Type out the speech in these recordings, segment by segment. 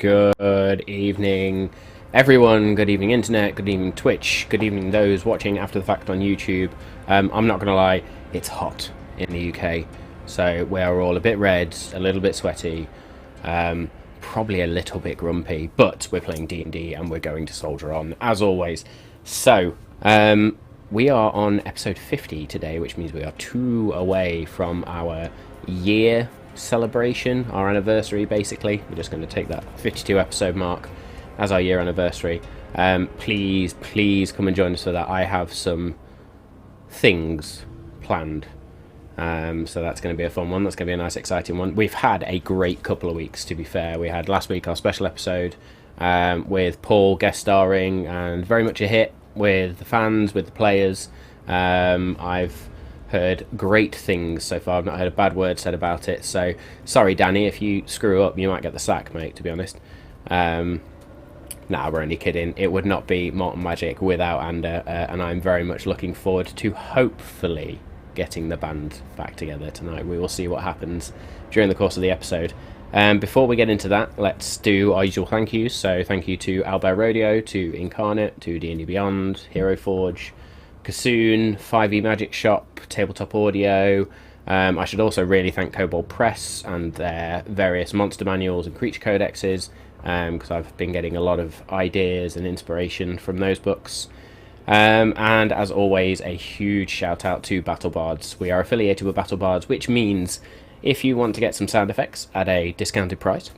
Good evening, everyone. Good evening, internet. Good evening, Twitch. Good evening, those watching after the fact on YouTube. I'm not going to lie, it's hot in the UK, so we're all a bit red, a little bit sweaty, probably a little bit grumpy, but we're playing D&D and we're going to soldier on, as always. So, we are on episode 50 today, which means we are 2 away from our year celebration, our anniversary basically. We're just going to take that 52 episode mark as our year anniversary. Please come and join us for that. I have some things planned, so that's going to be a fun one. That's going to be a nice exciting one. We've had a great couple of weeks, to be fair. We had last week our special episode with Paul guest starring, and very much a hit with the fans, with the players. I've heard great things so far. I've not heard a bad word said about it, so sorry Danny, if you screw up you might get the sack, mate, to be honest. Nah, we're only kidding. It would not be Malt and Magic without Ander, and I'm very much looking forward to hopefully getting the band back together tonight. We will see what happens during the course of the episode. Before we get into that, let's do our usual thank yous. So thank you to Albert Rodeo, to Incarnate, to D&D Beyond, Hero Forge, Kassoon, 5e Magic Shop, Tabletop Audio. I should also really thank Kobold Press and their various monster manuals and creature codexes, because I've been getting a lot of ideas and inspiration from those books. And as always, a huge shout out to BattleBards. We are affiliated with BattleBards, which means if you want to get some sound effects at a discounted price,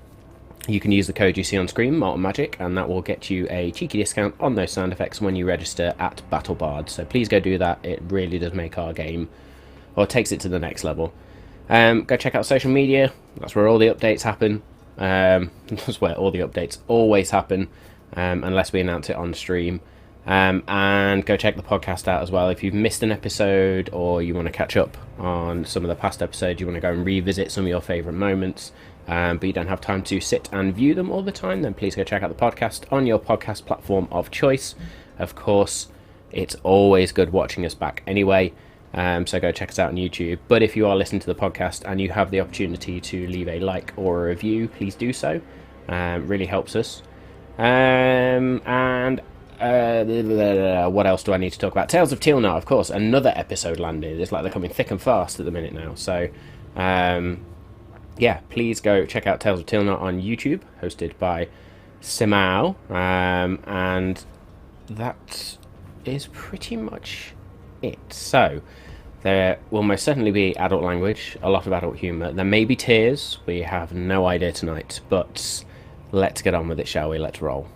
you can use the code you see on screen, Malt and Magic, and that will get you a cheeky discount on those sound effects when you register at BattleBards. So please go do that. It really does make our game, or takes it to the next level. Go check out social media. That's where all the updates happen. That's where all the updates always happen, unless we announce it on stream. And go check the podcast out as well. If you've missed an episode, or you want to catch up on some of the past episodes, you want to go and revisit some of your favourite moments, but you don't have time to sit and view them all the time, then please go check out the podcast on your podcast platform of choice. Of course, it's always good watching us back anyway, so go check us out on YouTube. But if you are listening to the podcast and you have the opportunity to leave a like or a review, please do so. Really helps us. What else do I need to talk about? Tales of Tilnar, of course, another episode landed. It's like they're coming thick and fast at the minute now. So, yeah, please go check out Tales of Tilnar on YouTube, hosted by Simao. And that is pretty much it. So, there will most certainly be adult language, a lot of adult humour. There may be tears. We have no idea tonight. But let's get on with it, shall we? Let's roll.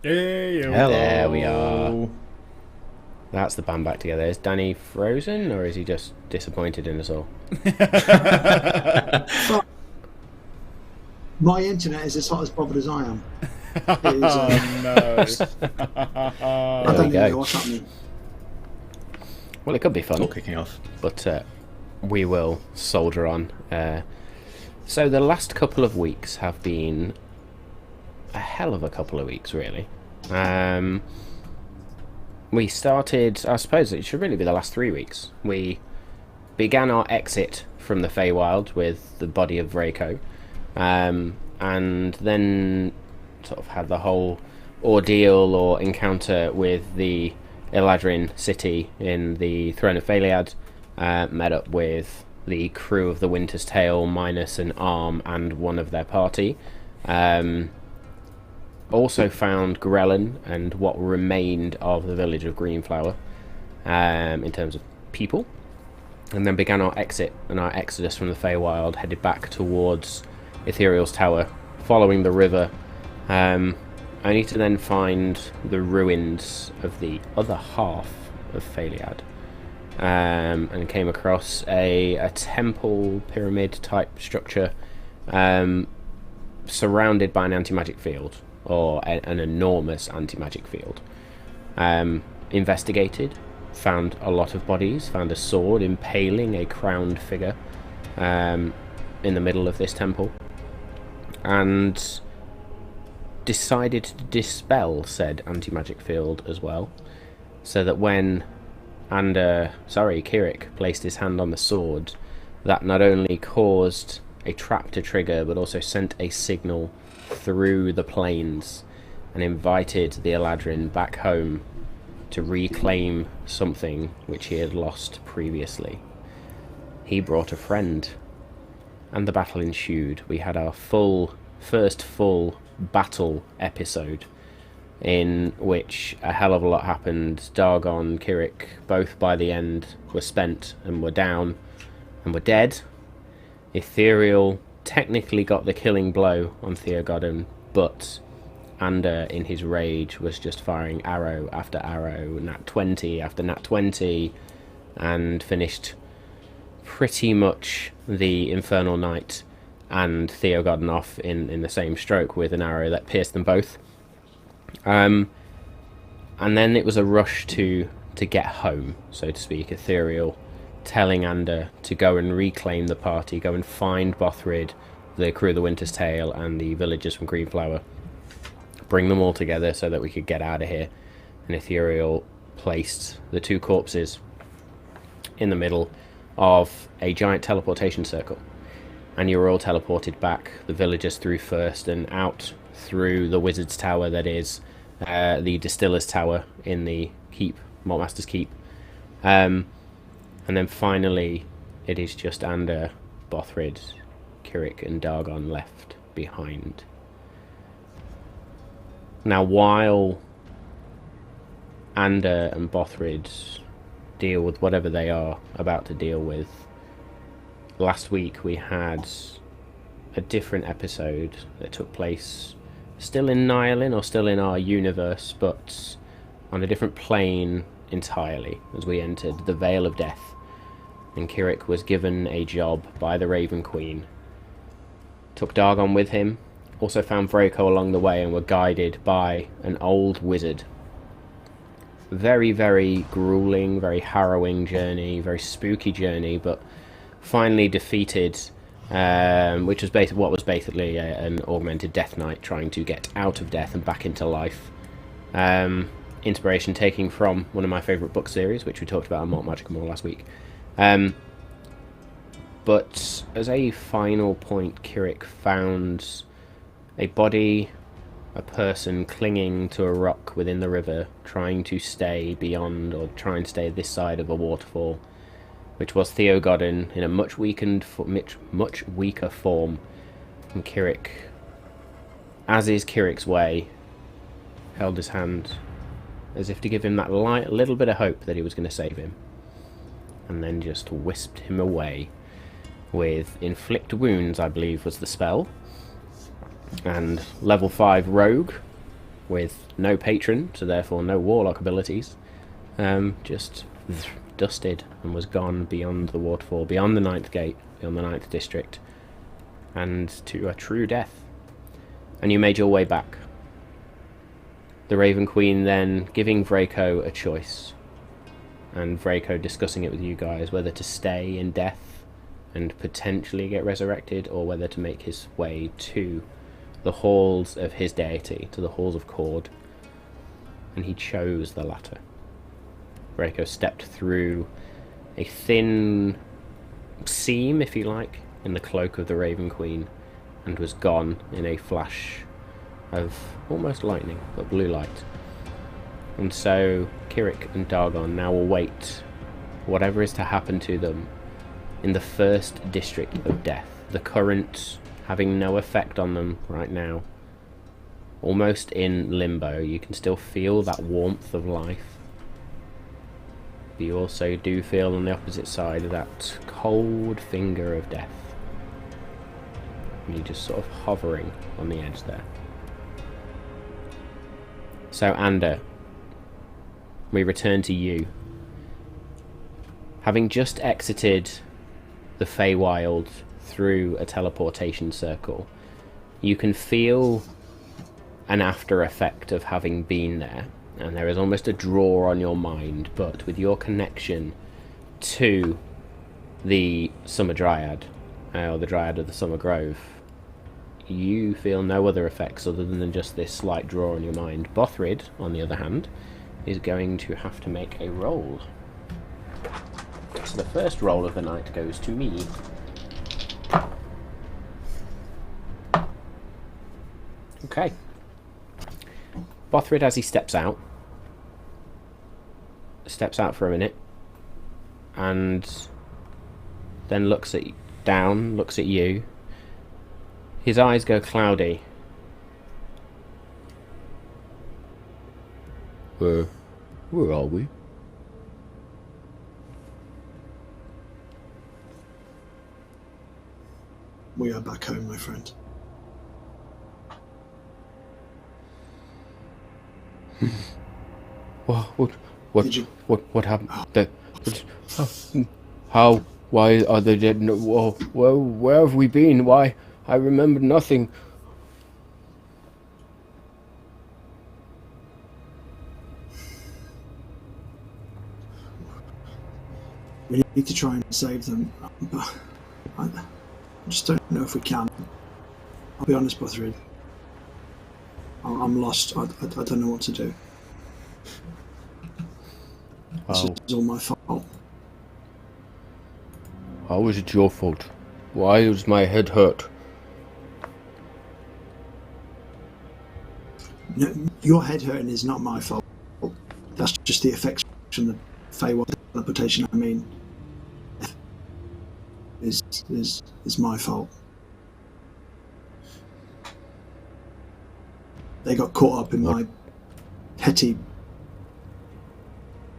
There we are. That's the band back together. Is Danny frozen, or is he just disappointed in us all? My internet is as hot as bothered as I am. Oh no! I don't know what's happening. Well, it could be fun. All kicking off. But we will soldier on. So the last couple of weeks have been a hell of a couple of weeks, really. We started, I suppose it should really be the last 3 weeks. We began our exit from the Feywild with the body of Vraco, and then sort of had the whole ordeal or encounter with the Eladrin city in the Throne of Phalead, met up with the crew of the Winter's Tale minus an arm and one of their party. Also found Grellan and what remained of the village of Greenflower, in terms of people. and then began our exit and our exodus from the Feywild, headed back towards Ethereal's Tower, following the river, only to then find the ruins of the other half of Phaliad, and came across a temple pyramid type structure, surrounded by an anti-magic field, or an enormous anti-magic field. Investigated, found a lot of bodies, found a sword impaling a crowned figure in the middle of this temple, and decided to dispel said anti-magic field as well, so that when Kirik placed his hand on the sword, that not only caused a trap to trigger, but also sent a signal through the plains and invited the Eladrin back home to reclaim something which he had lost previously. He brought a friend, and the battle ensued. We had our first full battle episode, in which a hell of a lot happened. Dargon, Kirik, both by the end were spent and were down and were dead. Ethereal technically got the killing blow on Theogodin, but Ander, in his rage, was just firing arrow after arrow, nat 20 after nat 20, and finished pretty much the Infernal Knight and Theogodin off in the same stroke with an arrow that pierced them both. And then it was a rush to get home, so to speak. Ethereal telling Ander to go and reclaim the party, go and find Bothryd, the crew of the Winter's Tale, and the villagers from Greenflower. Bring them all together so that we could get out of here. And Ethereal placed the two corpses in the middle of a giant teleportation circle, and you were all teleported back, the villagers through first, and out through the Wizard's Tower, that is the Distiller's Tower in the keep, Maltmaster's Keep, and then finally it is just Ander, Bothryd, Kirik and Dargon left behind. Now, while Ander and Bothryd deal with whatever they are about to deal with, last week we had a different episode that took place still in Nihilin, or still in our universe, but on a different plane entirely, as we entered the Vale of Death, and Kirik was given a job by the Raven Queen. Took Dargon with him, also found Vraco along the way, and were guided by an old wizard. Very, very grueling, very harrowing journey, very spooky journey, but finally defeated, which was what was basically an augmented Death Knight trying to get out of death and back into life. Inspiration taking from one of my favourite book series, which we talked about on Malt, Magic and More last week. But as a final point, Kirik found a body, a person clinging to a rock within the river, trying to stay beyond, or trying to stay this side of a waterfall, which was Theogodin in a much weaker form. And Kirik, as is Kirik's way, held his hand as if to give him that little bit of hope that he was going to save him, and then just whisked him away with Inflict Wounds, I believe was the spell, and level 5 Rogue with no Patron, so therefore no Warlock abilities, just dusted and was gone beyond the waterfall, beyond the 9th gate, beyond the 9th district, and to a true death. And you made your way back. The Raven Queen then giving Vraco a choice, and Vraco discussing it with you guys, whether to stay in death and potentially get resurrected, or whether to make his way to the halls of his deity, to the halls of Cord, and he chose the latter. Vraco stepped through a thin seam, if you like, in the cloak of the Raven Queen, and was gone in a flash of almost lightning, but blue light. And so Kirik and Dargon now await whatever is to happen to them in the 1st district of death. The current having no effect on them right now. Almost in limbo. You can still feel that warmth of life, but you also do feel on the opposite side of that cold finger of death. And you're just sort of hovering on the edge there. So, Ander, we return to you. Having just exited the Feywild through a teleportation circle, you can feel an after effect of having been there, and there is almost a draw on your mind, but with your connection to the Summer Dryad, or the Dryad of the Summer Grove, you feel no other effects other than just this slight draw on your mind. Bothryd, on the other hand, is going to have to make a roll. So the first roll of the night goes to me. Okay. Bothryd, as he steps out for a minute, and then looks at you. His eyes go cloudy. Where are we? We are back home, my friend. What happened? How? Why are they dead? No, where have we been? Why? I remember nothing. We need to try and save them, but I just don't know if we can. I'll be honest, Bothryd. I'm lost. I don't know what to do. This is all my fault. How is it your fault? Why does my head hurt? No, your head hurting is not my fault. That's just the effects from the Feywild teleportation. I mean, is my fault. They got caught up in my petty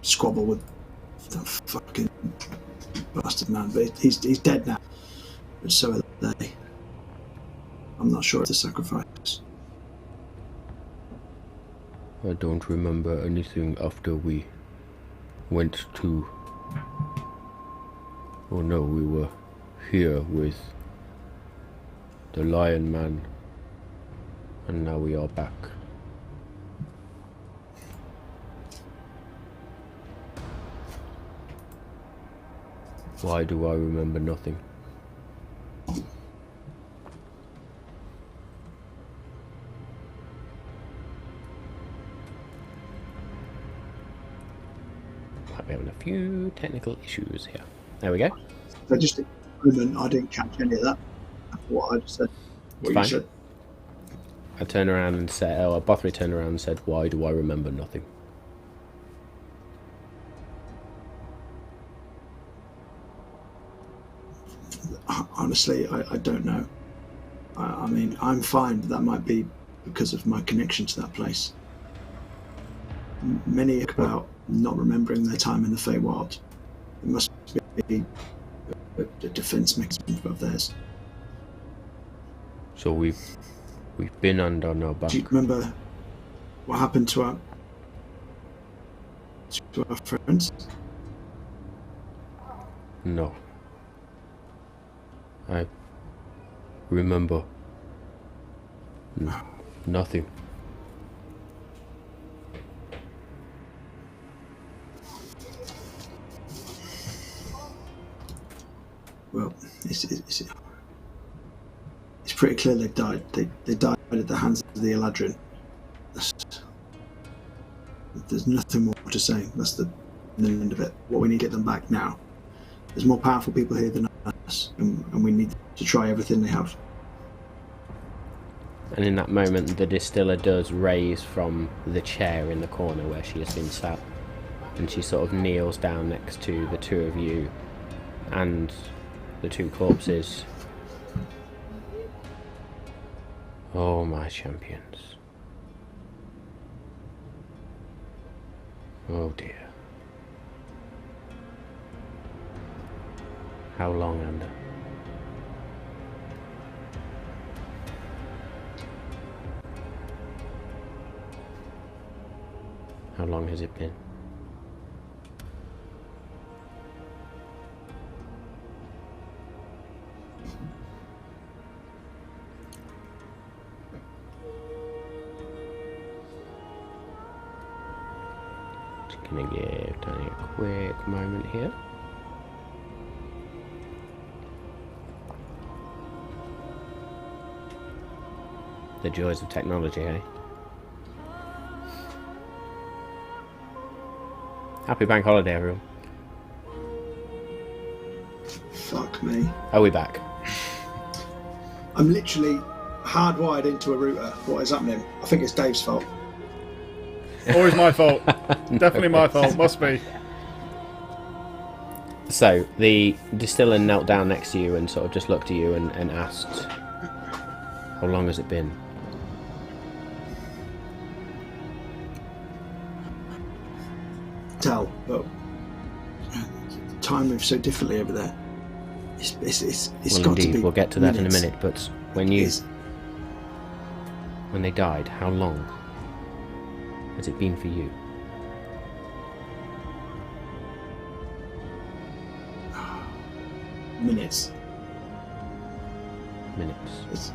squabble with that fucking bastard man. But he's dead now. But so are they. I'm not sure it's a sacrifice. I don't remember anything after we went to... Oh no, we were here with the Lion Man, and now we are back. Why do I remember nothing? Might be having a few technical issues here. There we go. I just I didn't catch any of that. What I just said. What you said. I turned around and said, Bothryd turned around and said, "Why do I remember nothing?" Honestly, I don't know. I mean, I'm fine, but that might be because of my connection to that place. Many about not remembering their time in the Feywild. It must be a defense mechanism of theirs. So we've been under our back. Do you remember what happened to our friends? No. I remember nothing. Well, it's pretty clear they died. They died at the hands of the Eladrin. There's nothing more to say. That's the end of it. What we need to get them back now. There's more powerful people here than us, and we need to try everything they have. And in that moment, the distiller does raise from the chair in the corner where she has been sat, and she sort of kneels down next to the two of you and the two corpses. Oh, my champions. Oh dear. How long, Ander? How long has it been? Just gonna give Danny a quick moment here. The joys of technology, eh? Happy bank holiday, everyone. Fuck me. Are we back? I'm literally hardwired into a router. What is happening? I think it's Dave's fault. Always my fault. Definitely my fault. Must be. So, the distiller knelt down next to you and sort of just looked at you and asked, how long has it been? Tell, but time moves so differently over there. It's Well, got to indeed, be we'll get to that in a minutes. minute, but when they died, how long has it been for you? Minutes. Minutes.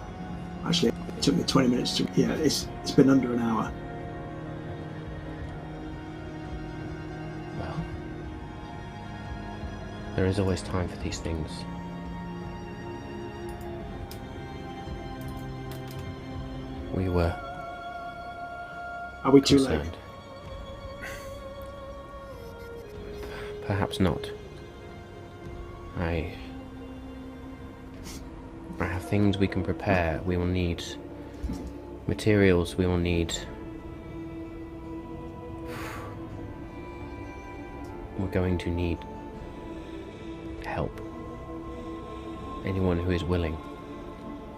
Actually, it took me 20 minutes to. Yeah, it's been under an hour. Well, there is always time for these things. We were Are we too late? concerned. Perhaps not. I have things we can prepare. We will need materials. We will need. We're going to need help. Anyone who is willing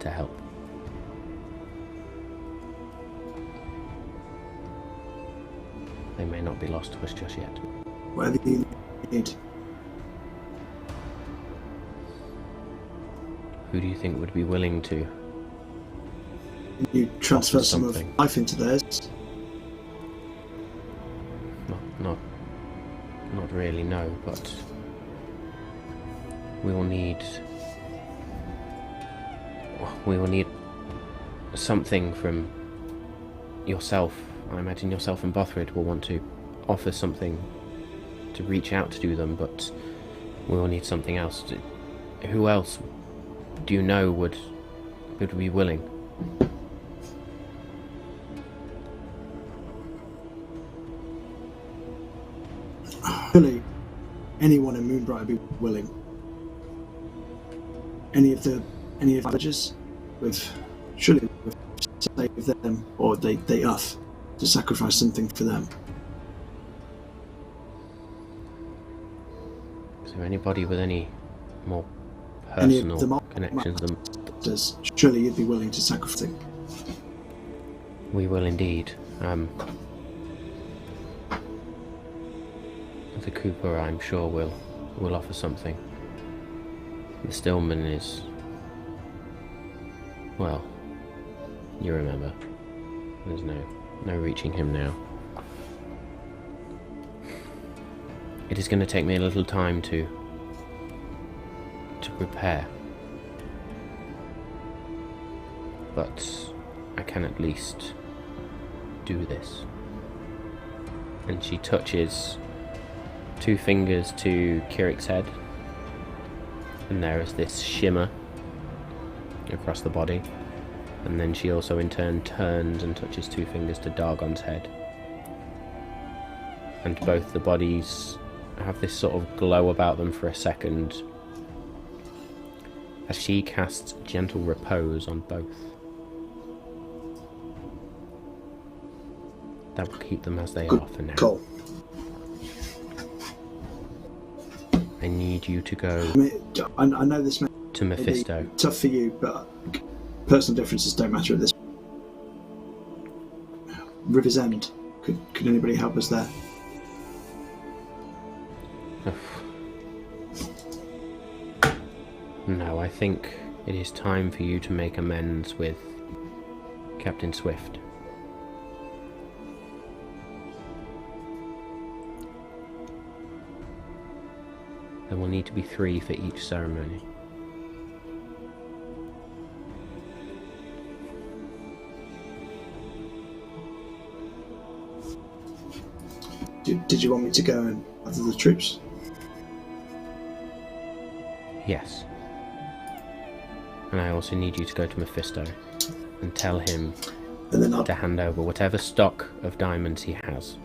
to help. They may not be lost to us just yet. Whatever you need. Who do you think would be willing to? You transfer Offer some of something. life into theirs. Not really, no, but we will need something from yourself. I imagine yourself and Bothryd will want to offer something to reach out to them, but we will need something else. Who else do you know would be willing? Surely, anyone in Moonbright would be willing. Any of the villagers, surely we've saved them, or they us to sacrifice something for them. Is there anybody with any more Any of personal the connections than surely you'd be willing to sacrifice them. we will indeed? The Cooper, I'm sure, will offer something. The Stillman is, well, you remember. There's no reaching him now. It is going to take me a little time to prepare, but I can at least do this. And she touches 2 fingers to Kirik's head, and there is this shimmer across the body, and then she also in turn turns and touches 2 fingers to Dargon's head, and both the bodies have this sort of glow about them for a second as she casts gentle repose on both. That will keep them as they are for now. Cool. I need you to go I know this may to Mephisto. be tough for you, but personal differences don't matter at this. River's End. Could anybody help us there? No, I think it is time for you to make amends with Captain Swift. There will need to be 3 for each ceremony. Did you want me to go and gather the troops? Yes. And I also need you to go to Mephisto and tell him And then to hand over whatever stock of diamonds he has.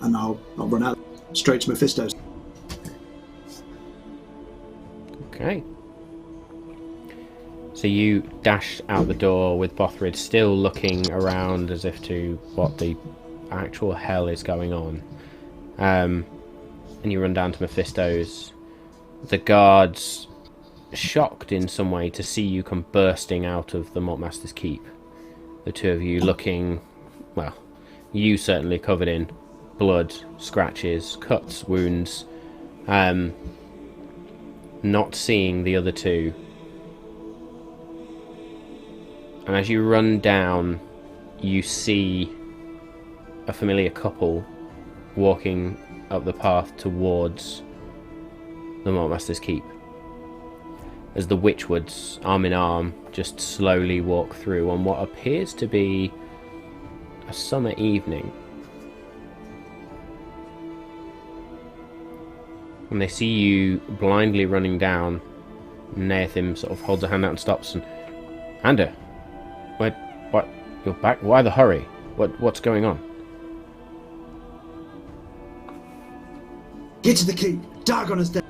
and I'll run out straight to Mephisto's. Okay. So you dash out the door with Bothryd still looking around as if to what the actual hell is going on. And you run down to Mephisto's. The guards, shocked in some way to see you come bursting out of the Maltmaster's keep. The two of you looking, well, you certainly covered in blood, scratches, cuts, wounds. Not seeing the other two. And as you run down, you see a familiar couple walking up the path towards the Maltmaster's keep. As the Witchwoods, arm in arm, just slowly walk through on what appears to be a summer evening. When they see you blindly running down, Nathan sort of holds a hand out and stops and... Ander, what? You're back? Why the hurry? What's going on? Get to the keep. Dagon is dead.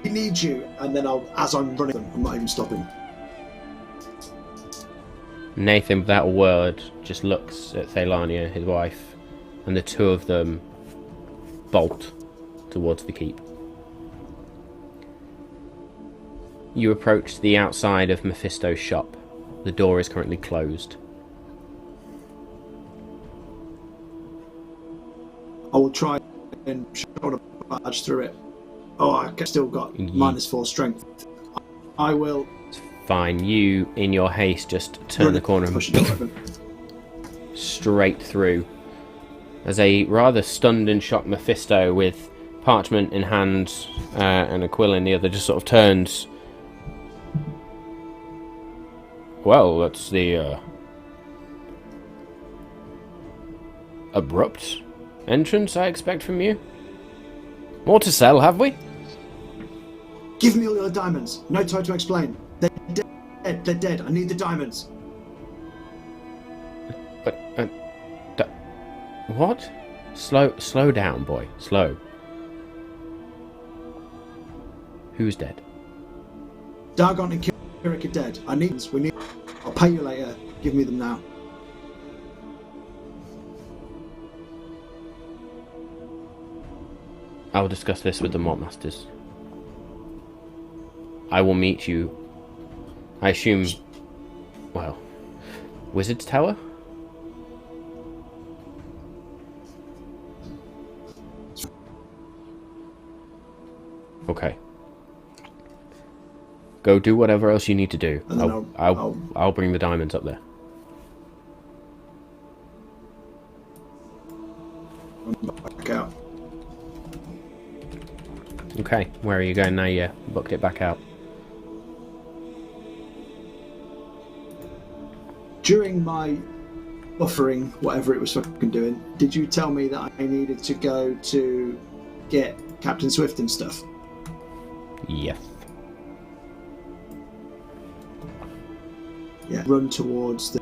He needs you. And then as I'm running, I'm not even stopping. Nathan, without a word, just looks at Thelania, his wife, and the two of them bolt towards the keep. You approach the outside of Mephisto's shop. The door is currently closed. I will try and shoulder barge through it. Oh, I still got -4 strength. I will. It's fine. You, in your haste, just turn the corner and push it open. Straight through. As a rather stunned and shocked Mephisto, with parchment in hand and a quill in the other, just sort of turns. Well, that's the abrupt entrance I expect from you. More to sell, have we? Give me all your diamonds. No time to explain. They're dead. They're dead. I need the diamonds. But, what? Slow down, boy. Slow. Who's dead? Dagon and Kirik are dead. I need them. We need. I'll pay you later. Give me them now. I will discuss this with the Maltmasters. I will meet you. I assume. Well, Wizard's Tower? Okay. Go do whatever else you need to do. And then I'll bring the diamonds up there. Back out. Okay, where are you going now? You booked it back out. During my buffering, whatever it was fucking doing, did you tell me that I needed to go to get Captain Swift and stuff? Yes. Yeah. Run towards the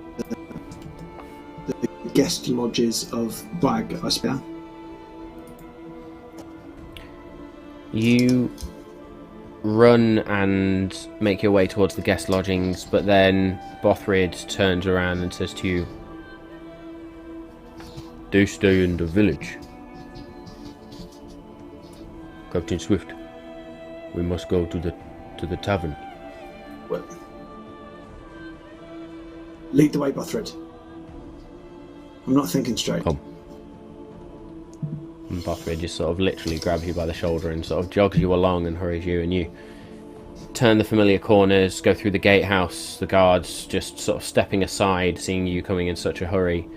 guest lodges of Bag, I suppose. You run and make your way towards the guest lodgings, but then Bothryd turns around and says to you, "They stay in the village. Captain Swift, we must go to the tavern." Well, lead the way, Bothryd. I'm not thinking straight. Come. And Bothryd just sort of literally grabs you by the shoulder and sort of jogs you along and hurries you, and you turn the familiar corners, go through the gatehouse, the guards just sort of stepping aside, seeing you coming in such a hurry,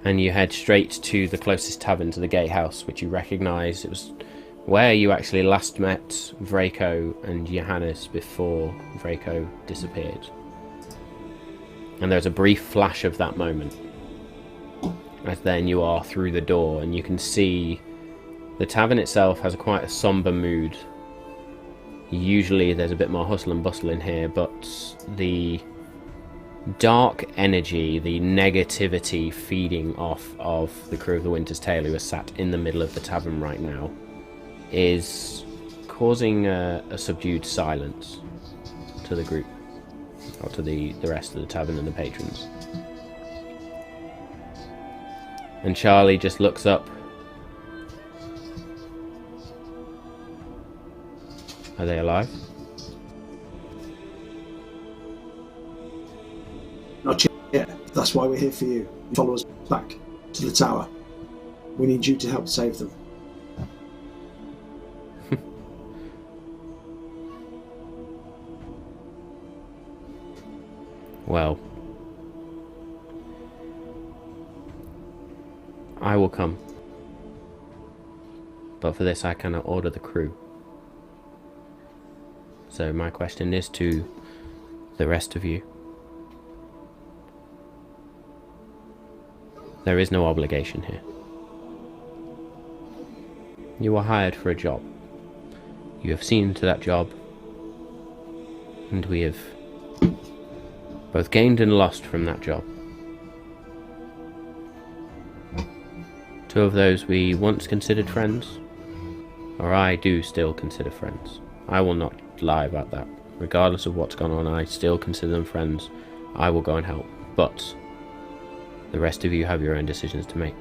and you head straight to the closest tavern to the gatehouse, which you recognise. It was where you actually last met Vraco and Johannes before Vraco disappeared. And there's a brief flash of that moment, as then you are through the door, and you can see the tavern itself has quite a sombre mood. Usually there's a bit more hustle and bustle in here, but the dark energy, the negativity feeding off of the crew of the Winter's Tale, who are sat in the middle of the tavern right now, is causing a subdued silence to the group, or to the rest of the tavern and the patrons. And Charlie just looks up. Are they alive? Not yet. That's why we're here for you. Follow us back to the tower. We need you to help save them. Well, I will come. But for this I cannot order the crew. So my question is to the rest of you. There is no obligation here. You are hired for a job. You have seen to that job, and we have both gained and lost from that job. Two of those we once considered friends, or I do still consider friends. I will not lie about that. Regardless of what's gone on, I still consider them friends. I will go and help. But the rest of you have your own decisions to make.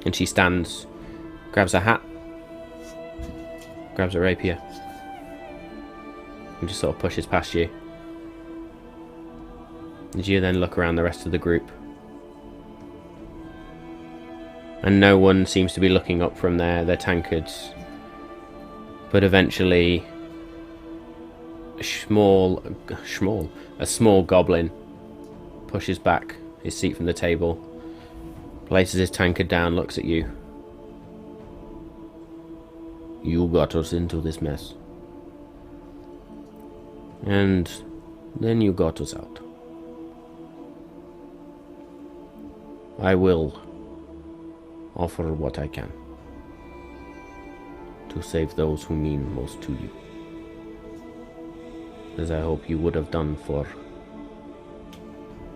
And she stands, grabs a hat, grabs a rapier, and just sort of pushes past you. And you then look around the rest of the group. And no one seems to be looking up from their tankards. But eventually, a small goblin pushes back his seat from the table, places his tankard down, looks at you. You got us into this mess. And then you got us out. I will offer what I can to save those who mean most to you, as I hope you would have done for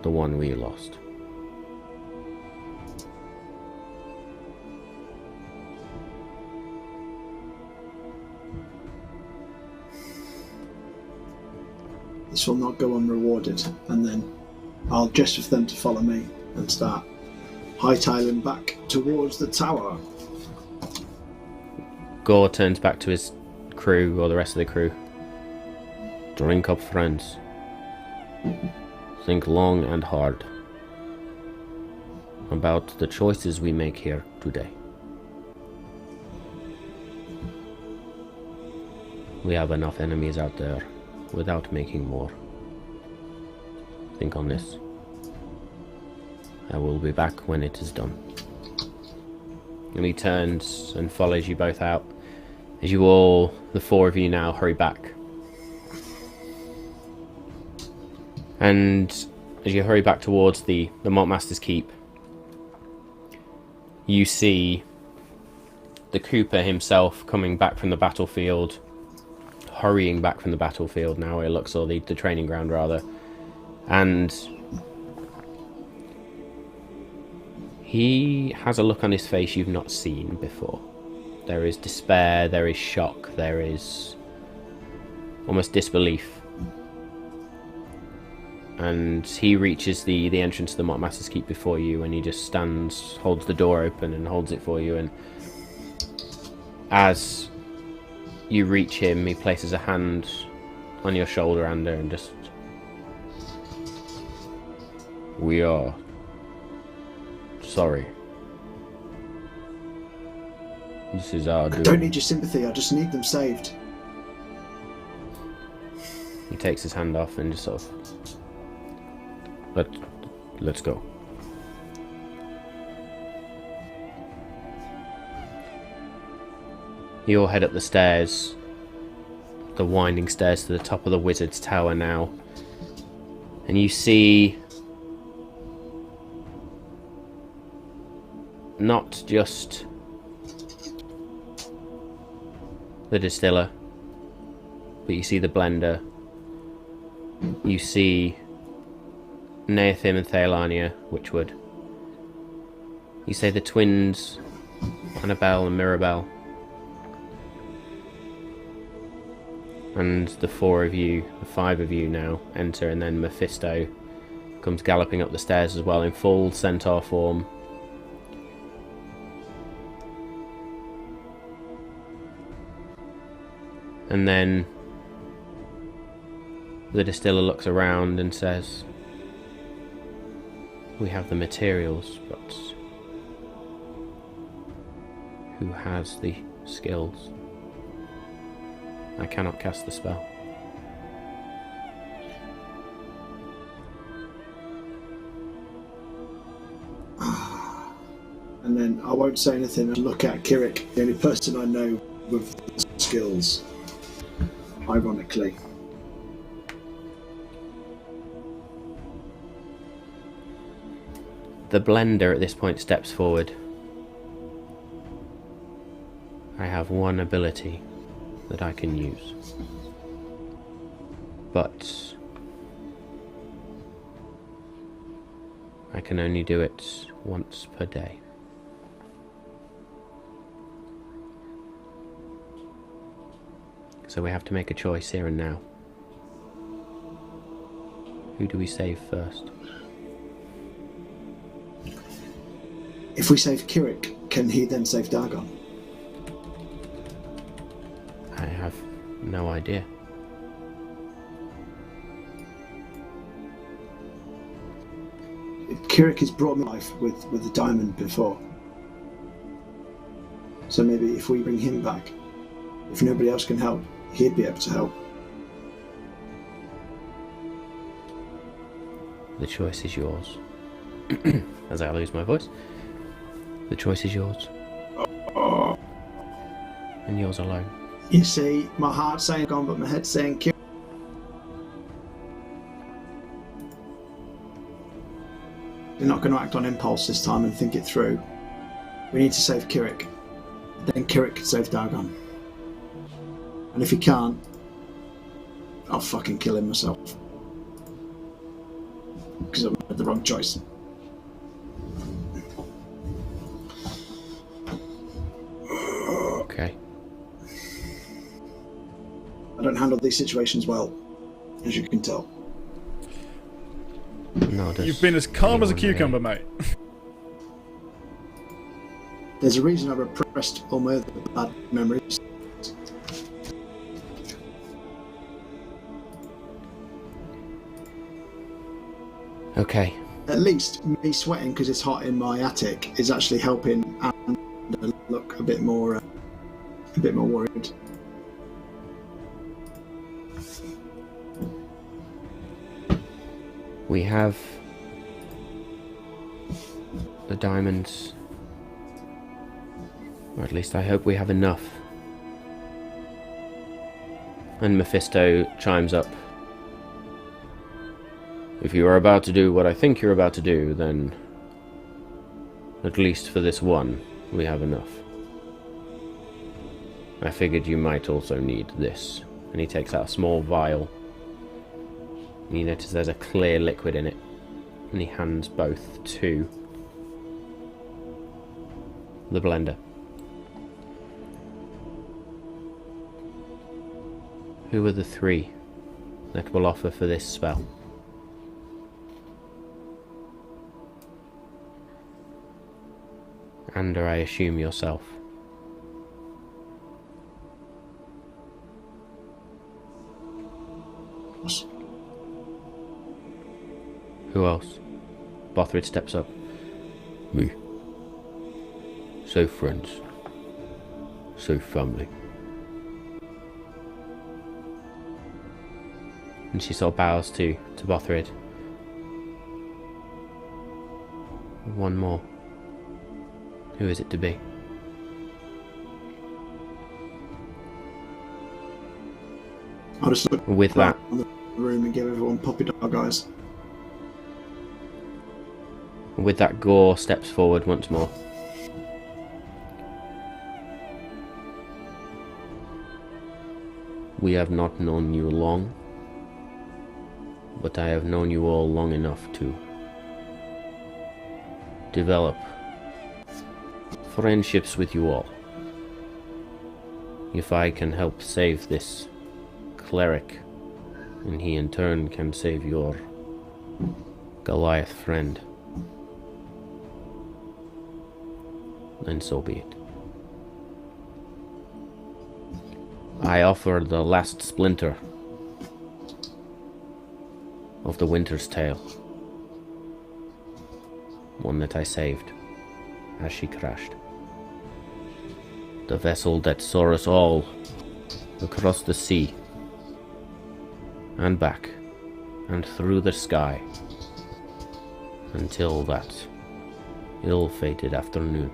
the one we lost. This will not go unrewarded, and then I'll gesture for them to follow me and start hightailing back towards the tower. Gore turns back to his crew, or the rest of the crew. Drink up, friends. Think long and hard about the choices we make here today. We have enough enemies out there without making more. Think on this. I will be back when it is done. And he turns and follows you both out, as you all, the four of you now, hurry back. And as you hurry back towards the Malt Master's Keep, you see the Cooper himself coming back from the battlefield, hurrying back from the battlefield now, it looks, or the training ground rather, and he has a look on his face you've not seen before. There is despair, there is shock, there is almost disbelief. And he reaches the entrance to the Malt Master's Keep before you, and he just stands, holds the door open and holds it for you, and as you reach him, he places a hand on your shoulder, Ander, and just... We are sorry. This is our I doing. don't need your sympathy, I just need them saved. He takes his hand off and just sort of... Let's go. You all head up the stairs. The winding stairs to the top of the wizard's tower now. And you see... not just... the distiller, but you see the blender. You see Nathim and Thailania, Witchwood. You say the twins, Annabelle and Mirabelle. And the four of you, the five of you now, enter, and then Mephisto comes galloping up the stairs as well in full centaur form. And then the distiller looks around and says, we have the materials, but who has the skills? I cannot cast the spell. And then I won't say anything and look at Kirik, the only person I know with skills. Ironically. The blender at this point steps forward. I have one ability that I can use, but I can only do it once per day. So we have to make a choice here and now. Who do we save first? If we save Kirik, can he then save Dagon? I have no idea. Kirik has brought me life with the diamond before. So maybe if we bring him back, if nobody else can help, he'd be able to help. The choice is yours. As I lose my voice. The choice is yours. And yours alone. You see, my heart's saying gone, but my head's saying Kirik. We're not going to act on impulse this time and think it through. We need to save Kirik. Then Kirik can save Dagon. And if he can't, I'll fucking kill him myself. Because I made the wrong choice. Okay. I don't handle these situations well, as you can tell. No, You've been as calm as a cucumber, mate. There's a reason I repressed all my other bad memories. Okay. At least me sweating because it's hot in my attic is actually helping and look a bit more worried. We have the diamonds, or at least I hope we have enough. And Mephisto chimes up. If you are about to do what I think you're about to do, then at least for this one, we have enough. I figured you might also need this. And he takes out a small vial. And you notice there's a clear liquid in it. And he hands both to the blender. Who are the three that will offer for this spell? Ander, I assume yourself. Who else? Bothryd steps up. Me. So friends. So family. And she sort of bows to Bothryd. One more. Who is it to be? I'll just look With that, around the room and give everyone puppy dog eyes. with that, Gore steps forward once more. We have not known you long, but I have known you all long enough to develop friendships with you all. If I can help save this cleric, and he in turn can save your Goliath friend, then so be it. I offer the last splinter of the Winter's Tale, one that I saved as she crashed. The vessel that saw us all across the sea and back and through the sky until that ill-fated afternoon.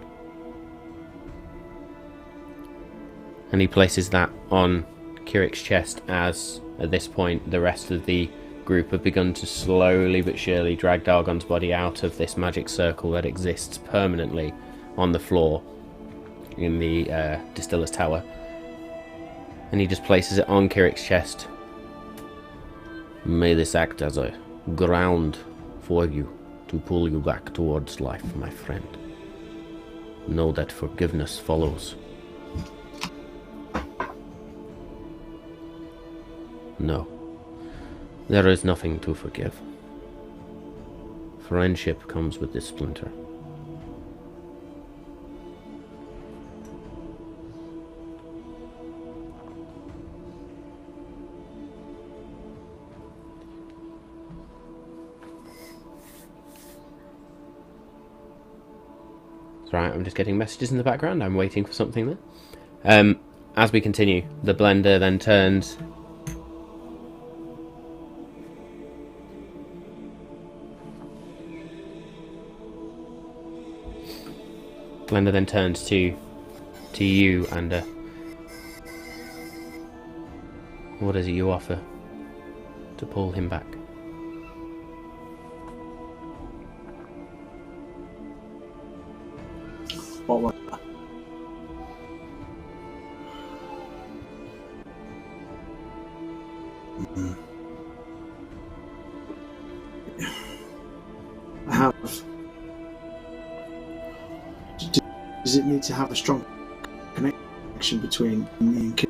And he places that on Kirik's chest as, at this point, the rest of the group have begun to slowly but surely drag Dargon's body out of this magic circle that exists permanently on the floor in the Distiller's Tower. And he just places it on Kirik's chest. May this act as a ground for you to pull you back towards life, my friend. Know that forgiveness follows. No, there is nothing to forgive. Friendship comes with this splinter. That's right, I'm just getting messages in the background. I'm waiting for something there. As we continue, the blender then turns to you, Ander. What is it you offer to pull him back? What was that? I have. Does it need to have a strong connection between me and Kid?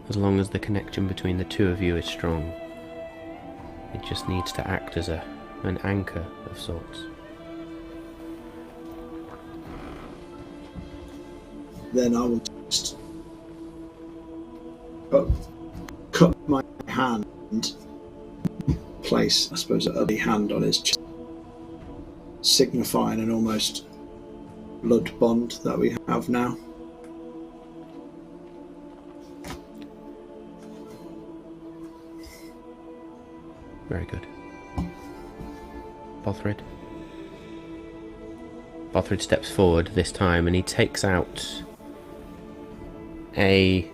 As long as the connection between the two of you is strong, it just needs to act as an anchor of sorts. Then I will just cut my hand, place, I suppose, a other hand on his chest, signifying an almost blood bond that we have now. Very good. Bothryd. Bothryd steps forward this time and he takes out a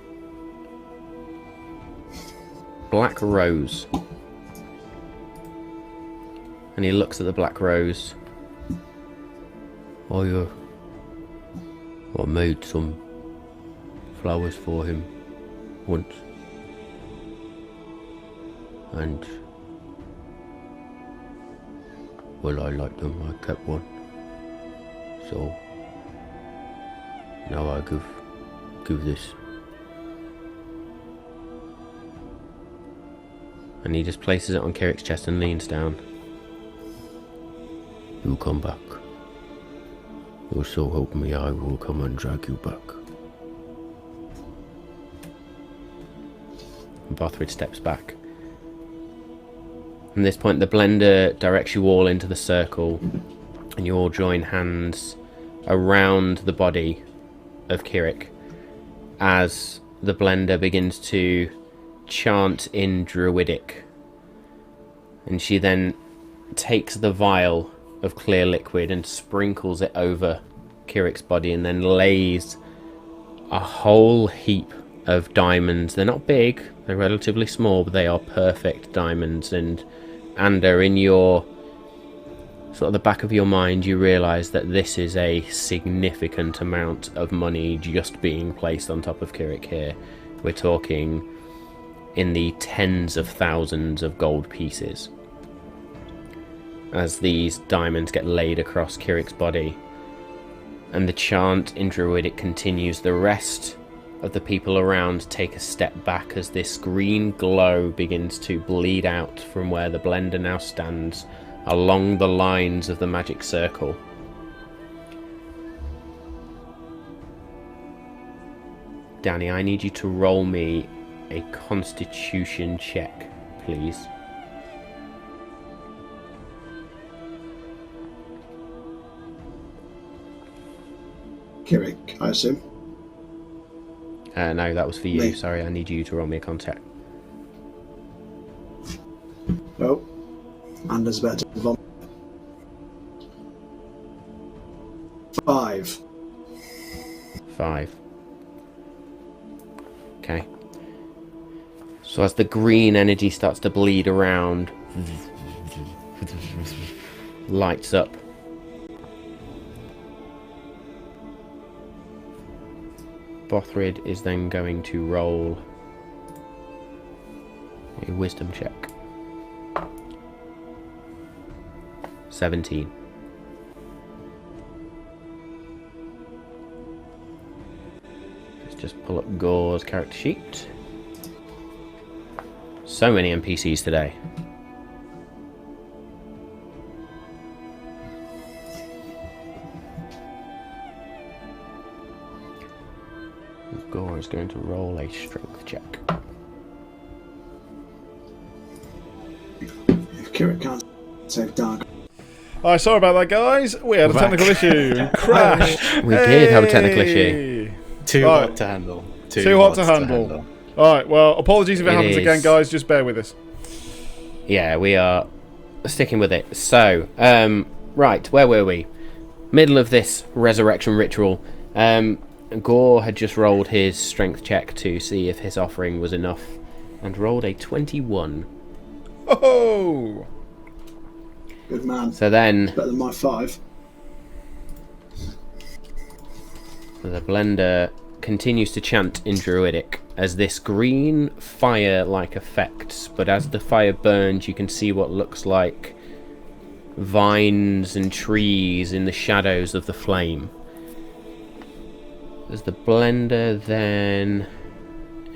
black rose. And he looks at the black rose. I made some flowers for him once. And well, I liked them. I kept one. So now I give this. And he just places it on Kirik's chest and leans down. You come back. Or so help me, I will come and drag you back. And Bothryd steps back. From this point, the blender directs you all into the circle, and you all join hands around the body of Kirik as the blender begins to chant in Druidic. And she then takes the vial of clear liquid and sprinkles it over Kirik's body, and then lays a whole heap of diamonds. They're not big, they're relatively small, but they are perfect diamonds. And Ander, in your sort of the back of your mind, you realise that this is a significant amount of money just being placed on top of Kirik here. We're talking in the tens of thousands of gold pieces as these diamonds get laid across Kirik's body. And the chant in Druidic continues. The rest of the people around take a step back as this green glow begins to bleed out from where the blender now stands along the lines of the magic circle. Danny, I need you to roll me a constitution check, please. Kirik, I assume. No, that was for you. Me. Sorry, I need you to roll me a contact. Oh, Anders about to vomit. 5. 5. Okay. So as the green energy starts to bleed around, lights up. Bothryd is then going to roll a wisdom check. 17. Let's just pull up Gore's character sheet. So many NPCs today. Gore is going to roll a strength check. If Kirik can't save Dark. Oh, sorry about that, guys. We had a technical issue. Crashed. We did have a technical issue. Too Right. hot to handle. Too hot to handle. Alright, well, apologies if it happens again, guys. Just bear with us. Yeah, we are sticking with it. So, right, where were we? Middle of this resurrection ritual. Gore had just rolled his strength check to see if his offering was enough, and rolled a 21. Oh! Good man. So then Better than my 5. the blender continues to chant in Druidic as this green fire-like effect, but as the fire burns you can see what looks like vines and trees in the shadows of the flame. As the blender then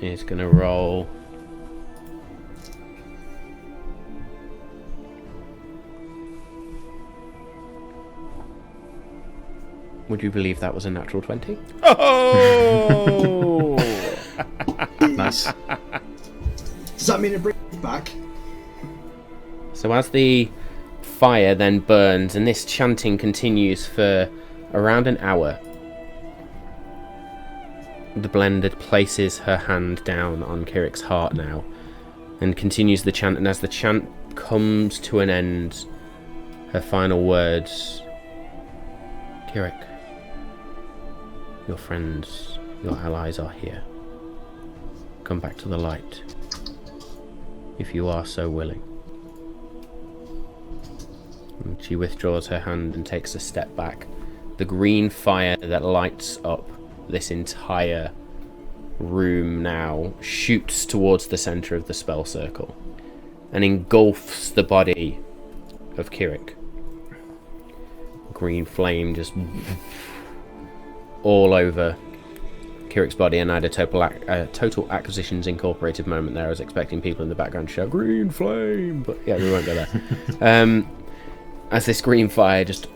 is going to roll Would you believe that was a natural 20? Oh! Nice. Does that mean it brings it back? So as the fire then burns and this chanting continues for around an hour, the blender places her hand down on Kirik's heart now and continues the chant, and as the chant comes to an end, her final words: Kirik, your friends, your allies are here. Come back to the light, if you are so willing. And she withdraws her hand and takes a step back. The green fire that lights up this entire room now shoots towards the center of the spell circle and engulfs the body of Kirik. Green flame just all over Kirik's body, and I had a Total Acquisitions Incorporated moment there. I was expecting people in the background to shout green flame, but yeah, we won't go there. As this green fire just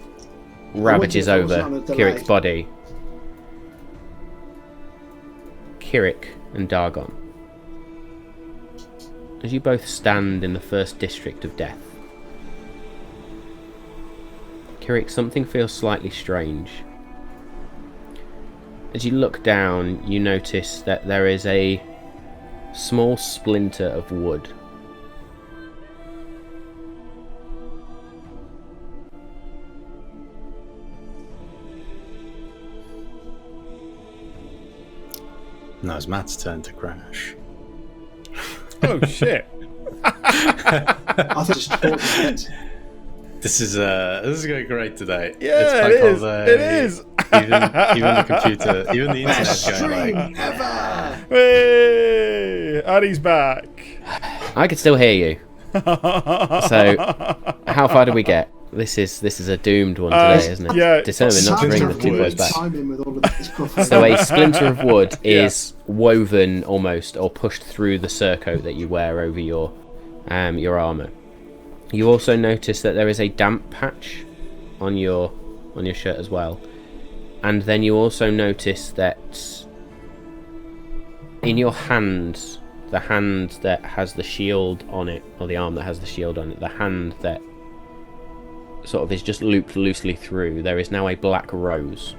ravages over Kirik's body, Kirik and Dargon, as you both stand in the first district of death, Kirik, something feels slightly strange. As you look down, you notice that there is a small splinter of wood. Now it's Matt's turn to crash. Oh shit! I think just talk it. This is going great today. Yeah, it's it is. Even the computer, even the internet's going Stream like. ever. Hey, Addy's back. I can still hear you. So, how far did we get? This is a doomed one today, isn't it? Yeah. Determined not to bring the two boys back. Timing with all of this cruffle. So a splinter of wood is woven almost, or pushed through the surcoat that you wear over your armor. You also notice that there is a damp patch on your shirt as well, and then you also notice that in your hands, the hand that has the shield on it, or the arm that has the shield on it, the hand that sort of is just looped loosely through, there is now a black rose.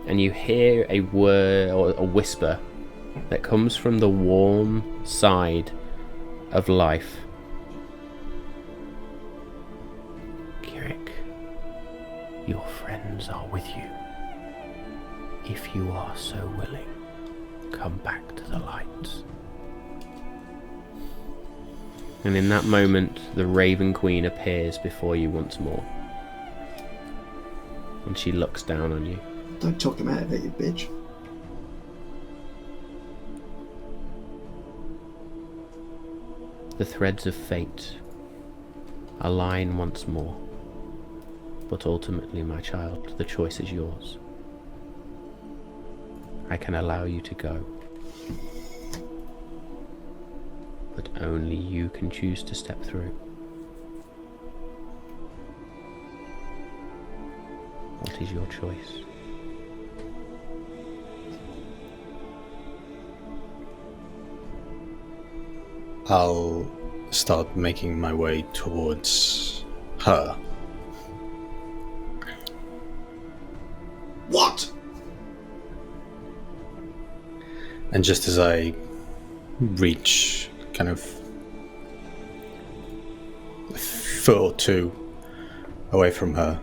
And you hear a word or a whisper that comes from the warm side of life. Kirik, your friends are with you. If you are so willing, come back to the light. And in that moment, the Raven Queen appears before you once more. And she looks down on you. Don't talk him out of it, you bitch. The threads of fate align once more. But ultimately, my child, the choice is yours. I can allow you to go. But only you can choose to step through. What is your choice? I'll start making my way towards her. What? And just as I reach kind of a foot or two away from her,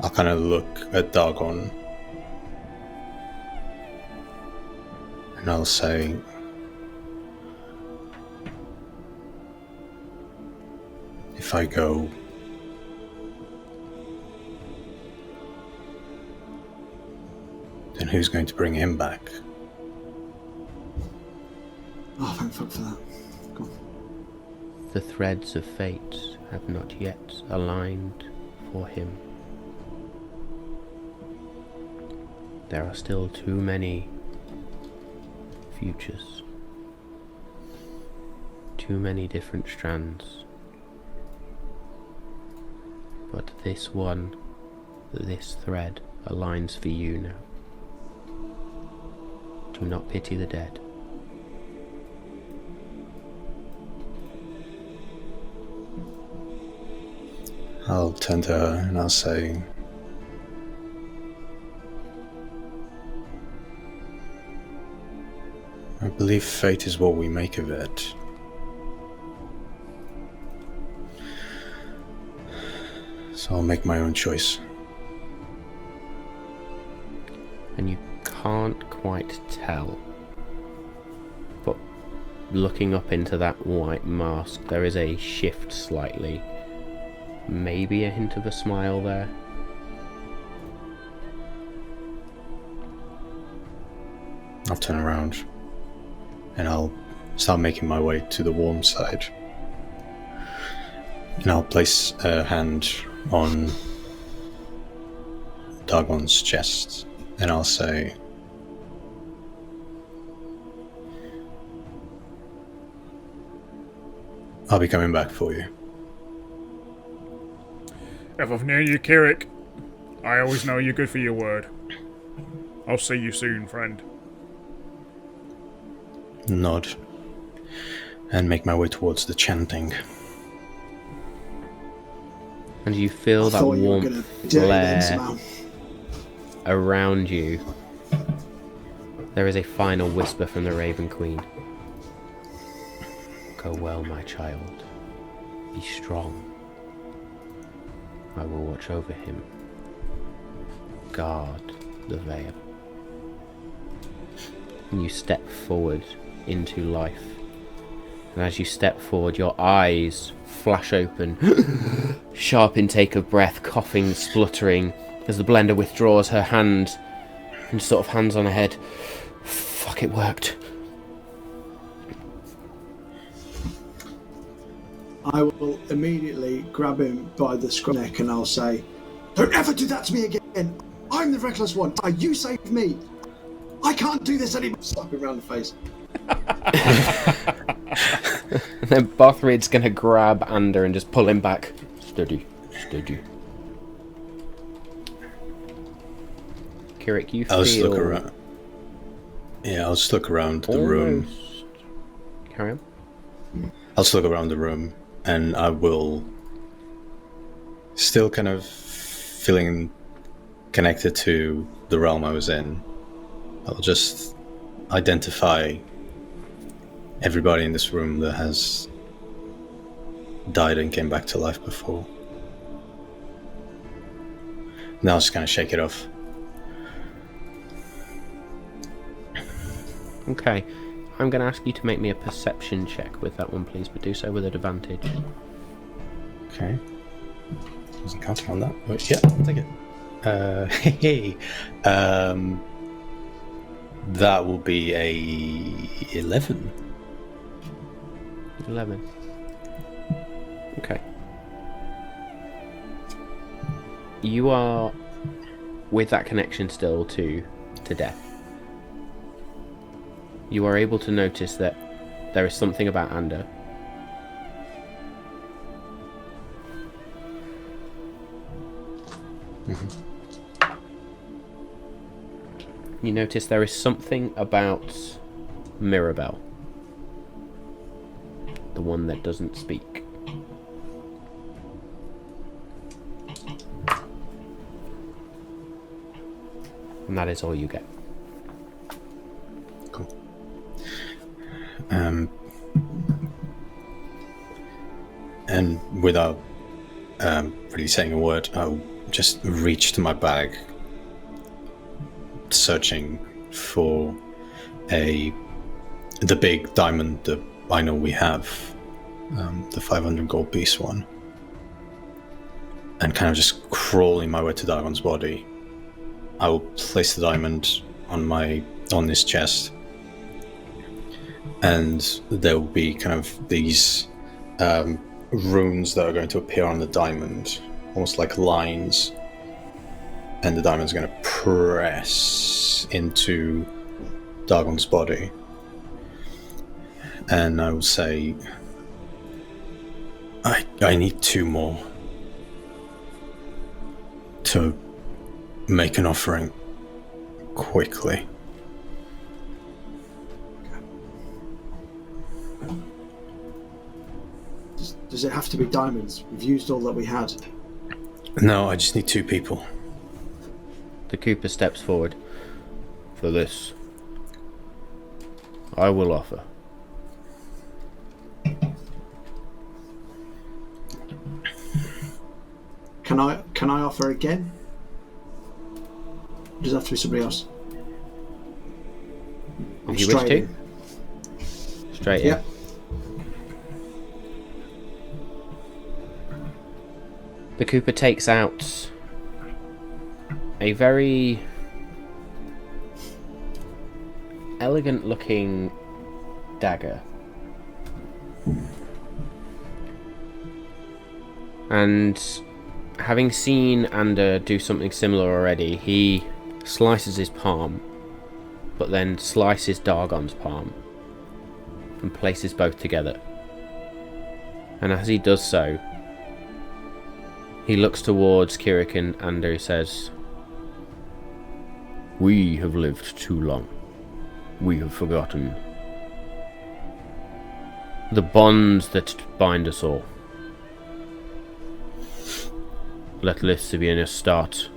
I'll kind of look at Dargon and I'll say, if I go, then who's going to bring him back? Oh, thank fuck for that. Go on. The threads of fate have not yet aligned for him. There are still too many futures. Too many different strands. But this one, this thread, aligns for you now. Do not pity the dead. I'll turn to her and I'll say, I believe fate is what we make of it. So I'll make my own choice. And you can't quite tell, but looking up into that white mask, there is a shift slightly. Maybe a hint of a smile there. I'll turn around and I'll start making my way to the warm side. And I'll place a hand on Dargon's chest and I'll say, I'll be coming back for you. If I've known you, Kirik, I always know you're good for your word. I'll see you soon, friend. Nod and make my way towards the chanting. And you feel I that thought you were warmth going to do it then flare somehow. around you. There is a final whisper from the Raven Queen. Go well, my child. Be strong. I will watch over him. Guard the veil. And you step forward into life. And as you step forward, your eyes flash open. Sharp intake of breath, coughing, spluttering, as the blender withdraws her hand and sort of hands on her head. Fuck, it worked. I will immediately grab him by the scruff neck and I'll say, don't ever do that to me again. I'm the reckless one. You saved me. I can't do this anymore. Slap him around the face. And then Bothryd's gonna grab Ander and just pull him back. Steady, steady. Kirik, you feel... I'll just look around. Yeah, I'll just look around the room. Carry on. I'll just look around the room, and I will, still kind of feeling connected to the realm I was in, I'll just identify everybody in this room that has died and came back to life before. Now I'll just kind of shake it off. Okay. I'm going to ask you to make me a perception check with that one, please, but do so with an advantage. Okay. Wasn't counting on that, but yeah, I'll take it. Hey. That will be a 11. 11. Okay. You are with that connection still to death. You are able to notice that there is something about Ander. Mm-hmm. You notice there is something about Mirabelle. The one that doesn't speak. And that is all you get. Cool. And without really saying a word, I'll just reach to my bag, searching for the big diamond that I know we have, the 500 gold piece one, and kind of just crawling my way to Dagon's body. I will place the diamond on his chest, and there will be kind of these runes that are going to appear on the diamond, almost like lines, and the diamond's going to press into Dagon's body. And I will say, I need 2 more to make an offering quickly. Does it have to be diamonds? We've used all that we had. No, I just need 2 people. The Cooper steps forward. For this, I will offer. Can I offer again? Or does it have to be somebody else? If you wish to. Straight in. Yeah. The Cooper takes out a very elegant looking dagger. And having seen Ander do something similar already, he slices his palm, but then slices Dargon's palm and places both together. And as he does so, he looks towards Kirik and Ander, says, "We have lived too long. We have forgotten the bonds that bind us all. Let this be a start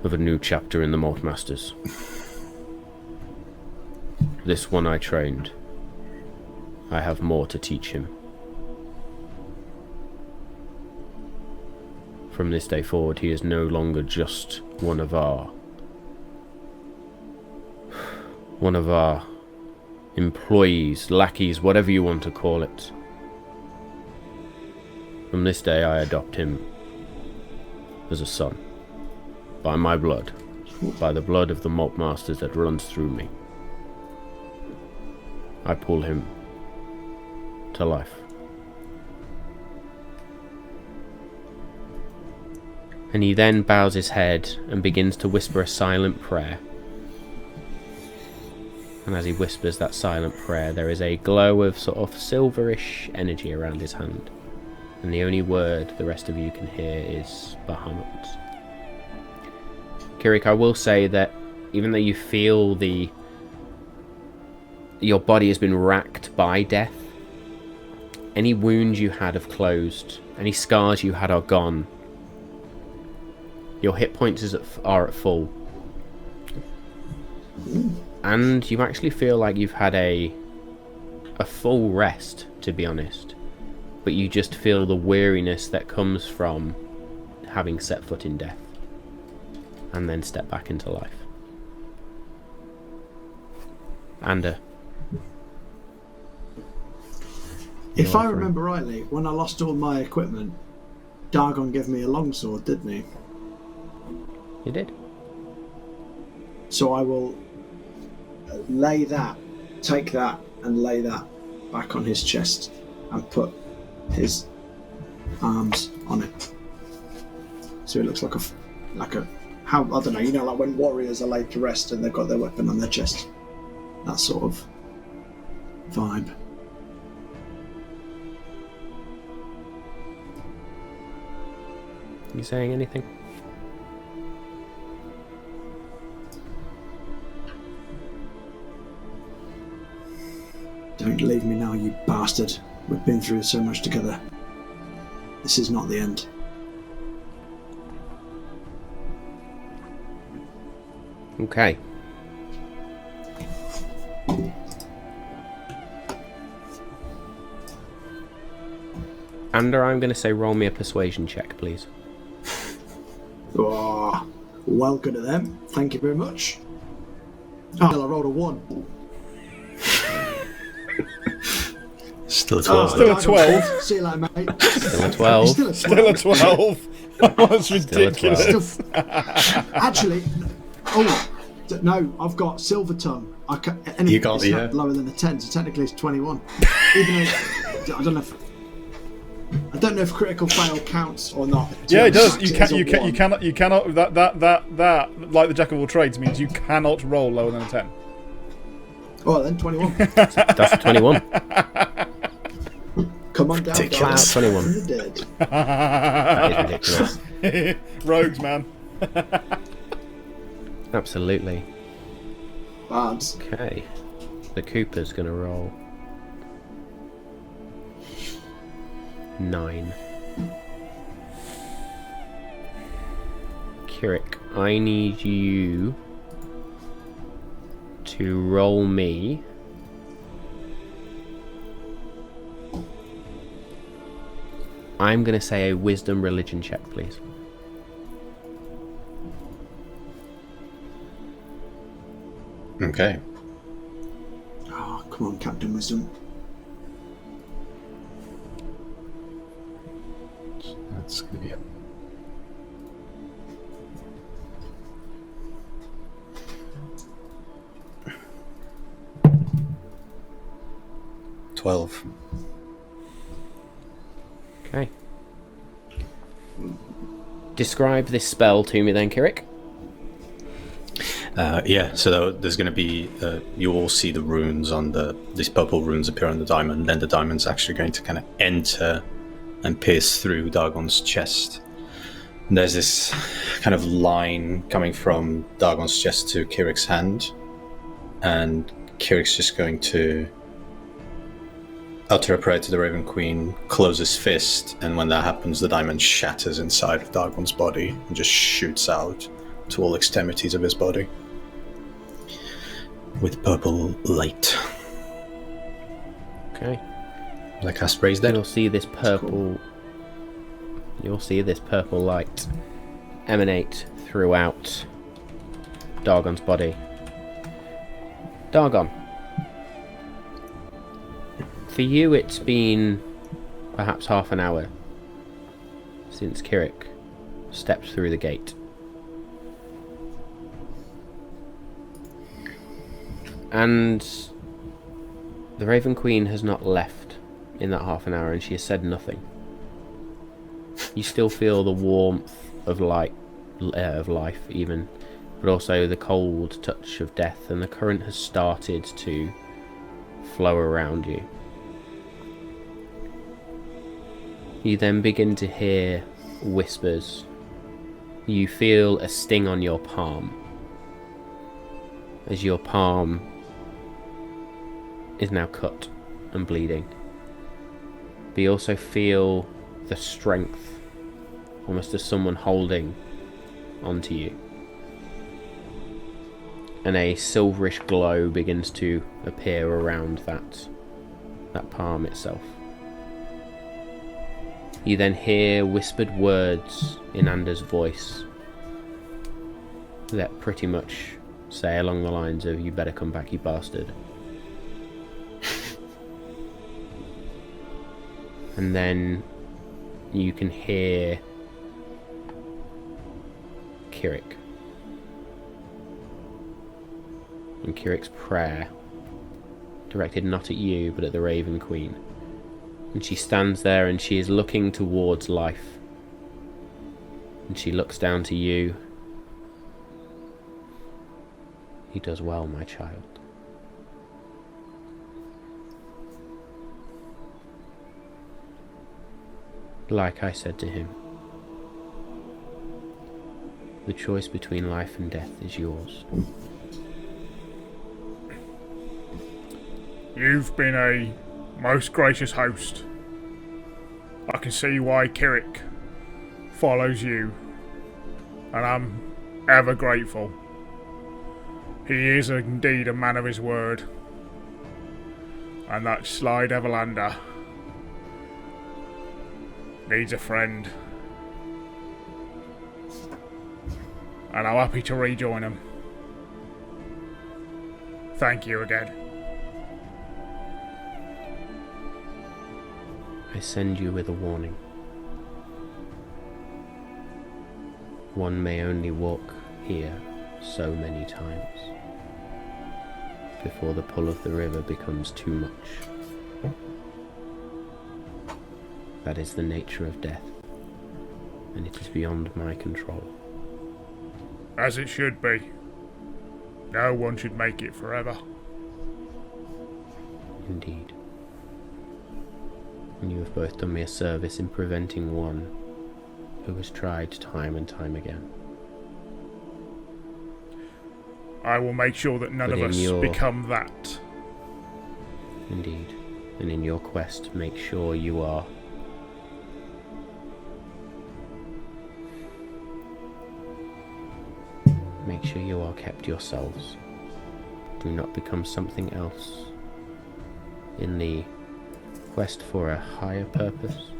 of a new chapter in the Malt Masters. This one I trained. I have more to teach him. From this day forward, he is no longer just one of our employees, lackeys, whatever you want to call it. From this day, I adopt him as a son. By my blood. By the blood of the Malt Masters that runs through me. I pull him to life. And he then bows his head and begins to whisper a silent prayer. And as he whispers that silent prayer, there is a glow of sort of silverish energy around his hand. And the only word the rest of you can hear is Bahamut. Kirik, I will say that even though you feel your body has been racked by death, any wounds you had have closed, any scars you had are gone. Your hit points are at full. And you actually feel like you've had a full rest, to be honest. But you just feel the weariness that comes from having set foot in death. And then step back into life. Ander. If I remember rightly, when I lost all my equipment, Dargon gave me a longsword, didn't he? He did. So I will take that and lay that back on his chest and put his arms on it. So it looks like how, I don't know, you know, like when warriors are laid to rest and they've got their weapon on their chest. That sort of vibe. You saying anything? Don't leave me now, you bastard. We've been through so much together. This is not the end. Okay. Ander, I'm going to say roll me a persuasion check, please. Oh, well, good at them. Thank you very much. Oh, I rolled a 1. Still a 12. Still a 12. See you later, mate. Still a 12. Still a 12. Still a 12. That's ridiculous. Still, actually, no, I've got silver tongue. You got it's the lower than a 10, so technically it's 21. Even though I don't know if critical fail counts or not. Yeah, it does. Max, You cannot. That like the jack of all trades means you cannot roll lower than a 10. Oh, then 21. That's 21. Come on down, Ridiculous. 21. from the dead. That is ridiculous. Rogues, man. Absolutely. Bards. Okay. The Cooper's going to roll 9. Kirik, I need you to roll me I'm going to say a wisdom religion check, please. Okay. Oh, come on, Captain Wisdom. That's going to be it. $12. Okay. Describe this spell to me then, Kirik. Yeah, so there's going to be, you all see the runes on these purple runes appear on the diamond, then the diamond's actually going to kind of enter and pierce through Dargon's chest. And there's this kind of line coming from Dargon's chest to Kirik's hand, and Kirik's just going to utter a prayer to the Raven Queen, close his fist, and when that happens, the diamond shatters inside of Dargon's body and just shoots out to all extremities of his body with purple light. Okay. Like cast Raise Dead. You'll see this purple. You'll see this purple light emanate throughout Dargon's body. Dargon. For you, it's been perhaps half an hour since Kirik stepped through the gate. And the Raven Queen has not left in that half an hour, and she has said nothing. You still feel the warmth of life even, but also the cold touch of death, and the current has started to flow around you. You then begin to hear whispers. You feel a sting on your palm, as your palm is now cut and bleeding. But you also feel the strength, almost as someone holding onto you. And a silverish glow begins to appear around that palm itself. You then hear whispered words in Ander's voice that pretty much say along the lines of, "You better come back, you bastard." And then you can hear Kirik. And Kirik's prayer, directed not at you, but at the Raven Queen. And she stands there and she is looking towards life. And she looks down to you. "He does well, my child." Like I said to him, the choice between life and death is yours. You've been a most gracious host. I can see why Kirik follows you, and I'm ever grateful. He is indeed a man of his word, and that sly Devolander needs a friend, and I'm happy to rejoin him. Thank you again. I send you with a warning. One may only walk here so many times before the pull of the river becomes too much. That is the nature of death, and it is beyond my control. As it should be. No one should make it forever. Indeed. And you have both done me a service in preventing one who has tried time and time again. I will make sure that none of us become that. Indeed. And in your quest, make sure you are kept yourselves. Do not become something else in the quest for a higher purpose.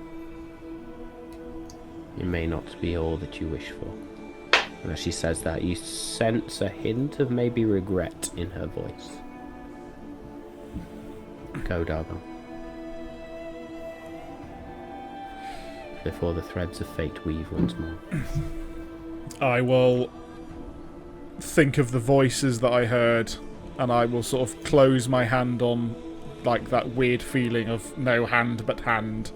It may not be all that you wish for. And as she says that, you sense a hint of maybe regret in her voice. Go, Dargon. Before the threads of fate weave once more. I will think of the voices that I heard, and I will sort of close my hand on like that weird feeling of no hand but hand,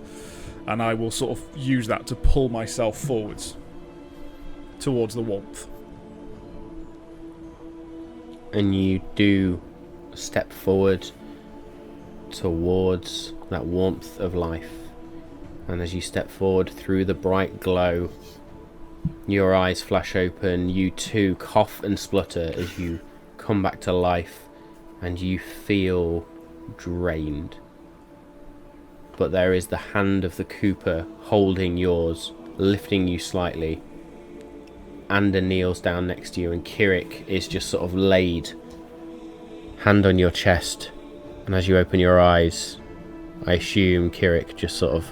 and I will sort of use that to pull myself forwards towards the warmth. And you do step forward towards that warmth of life, and as you step forward through the bright glow, your eyes flash open. You too cough and splutter as you come back to life, and you feel drained. but there is the hand of the Cooper holding yours, lifting you slightly. Ander kneels down next to you, and Kirik is just sort of laid, hand on your chest. And as you open your eyes, I assume Kirik just sort of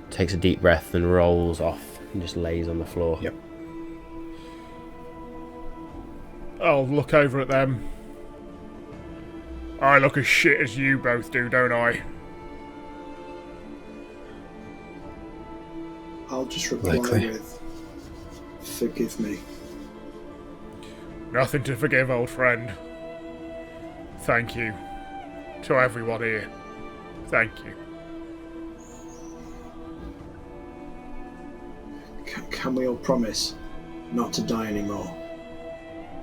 takes a deep breath and rolls off and just lays on the floor. Yep. I'll look over at them. I look as shit as you both do, don't I? I'll just reply Likely. with, forgive me. Nothing to forgive, old friend. Thank you. To everyone here. Thank you. Can we all promise not to die anymore?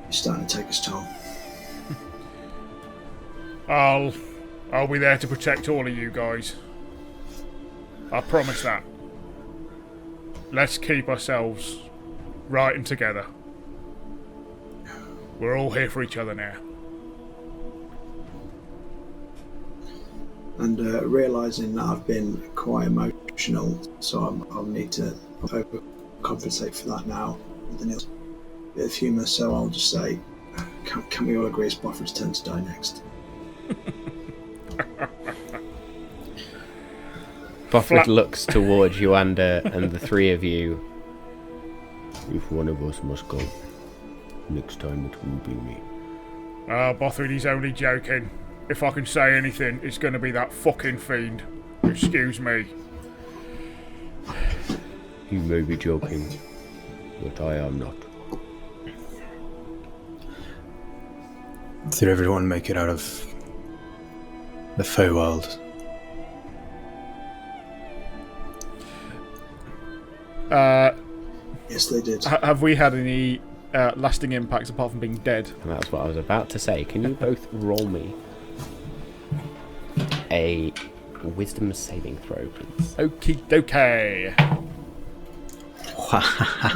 It's starting to take us toll. I'll be there to protect all of you guys. I promise that. Let's keep ourselves right and together. We're all here for each other now. And realising that I've been quite emotional, so I'll need to overcompensate for that now with a little bit of humour, so I'll just say, can we all agree it's Bothryd's turn to die next? Bothryd looks towards you, Ander, and the three of you. If one of us must go, next time it will be me. Bothryd, he's only joking. If I can say anything, it's going to be that fucking fiend. Excuse me. You may be joking, but I am not. Did everyone make it out of the Feywild? Yes, they did. Have we had any lasting impacts apart from being dead? And that's what I was about to say. Can you both roll me a wisdom saving throw, please? Okie dokie.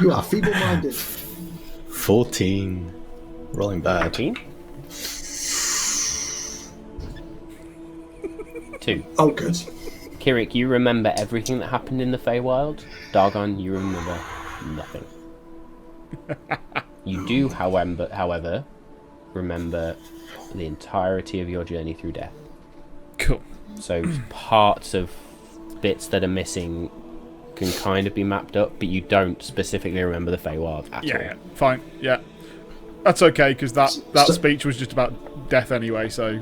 You are feeble-minded. 14. Rolling bad. 13? 2. Oh, good. Kirik, you remember everything that happened in the Feywild. Dargon, you remember nothing. You do, however, remember the entirety of your journey through death. Cool. So parts of bits that are missing can kind of be mapped up, but you don't specifically remember the Feywild at all. Yeah, fine. Yeah. That's okay, because that speech was just about death anyway, so...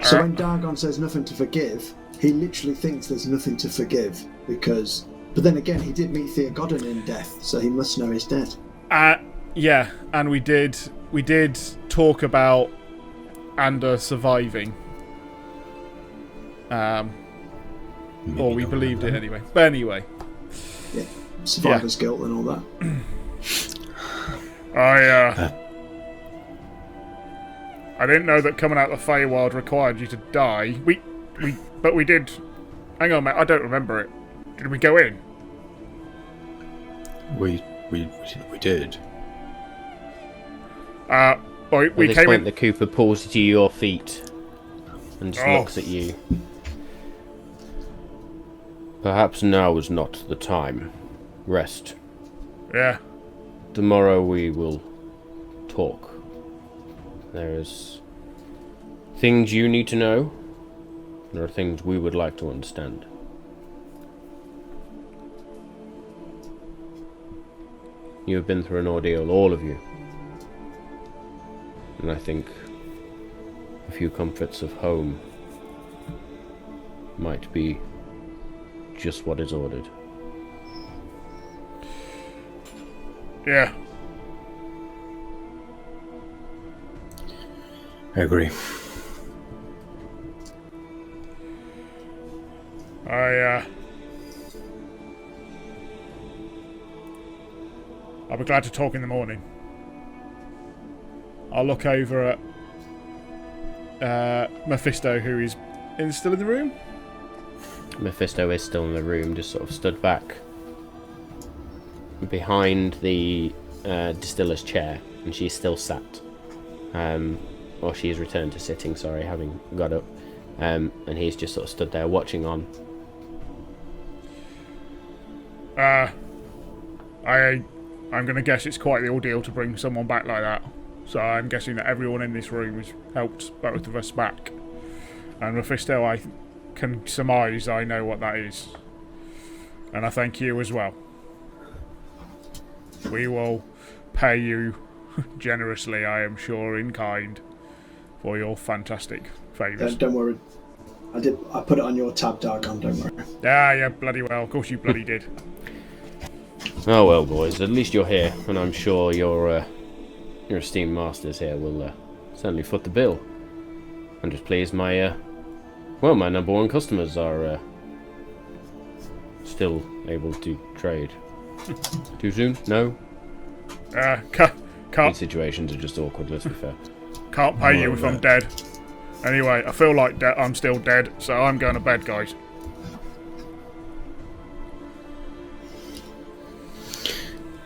So when Dargon says nothing to forgive, he literally thinks there's nothing to forgive, because... But then again, he did meet Theogodin in death, so he must know he's dead. Yeah, and we did talk about Ander surviving. Or we believed it anyway. But anyway. Yeah, survivor's guilt and all that. I didn't know that coming out of the Feywild required you to die. But we did. Hang on, mate. I don't remember it. Did we go in? We did. We At this came point, in. the Cooper pulls to your feet and just looks at you. Perhaps now is not the time. Rest. Yeah. Tomorrow we will talk. There's things you need to know. There are things we would like to understand. You have been through an ordeal, all of you. And I think a few comforts of home might be just what is ordered. Yeah. I agree. I'll be glad to talk in the morning. I'll look over at Mephisto, who is still in the room. Mephisto is still in the room, just sort of stood back behind the distiller's chair, and she's still sat. Or she has returned to sitting, sorry, having got up. and he's just sort of stood there watching on. I'm going to guess it's quite the ordeal to bring someone back like that. So I'm guessing that everyone in this room has helped both of us back. And Mephisto, I can surmise I know what that is. And I thank you as well. We will pay you generously, I am sure, in kind, for your fantastic favours. Don't worry. I put it on your tab, Dargon, don't worry. Yeah, bloody well. Of course you bloody did. Oh well, boys. At least you're here, and I'm sure your esteemed masters here will certainly foot the bill. I'm just pleased my my number one customers are still able to trade. Too soon? No. Can't These situations are just awkward. Let's be fair. Can't pay you if I'm dead. Anyway, I feel like I'm still dead, so I'm going to bed, guys.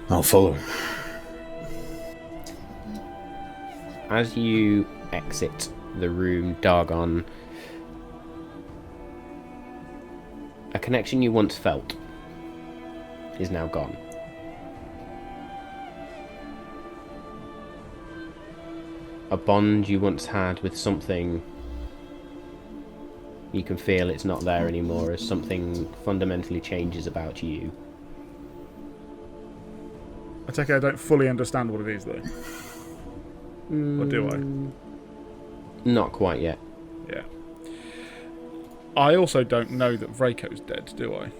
I'll follow. As you exit the room, Dargon, a connection you once felt is now gone. A bond you once had with something, you can feel it's not there anymore as something fundamentally changes about you. I take it I don't fully understand what it is, though. Or do I? Not quite yet. Yeah. I also don't know that Vraco's dead, do I?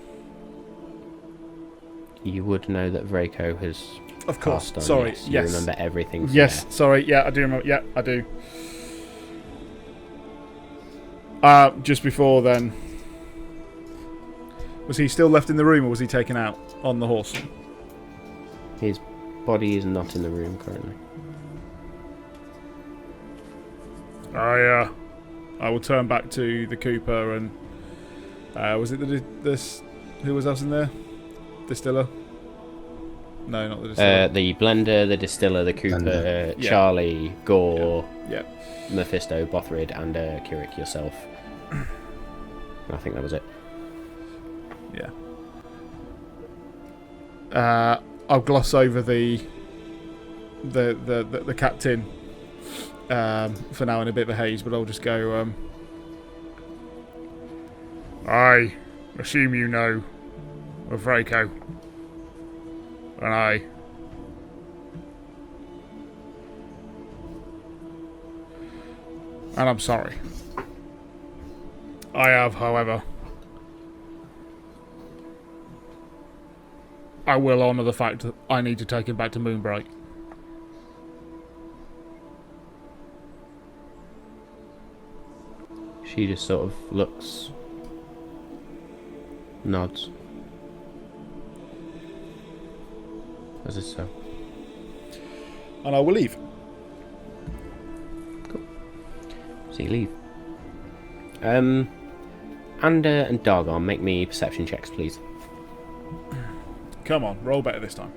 You would know that Vraco has Of course. passed on. Sorry. Yes. You Yes. remember everything from Yes. there. Sorry. Yeah, I do remember. Yeah, I do. Just before then, was he still left in the room, or was he taken out on the horse? His body is not in the room currently. I will turn back to the Cooper and was it this? Who was else in there? Distiller? No, not the distiller. The blender, the distiller, the Cooper, Yeah. Charlie, Gore, Yeah. Mephisto, Bothryd, and Kirik yourself. I think that was it. Yeah. I'll gloss over the captain for now in a bit of a haze, but I'll just go. I assume you know of Vraco, and I'm sorry. I have, however, I will honour the fact that I need to take him back to Moonbright. She just sort of looks, nods. As is so. And I will leave. So you leave. Ander and Dargon, make me perception checks, please. Come on, roll better this time.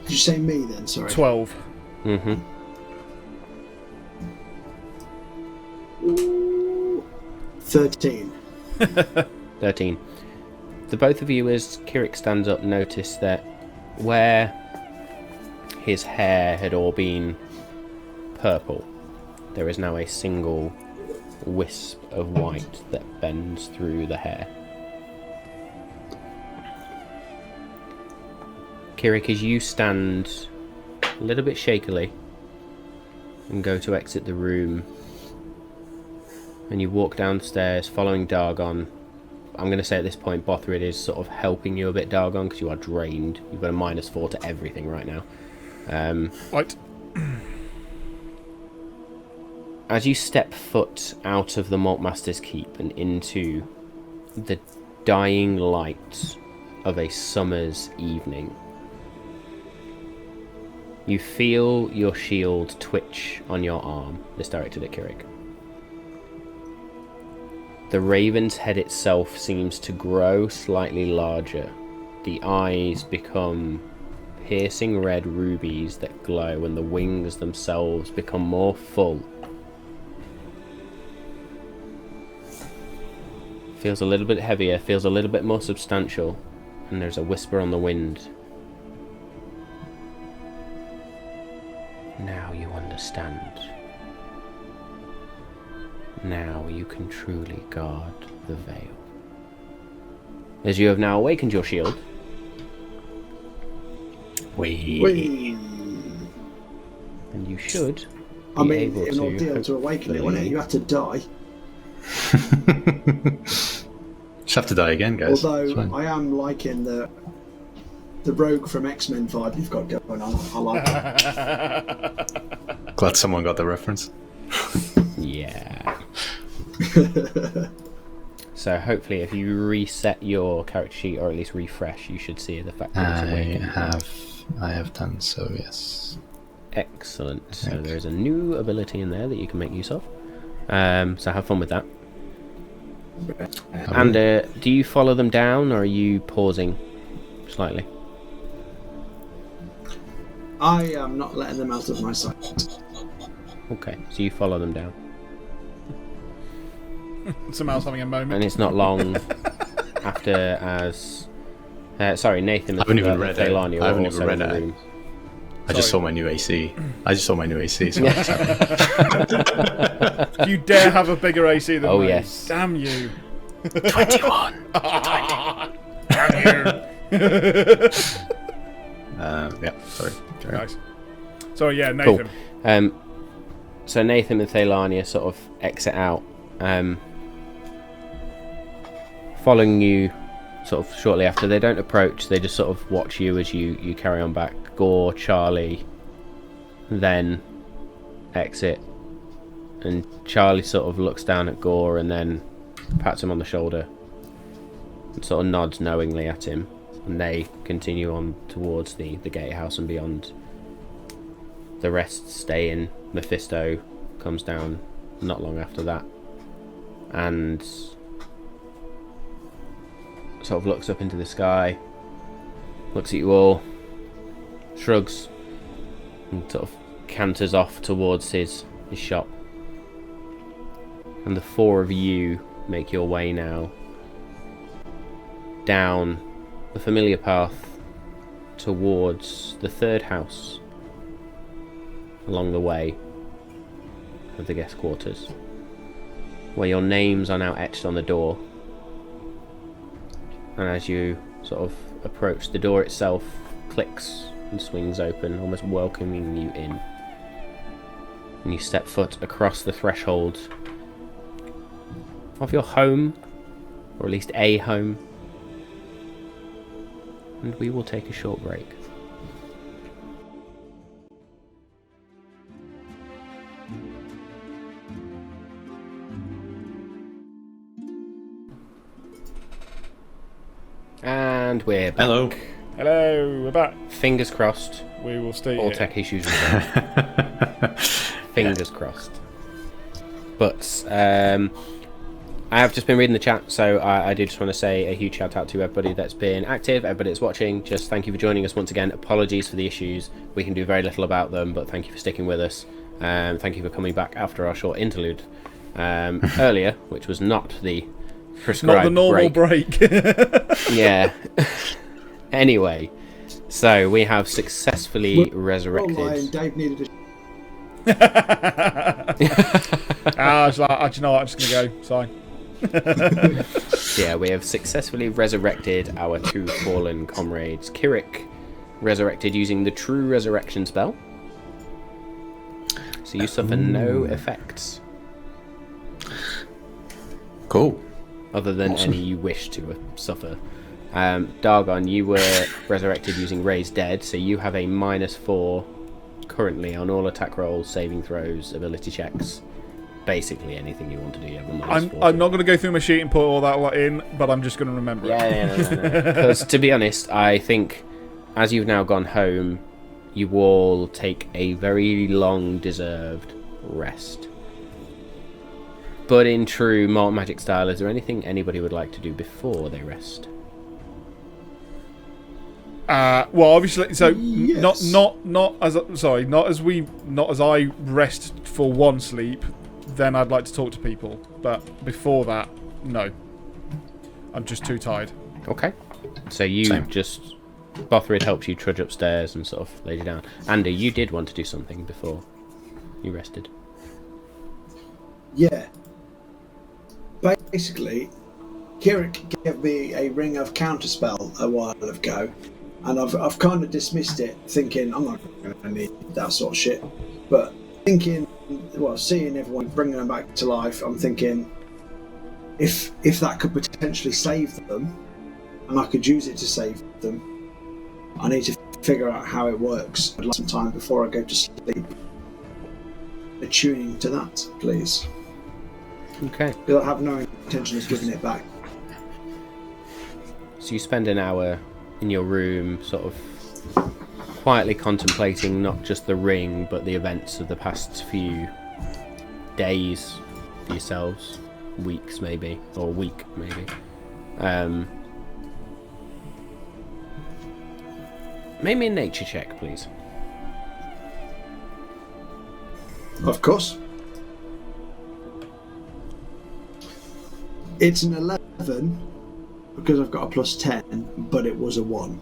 Did you say me then? Sorry. 12. Mm-hmm. Ooh, 13. 13. The both of you, as Kirik stands up, notice that where his hair had all been purple, there is now a single wisp of white that bends through the hair. Kirik, as you stand a little bit shakily and go to exit the room, and you walk downstairs following Dargon. I'm going to say at this point Bothryd is sort of helping you a bit, Dargon, because you are drained. You've got a -4 to everything right now. Right. As you step foot out of the Maltmaster's Keep and into the dying light of a summer's evening, you feel your shield twitch on your arm. This directed at Kirik. The raven's head itself seems to grow slightly larger. The eyes become piercing red rubies that glow, and the wings themselves become more full Feels a little bit heavier, feels a little bit more substantial, and there's a whisper on the wind. Now you understand. Now you can truly guard the veil. As you have now awakened your shield. Whee! And you should I be mean, able an ordeal to awaken it, wasn't it? You had to die. Just have to die again, guys. Although I am liking the rogue from X-Men vibe you've got going on. I like it. Glad someone got the reference. Yeah. So hopefully if you reset your character sheet, or at least refresh, you should see the fact that it's awakened. I have done so, yes. Excellent. So there's a new ability in there that you can make use of. So have fun with that. And do you follow them down, or are you pausing slightly? I am not letting them out of my sight. Okay, so you follow them down. Someone else having a moment. And it's not long after as... sorry, Nathan and I haven't even read it. Thailani I are haven't also even in the read it. room. I just saw my new AC. So You dare have a bigger AC than Oh, me. yes. Damn you. 21. Damn you. Yeah, sorry. Carry on. Nice. Sorry, yeah, Nathan. Cool. So Nathan and Thailani sort of exit out. Following you sort of shortly after. They don't approach, they just sort of watch you as you carry on back. Gore, Charlie, then exit. And Charlie sort of looks down at Gore and then pats him on the shoulder and sort of nods knowingly at him. And they continue on towards the gatehouse and beyond. The rest stay in. Mephisto comes down not long after that and sort of looks up into the sky, looks at you all, shrugs, and sort of canters off towards his shop. And the four of you make your way now down the familiar path towards the third house along the way of the guest quarters, where your names are now etched on the door. And as you sort of approach, the door itself clicks and swings open, almost welcoming you in. And you step foot across the threshold of your home, or at least a home. And we will take a short break. And we're back. Hello. Hello, we're back. Fingers crossed. We will stay All here. tech issues resolved. Fingers crossed. But I have just been reading the chat, so I do just want to say a huge shout out to everybody that's been active, everybody that's watching. Just thank you for joining us once again. Apologies for the issues. We can do very little about them, but thank you for sticking with us. Thank you for coming back after our short interlude earlier, which was not the prescribed Not the normal break. Yeah. Anyway, so we have successfully Lying, resurrected. Dave needed I was like, do you know what? I'm just going to go. Sorry. Yeah, we have successfully resurrected our two fallen comrades. Kirik resurrected using the True Resurrection spell. So you suffer no effects. Cool. Other than any you wish to suffer. Dargon, you were resurrected using Raise Dead, so you have a -4 currently on all attack rolls, saving throws, ability checks. Basically anything you want to do, you have a -4. I'm not going to go through my sheet and put all that lot in, but I'm just going to remember it. Yeah, no. Because to be honest, I think as you've now gone home, you all take a very long deserved rest. But in true Malt Magic style, is there anything anybody would like to do before they rest? Well, obviously, so Yes. not as I rest for one sleep. Then I'd like to talk to people, but before that, no. I'm just too tired. Okay. So you Same. just... Bothryd helps you trudge upstairs and sort of lays you down. Andy, you did want to do something before you rested. Yeah. Basically, Kirik gave me a ring of counterspell a while ago, and I've kind of dismissed it, thinking I'm not going to need that sort of shit. But thinking, well, seeing everyone bringing them back to life, I'm thinking if that could potentially save them, and I could use it to save them, I need to figure out how it works. I'd like some time before I go to sleep. Attuning to that, please. Okay. Because I have no intention of giving it back. So you spend an hour in your room sort of quietly contemplating not just the ring, but the events of the past few days for yourselves. Weeks, maybe. Or a week, maybe. Make me a nature check, please. Of course. It's an 11 because I've got a plus 10, but it was a 1.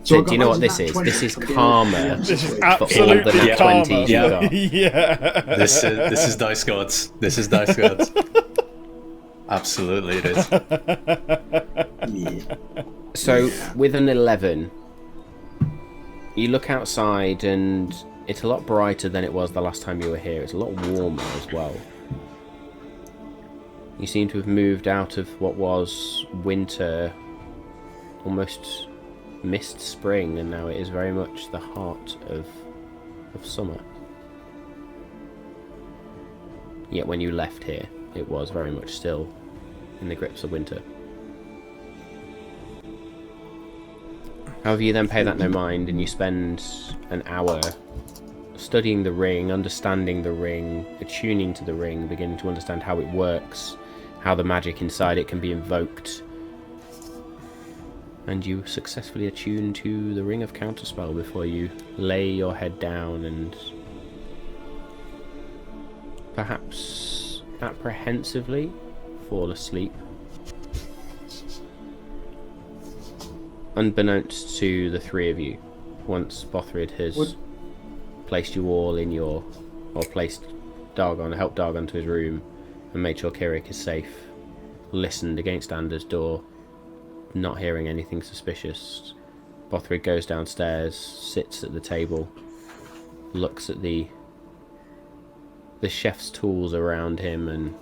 So do you know what this is? This is karma This is for all the absolutely nat karma. 20s you Yeah. got. Yeah. This is dice gods. This is dice gods. Absolutely, it is. Yeah. So with an 11, you look outside and it's a lot brighter than it was the last time you were here. It's a lot warmer as well. You seem to have moved out of what was winter, almost missed spring, and now it is very much the heart of summer. Yet when you left here, it was very much still in the grips of winter. However, you then pay that no mind and you spend an hour studying the ring, understanding the ring, attuning to the ring, beginning to understand how it works, how the magic inside it can be invoked. And you successfully attune to the ring of counterspell before you lay your head down and perhaps apprehensively fall asleep. Unbeknownst to the three of you, once Bothryd has placed you all in your, or placed Dargon, helped Dargon to his room and made sure Kirik is safe, listened against Ander's door, not hearing anything suspicious, Bothryd goes downstairs, sits at the table, looks at the chef's tools around him and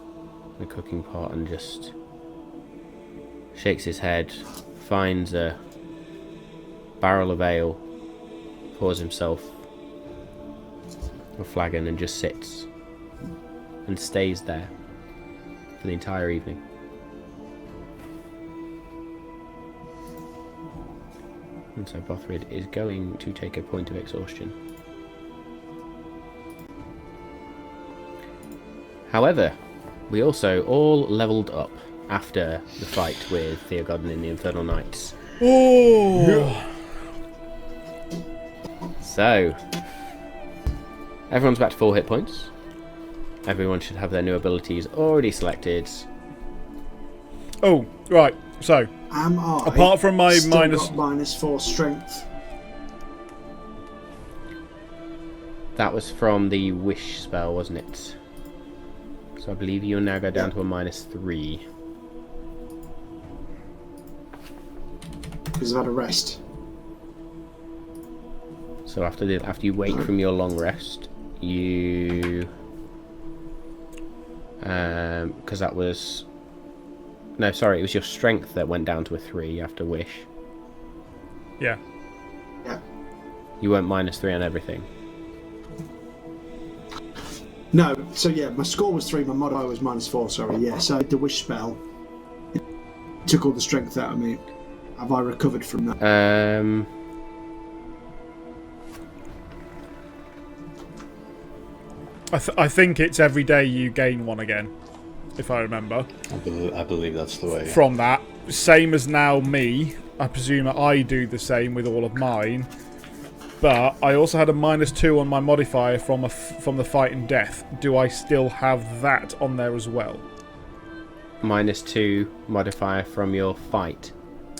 the cooking pot and just shakes his head, finds a barrel of ale, pours himself a flagon and just sits and stays there for the entire evening. And so Bothryd is going to take a point of exhaustion. However, we also all levelled up after the fight with Theogodin in the Infernal Knights. Oh. So, everyone's back to full hit points. Everyone should have their new abilities already selected. Oh, right. So, Am I apart from my still minus... got -4 strength? That was from the wish spell, wasn't it? So I believe you'll now go down to a -3. Because I've had a rest. So after you wake from your long rest, you because that was no, sorry, it was your strength that went down to a 3 after wish. Yeah. Yeah. You weren't -3 on everything. No, so yeah, my score was 3, my modifier was -4, sorry, yeah. So the wish spell, it took all the strength out of me. Have I recovered from that? I think it's every day you gain 1 again, if I remember. I believe that's the way. From that, same as now me. I presume I do the same with all of mine. But I also had a -2 on my modifier from the fight and death. Do I still have that on there as well? -2 modifier from your fight.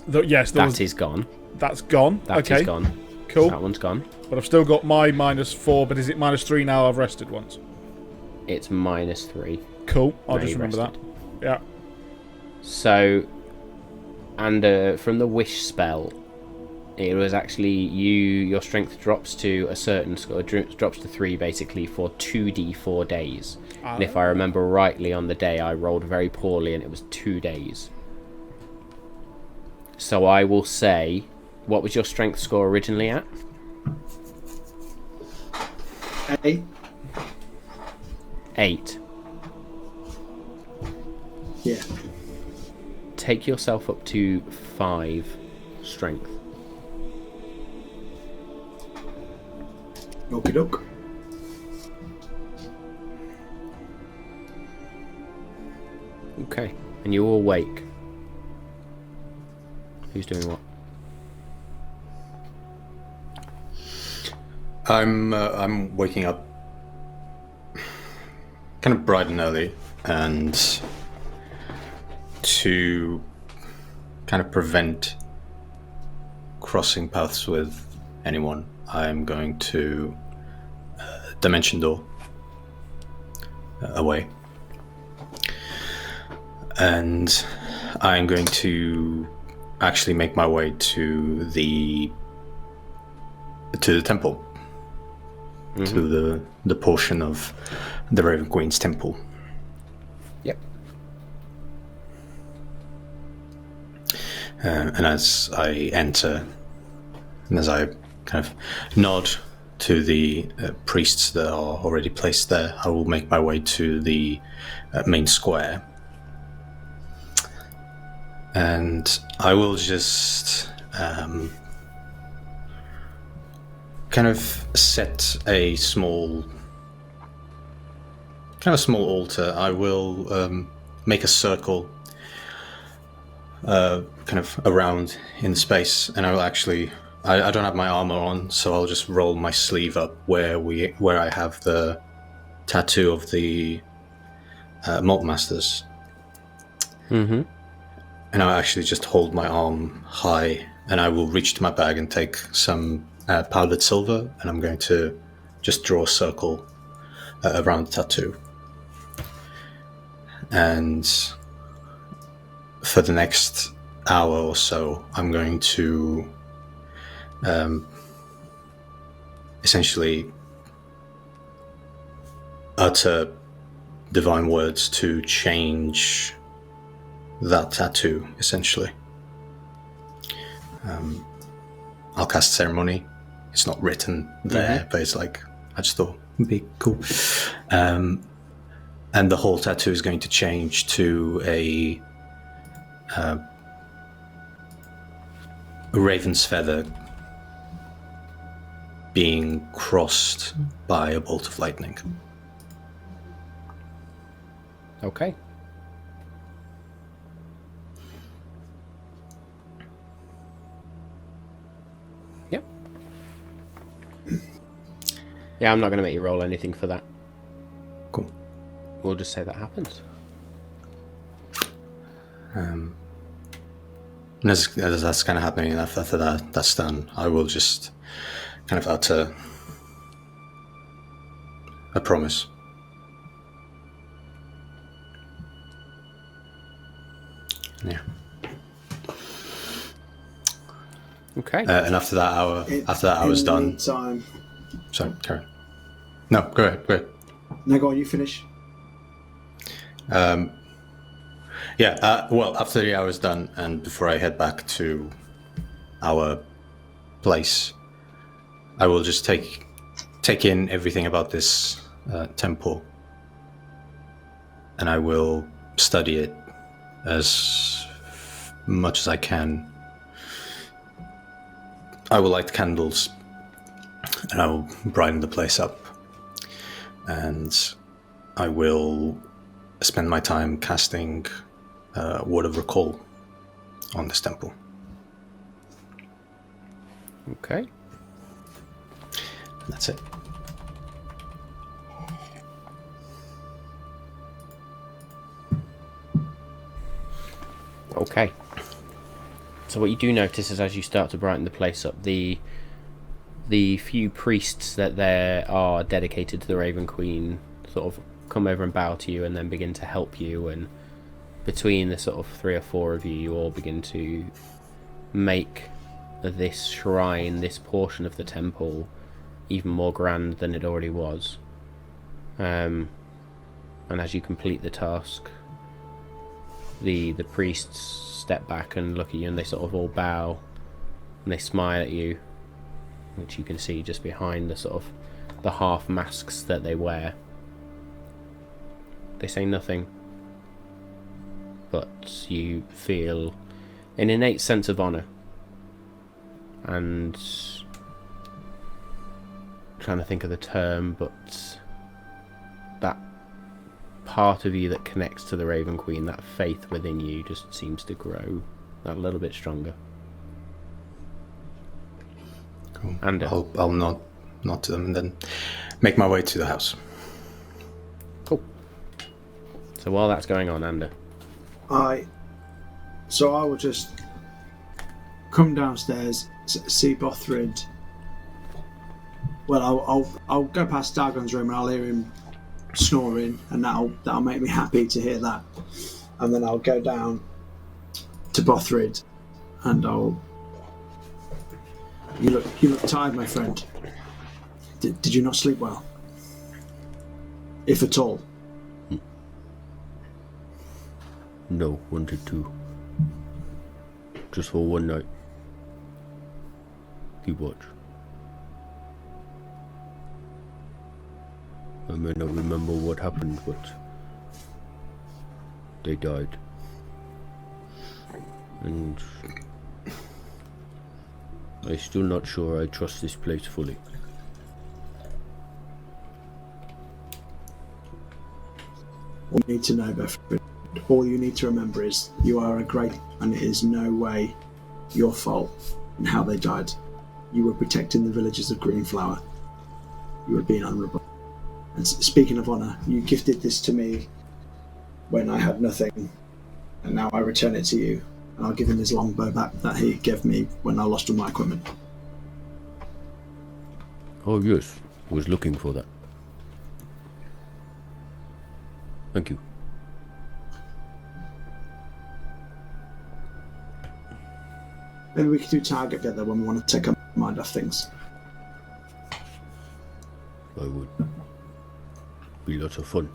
Yes, That is gone. That's gone. That okay. is gone. Cool. That one's gone. But I've still got my -4, but is it -3 now I've rested once? It's -3. Cool. I'll Now just you've remember rested. that. Yeah. So, and from the wish spell, it was actually your strength drops to a certain score, drops to 3 basically for 2d4 days. And if I remember rightly, on the day I rolled very poorly and it was 2 days. So I will say, what was your strength score originally at? 8. 8. Yeah. Take yourself up to 5 strength. Okie doke. Okay. And you're awake. Who's doing what? I'm waking up kind of bright and early, and to kind of prevent crossing paths with anyone, I'm going to dimension door away, and I'm going to actually make my way to the temple, to the portion of the Raven Queen's temple. Yep. And as I enter, and as I kind of nod to the priests that are already placed there, I will make my way to the main square. And I will just kind of set a small altar. I will make a circle kind of around in the space, and I will actually, I don't have my armor on, so I'll just roll my sleeve up where I have the tattoo of the Malt Masters. Mm-hmm. And I'll actually just hold my arm high, and I will reach to my bag and take some powdered silver, and I'm going to just draw a circle around the tattoo. And for the next hour or so, I'm going to essentially utter divine words to change that tattoo, essentially. I'll cast ceremony. It's not written there, but it's like, I just thought it'd be cool. And the whole tattoo is going to change to a raven's feather being crossed by a bolt of lightning. Okay. Yep. Yeah, I'm not going to make you roll anything for that. Cool. We'll just say that happens. And as that's kind of happening, and after that's done, I will just kind of utter a promise. Yeah. Okay. And after that hour's done. Time. Sorry, Karen. No, go ahead. No, go on. You finish. Well, after the hour's done, and before I head back to our place, I will just take in everything about this temple, and I will study it as much as I can. I will light candles, and I will brighten the place up, and I will spend my time casting Word of Recall on this temple. Okay. And that's it. Okay. So what you do notice is as you start to brighten the place up, the few priests that there are dedicated to the Raven Queen sort of come over and bow to you and then begin to help you, and between the sort of 3 or 4 of you, you all begin to make this shrine, this portion of the temple, even more grand than it already was. And as you complete the task, the priests step back and look at you, and they sort of all bow and they smile at you, which you can see just behind the sort of the half masks that they wear. They say nothing, but you feel an innate sense of honour, and I'm trying to think of the term, but that part of you that connects to the Raven Queen, that faith within you, just seems to grow that little bit stronger. Cool. And I'll nod to them and then make my way to the house. cool. So while that's going on, Ander. I will just come downstairs, see Bothryd. Well, I'll go past Dagon's room and I'll hear him snoring, and that'll make me happy to hear that. And then I'll go down to Bothryd, and you look tired, my friend. Did you not sleep well, if at all? No, wanted to. Just for one night. Keep watch. I may not remember what happened, but they died. And I'm still not sure I trust this place fully. All you need to know, Bothryd, all you need to remember is you are a great, and it is no way your fault in how they died. You were protecting the villages of Greenflower. You were being honourable. And speaking of honour, you gifted this to me when I had nothing, and now I return it to you, and I'll give him his longbow back that he gave me when I lost all my equipment. Oh yes, I was looking for that. Thank you. Maybe we could do target together when we want to take our mind off things. I would. Be lots of fun.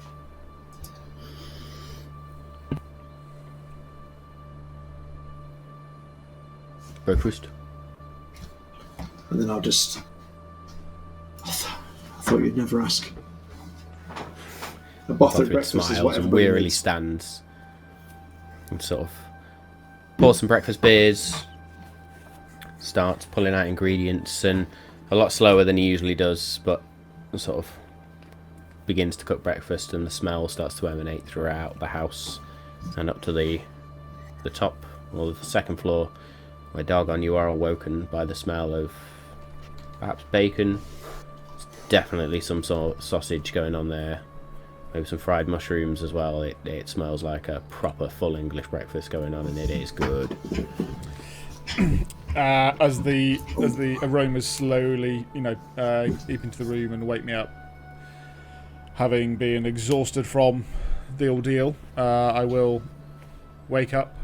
Breakfast? And then I'll just... I thought you'd never ask. A Bothryd breakfast is smiles what and everybody wearily needs. stands and sort of pours some breakfast beers, starts pulling out ingredients, and a lot slower than he usually does, but sort of begins to cook breakfast, and the smell starts to emanate throughout the house and up to the top or the second floor, where Dargon, you are awoken by the smell of perhaps bacon. It's definitely some sort of sausage going on there. Maybe some fried mushrooms as well. It smells like a proper full English breakfast going on, and it is good. As the aromas slowly, seep into the room and wake me up, having been exhausted from the ordeal, I will wake up.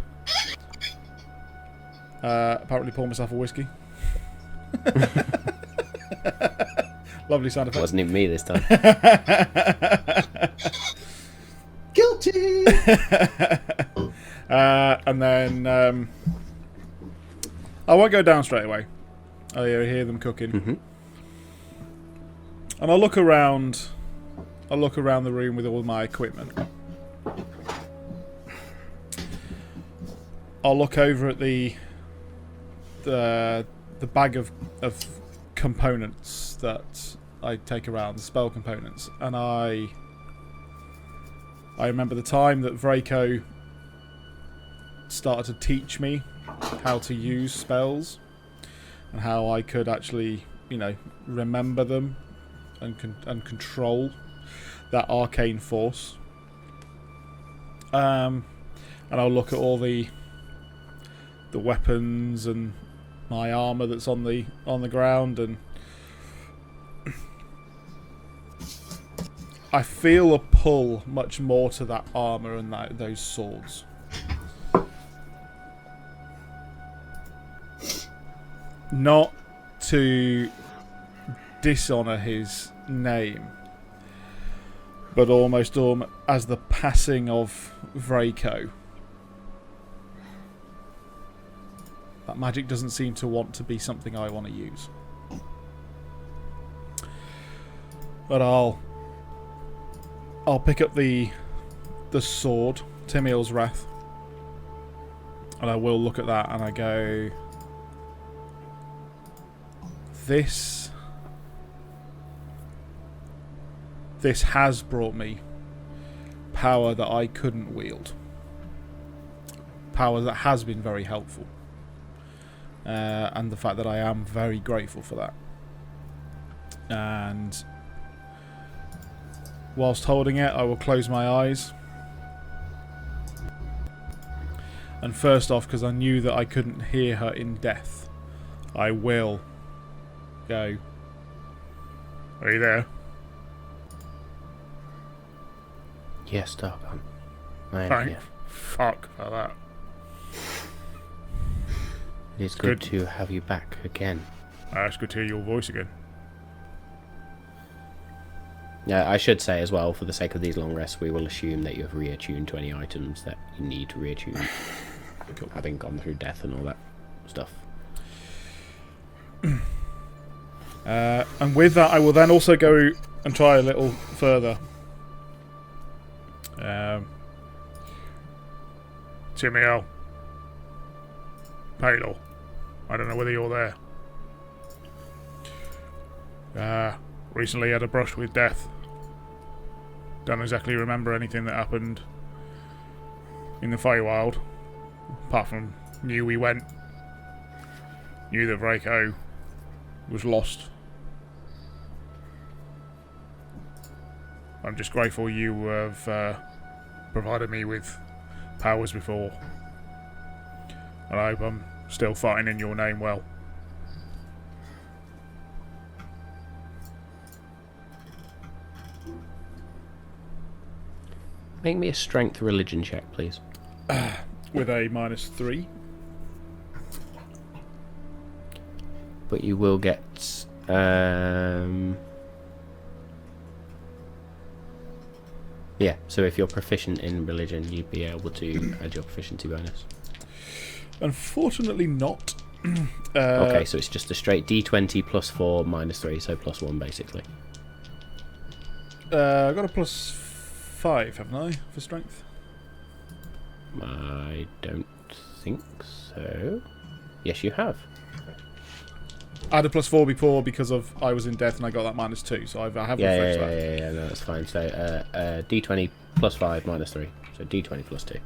Apparently, pour myself a whiskey. Lovely sound effect. Wasn't even me this time. Guilty! And then I won't go down straight away. I hear them cooking, and I'll look around. I'll look around the room with all my equipment. I'll look over at the bag of components that I take around, the spell components, and I remember the time that Vraco started to teach me how to use spells and how I could actually, remember them and control that arcane force. And I'll look at all the the weapons and my armour that's on the ground, and I feel a pull much more to that armour and those swords. Not to dishonour his name, but almost as the passing of Vraco. That magic doesn't seem to want to be something I want to use. But I'll pick up the sword, Timiel's Wrath, and I will look at that and I go, This has brought me power that I couldn't wield. Power that has been very helpful. And the fact that I am very grateful for that. And whilst holding it, I will close my eyes. And first off, because I knew that I couldn't hear her in death, I will go, "Are you there?" Yes, Dargon. I am Thank here. fuck for that. It is good to have you back again. It's good to hear your voice again. Yeah, I should say as well, for the sake of these long rests, we will assume that you have reattuned to any items that you need to reattune, having gone through death and all that stuff. And with that, I will then also go and try a little further. Timiel. Palor. I don't know whether you're there. Recently had a brush with death. Don't exactly remember anything that happened in the Feywild. Apart from knew we went. Knew that Vraco was lost. I'm just grateful you have provided me with powers before. And I hope I'm still fighting in your name well. Make me a strength religion check, please. With a -3. But you will get... Yeah, so if you're proficient in religion, you'd be able to add your proficiency bonus. Unfortunately not. Okay, so it's just a straight D20 plus 4 -3, so plus 1 basically. I got a +5, haven't I, for strength? I don't think so. Yes, you have. I had a +4 before because of I was in death and I got that -2, so I have refreshed that. Yeah, no, that's fine. So D20 plus 5 -3, so D20 plus 2.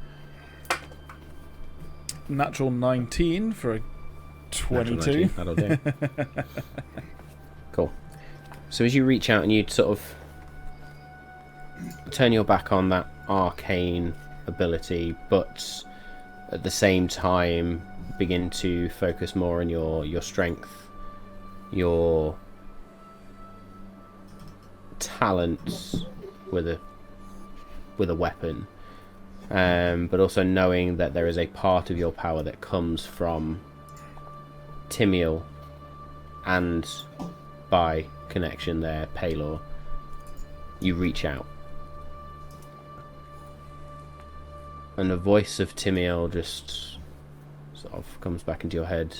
Natural 19 for a 22. 19, that'll do. Cool. So as you reach out and you sort of turn your back on that arcane ability, but at the same time begin to focus more on your strength, your talents with a weapon, but also knowing that there is a part of your power that comes from Timiel and by connection there, Palor. You reach out. And the voice of Timiel just sort of comes back into your head.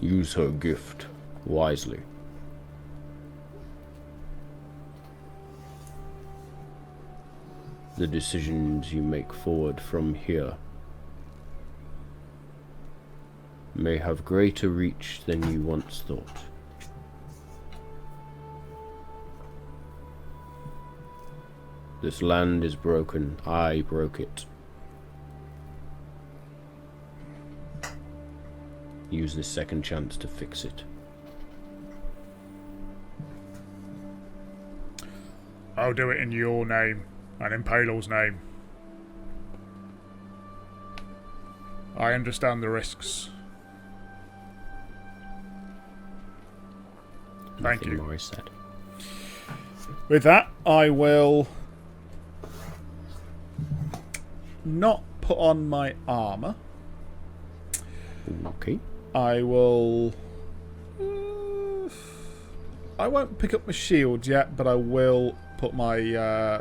Use her gift wisely. The decisions you make forward from here may have greater reach than you once thought. This land is broken. I broke it. Use this second chance to fix it. I'll do it in your name and in Palor's name. I understand the risks. Thank Nothing you. more is said. With that, I will not put on my armour. Okay. I will... I won't pick up my shield yet, but I will put my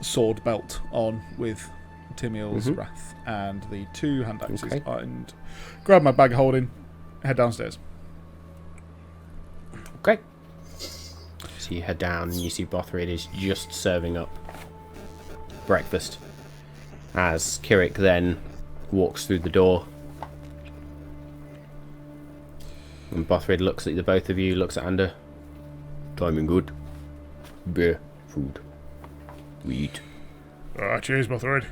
sword belt on with Timiel's Wrath and the 2 hand axes, Okay. and grab my bag of holding, head downstairs. Okay. So you head down and you see Bothryd is just serving up breakfast as Kirik then walks through the door. And Bothryd looks at the both of you, looks at Ander. Timing good. Beer, food. We eat. Cheers, Bothryd.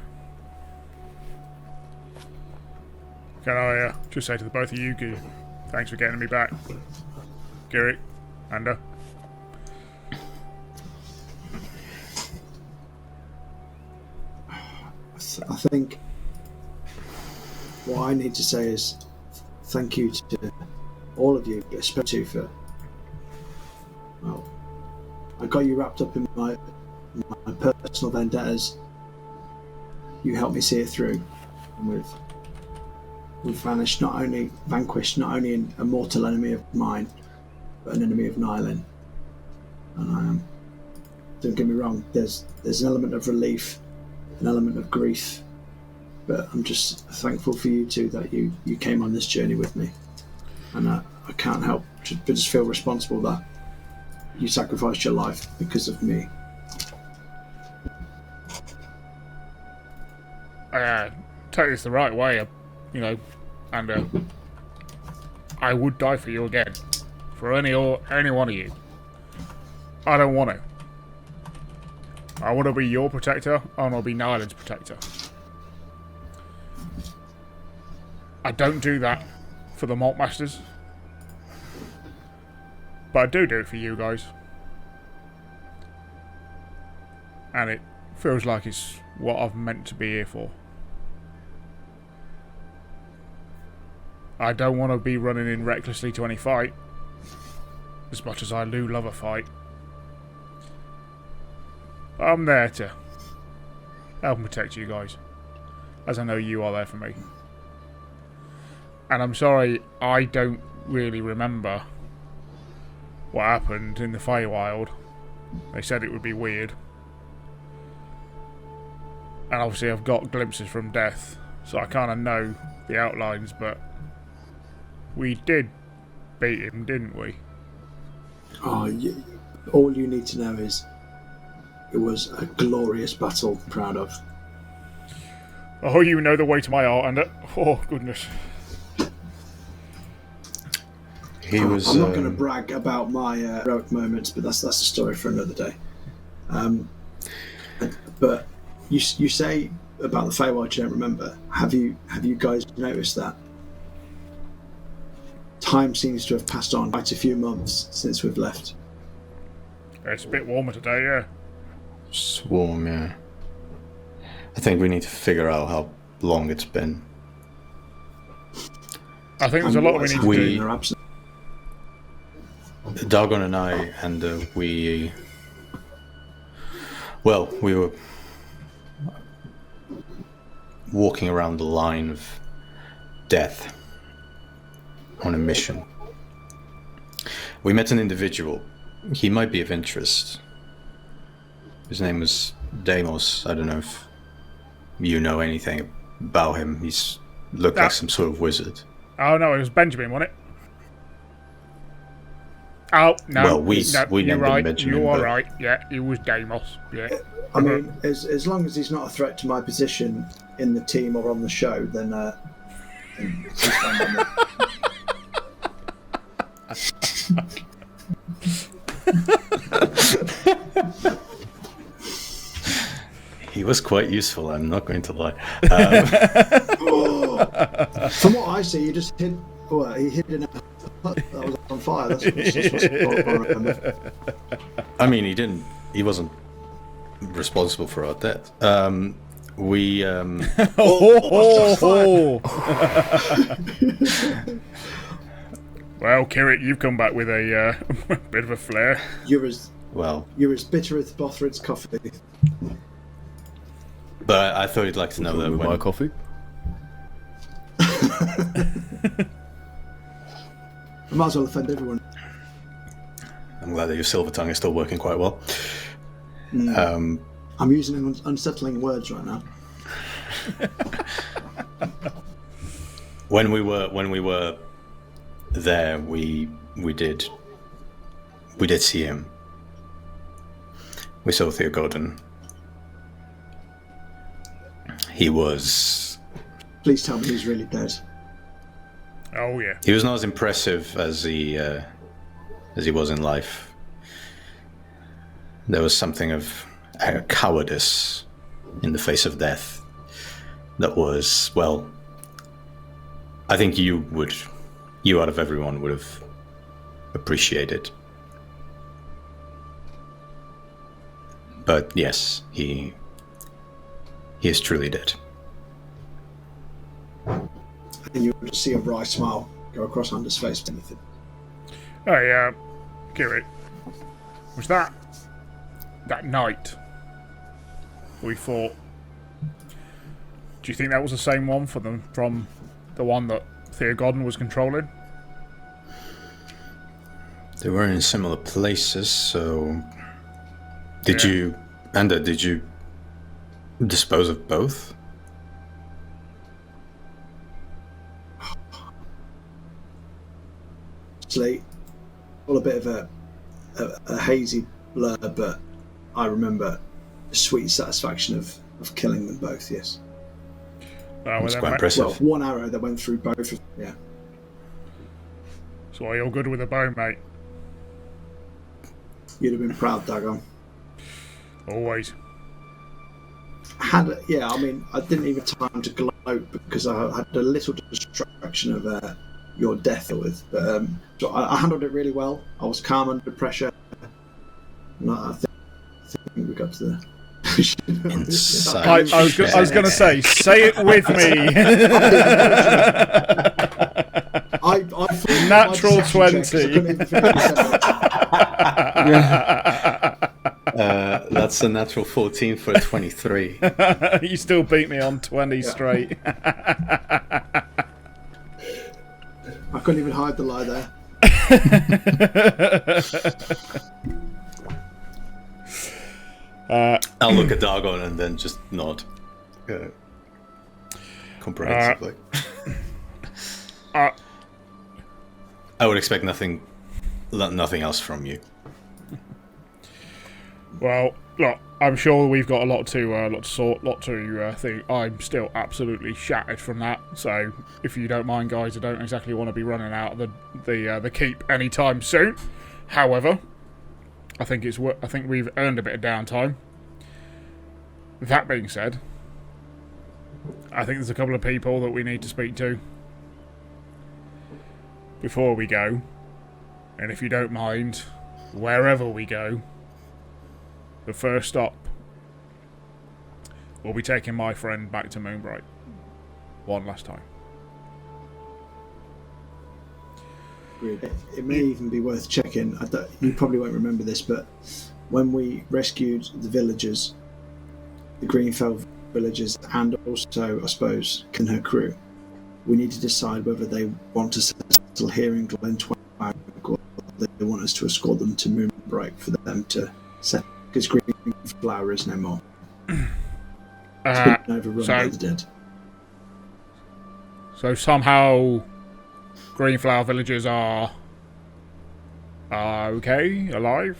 Can I just say to the both of you, thanks for getting me back. Kirik, Ander. I think what I need to say is thank you to all of you, especially for, well, I got you wrapped up in my personal vendettas. You helped me see it through, and we've vanquished not only a mortal enemy of mine, but an enemy of Nylin. And don't get me wrong, there's an element of relief, an element of grief, but I'm just thankful for you two that you came on this journey with me. And I can't help but just feel responsible that you sacrificed your life because of me. Take this the right way, and I would die for you again, for any one of you. I don't want to. I want to be your protector. I want to be Nyland's protector. I don't do that for the Malt Masters, but I do it for you guys, and it feels like it's what I've meant to be here for. I don't want to be running in recklessly to any fight, as much as I do love a fight. I'm there to help and protect you guys, as I know you are there for me. And I'm sorry, I don't really remember what happened in the Feywild. They said it would be weird. And obviously I've got glimpses from Death, so I kind of know the outlines, but we did beat him, didn't we? Oh, all you need to know is it was a glorious battle, proud of. Oh, you know the way to my heart, and oh, goodness. I'm not going to brag about my heroic moments, but that's a story for another day. But you say about the Feywild you don't remember. Have you guys noticed that time seems to have passed on quite a few months since we've left? It's a bit warmer today, yeah. It's warm, yeah. I think we need to figure out how long it's been. I think there's a lot we need to do. In our absence. Dagon and I, and we were walking around the line of death on a mission. We met an individual. He might be of interest. His name was Deimos. I don't know if you know anything about him. He's looked like some sort of wizard. Oh no, it was Benjamin, wasn't it? Oh no, well, we you're never right. mentioned You him. are but right. Yeah, it was Deimos. Yeah. I mean, as long as he's not a threat to my position in the team or on the show, then he's fine by me. He was quite useful, I'm not going to lie. From what I see, you just hid. Well, he hid in a hut that was on fire. That's what I remember. I mean, he wasn't responsible for our death. We Well, Kirik, you've come back with a bit of a flair. You're as well, bitter as Bothryd's coffee. but I thought you'd like to know that With when, my coffee. I might as well offend everyone. I'm glad that your silver tongue is still working quite well. I'm using unsettling words right now. When we were there, we did see him. We saw Theo Gordon. He was. Please tell me he's really dead. Oh yeah. He was not as impressive as he was in life. There was something of a cowardice in the face of death that was, well, I think you out of everyone would have appreciated. But yes, he is truly dead. And you would see a bright smile go across Anders' face. Anything. Hey, Kirik, was that night we fought? Do you think that was the same one from the one that Theo Gordon was controlling? They were in similar places, so did you dispose of both? Actually, all a bit of a hazy blur, but I remember the sweet satisfaction of killing them both. Yes. That's quite impressive. Well, one arrow that went through both. Yeah. So you're good with a bow, mate. You'd have been proud, Dagon. Always. I didn't even have time to gloat because I had a little distraction of your death with. But so I handled it really well. I was calm under pressure. And I think we got to the. I was going to say it with me. I Natural 20. That's a natural 14 for a 23. You still beat me on 20 straight. I couldn't even hide the lie there. I'll look at Dargon and then just nod comprehensively. I would expect nothing else from you. Well, look, I'm sure we've got a lot to think. I'm still absolutely shattered from that. So, if you don't mind, guys, I don't exactly want to be running out of the keep anytime soon. However, I think we've earned a bit of downtime. That being said, I think there's a couple of people that we need to speak to before we go. And if you don't mind, wherever we go, the first stop will be taking my friend back to Moonbright one last time. It may even be worth checking. You probably won't remember this, but when we rescued the villagers, the Greenfell villagers, and also, I suppose, and her crew, we need to decide whether they want to settle here in Glentwag or they want us to escort them to Moonbright for them to settle, because Greenflower is no more. It's been overrun by the dead. So somehow Greenflower villagers are okay, alive?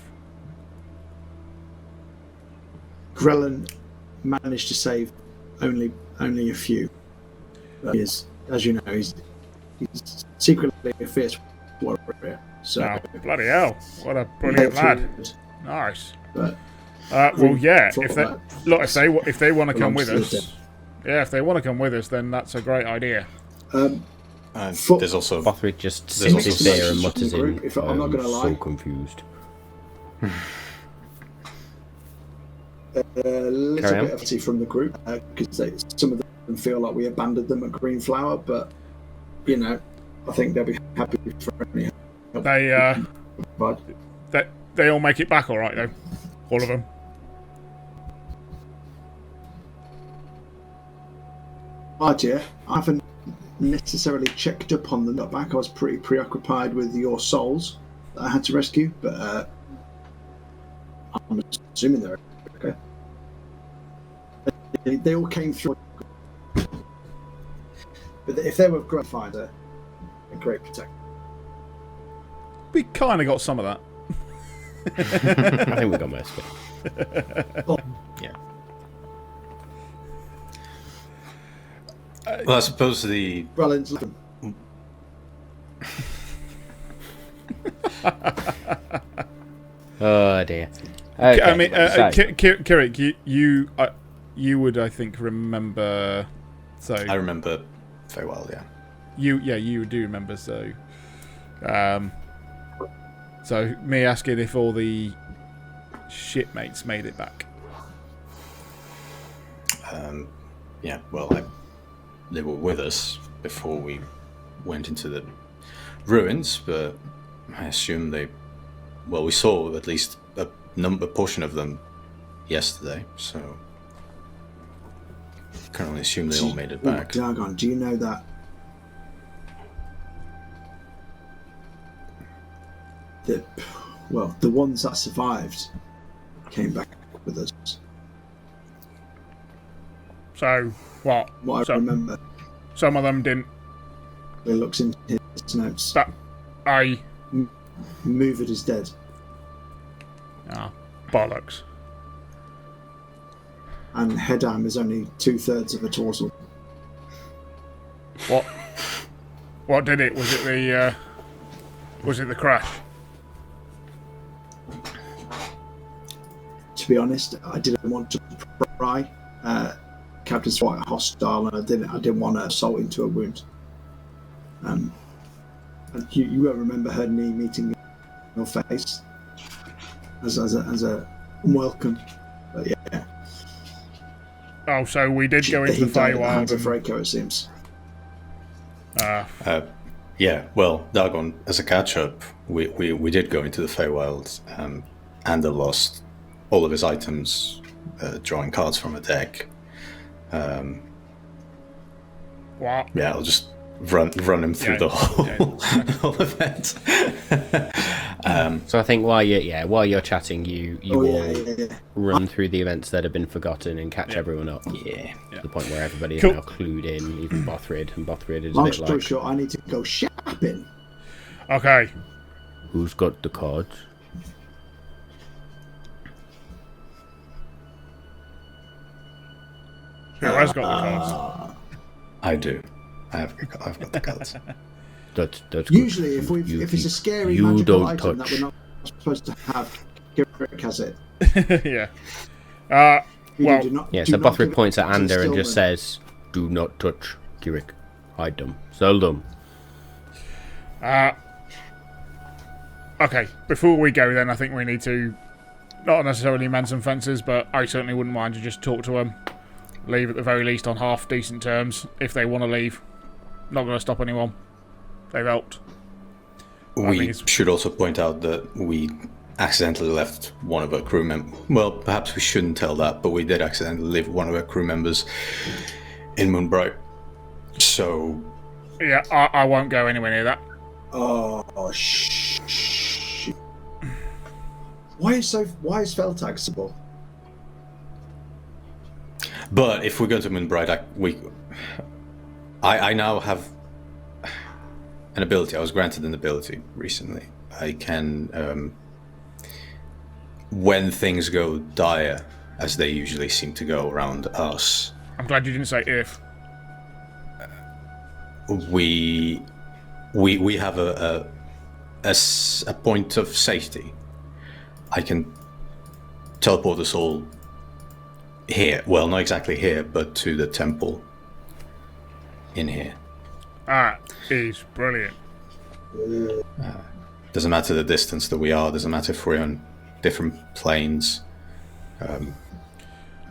Grellan managed to save only a few. He is, as you know, he's secretly a fierce warrior. So bloody hell! What a brilliant lad! Nice. But well, yeah. If they want to come with us, if they want to come with us, then that's a great idea. There's also Bothryd just sits there and mutters in. I'm not going to lie. So confused. little Carry on. bit of tea from the group because some of them feel like we abandoned them at Green Flower, but I think they'll be happy for any help. They all make it back all right though, all of them. Dear, I haven't necessarily checked up on them. Got back, I was pretty preoccupied with your souls that I had to rescue, but I'm assuming they're okay. They all came through. But if they were great fighter, a great protector. We kind of got some of that. I think we got most of it. Yeah. Well, I suppose the... Rollins, Oh dear. Okay, I mean, so- Kirik, you would, I think, remember. So I remember very well, yeah. You do remember. So, so me asking if all the shipmates made it back. Yeah, well, they were with us before we went into the ruins, but I assume we saw at least a portion of them yesterday, so I can only assume they all made it back. Dagon, do you know that the ones that survived came back with us? So what? What I remember, Some of them didn't. it looks into his notes. That I. Movered is dead. Ah, bollocks. And Hedam is only 2/3 of a torso. What? What did it? Was it the? Was it the crash? To be honest, I didn't want to pry. Captain's quite hostile, and I didn't want to assault into a wound. And you won't remember her knee meeting your face as a welcome. But yeah. Oh, so we did go into the died at the hands Feywild. of Reiko, it seems. Yeah, well, Dagon, as a catch-up, we did go into the Feywild. Ander lost all of his items, drawing cards from a deck. What? Yeah, I'll just run him through the whole event. So I think while you're chatting, you all Yeah. run through the events that have been forgotten and catch everyone up. Yeah. To the point where everybody is Cool. now clued in, even Bothryd, and Bothryd is a Long bit story like, short, I need to go shopping. Okay. who's got the cards? Who has got the cards? I do. I've got the cards. That's good. Usually, if it's a scary magical don't item touch. that we're not supposed to have, Kirik has it. Yeah. You do not- Yeah, do so not Bothryd give it points at to Ander and just Stillman. says, "Do not touch Kirik. Hide them. Sell them." Okay. Before we go, then I think we need to not necessarily mend some fences, but I certainly wouldn't mind to just talk to them. Leave at the very least on half decent terms if they want to leave. Not going to stop anyone. They've helped. We should also point out that we accidentally left one of our crew members. Well, perhaps we shouldn't tell that, but we did accidentally leave one of our crew members in Moonbright. So, Yeah, I won't go anywhere near that. Oh shh. Why is Feltag so? but if we go to Moonbright, I now have an ability. I was granted an ability recently. I can, when things go dire, as they usually seem to go around us, I'm glad you didn't say if. we have a point of safety. I can teleport us all here. Well, not exactly here, but to the temple in here. That is brilliant. Doesn't matter the distance that we are. Doesn't matter if we're on different planes.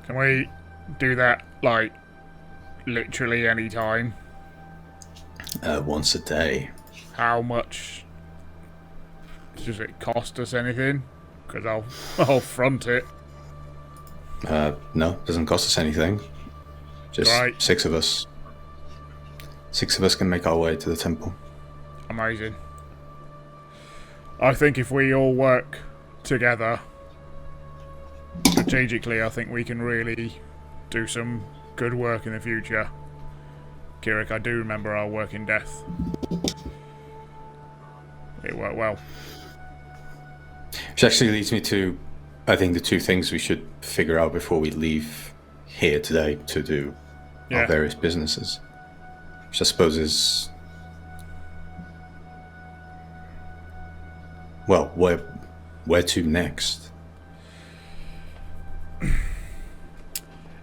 Can we do that, like, literally any time? Once a day. How much does it cost us anything? Because I'll front it. No, it doesn't cost us anything. Just Right. 6 of us. 6 of us can make our way to the temple. Amazing. I think if we all work together strategically, I think we can really do some good work in the future. Kirik, I do remember our work in death. It worked well. Which actually leads me to, I think, the 2 things we should figure out before we leave here today to do our various businesses. Which I suppose is... Well, where to next?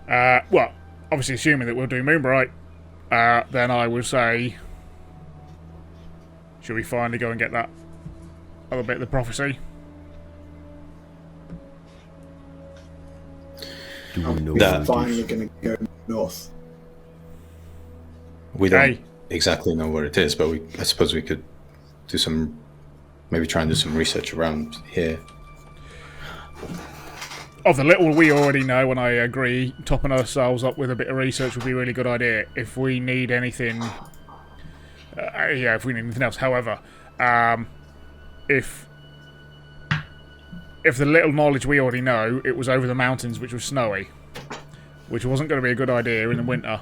Well, obviously assuming that we'll do Moonbright, then I would say, should we finally go and get that other bit of the prophecy? We're finally going to go north. We don't exactly know where it is, but I suppose we could do some... Maybe try and do some research around here. Of the little we already know, and I agree, topping ourselves up with a bit of research would be a really good idea. If we need anything... if we need anything else. However, if the little knowledge we already know, it was over the mountains, which was snowy, which wasn't going to be a good idea in the winter.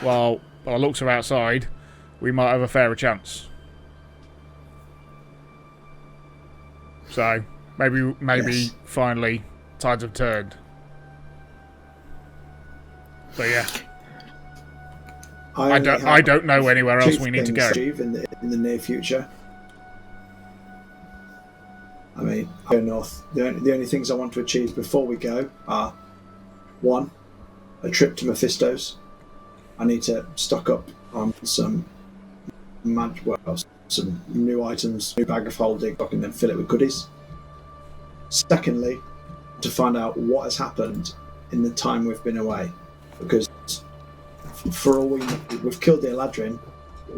Well, our looks are outside, we might have a fairer chance. So, maybe Yes. finally, tides have turned. But yeah, I don't know anywhere else we need to go. In the near future. I mean, I go north. The only things I want to achieve before we go are 1, a trip to Mephisto's. I need to stock up on some new items, new bag of holding, and then fill it with goodies. Secondly, to find out what has happened in the time we've been away, because for all we know, we've killed the Eladrin.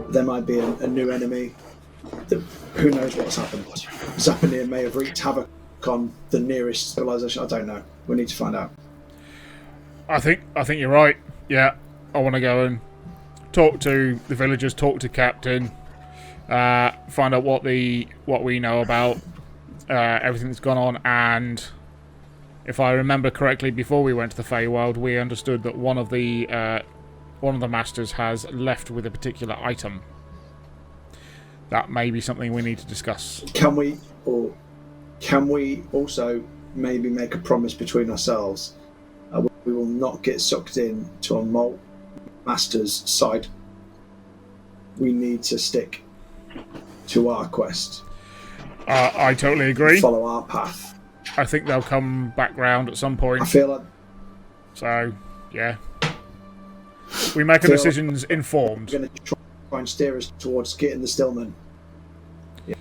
There might be a new enemy. Who knows what's happened? Zapanir may have wreaked havoc on the nearest civilization. I don't know. We need to find out. I think you're right. Yeah, I want to go and talk to the villagers, talk to Captain, find out what we know about everything that's gone on, and if I remember correctly, before we went to the Feywild, we understood that one of the masters has left with a particular item. That may be something we need to discuss. Can we also maybe make a promise between ourselves? We will not get sucked in to a Malt master's side. We need to stick to our quest. I totally agree. Follow our path. I think they'll come back round at some point. I feel like... So, yeah. We make our decisions informed. Going to try and steer us towards getting the Stillman.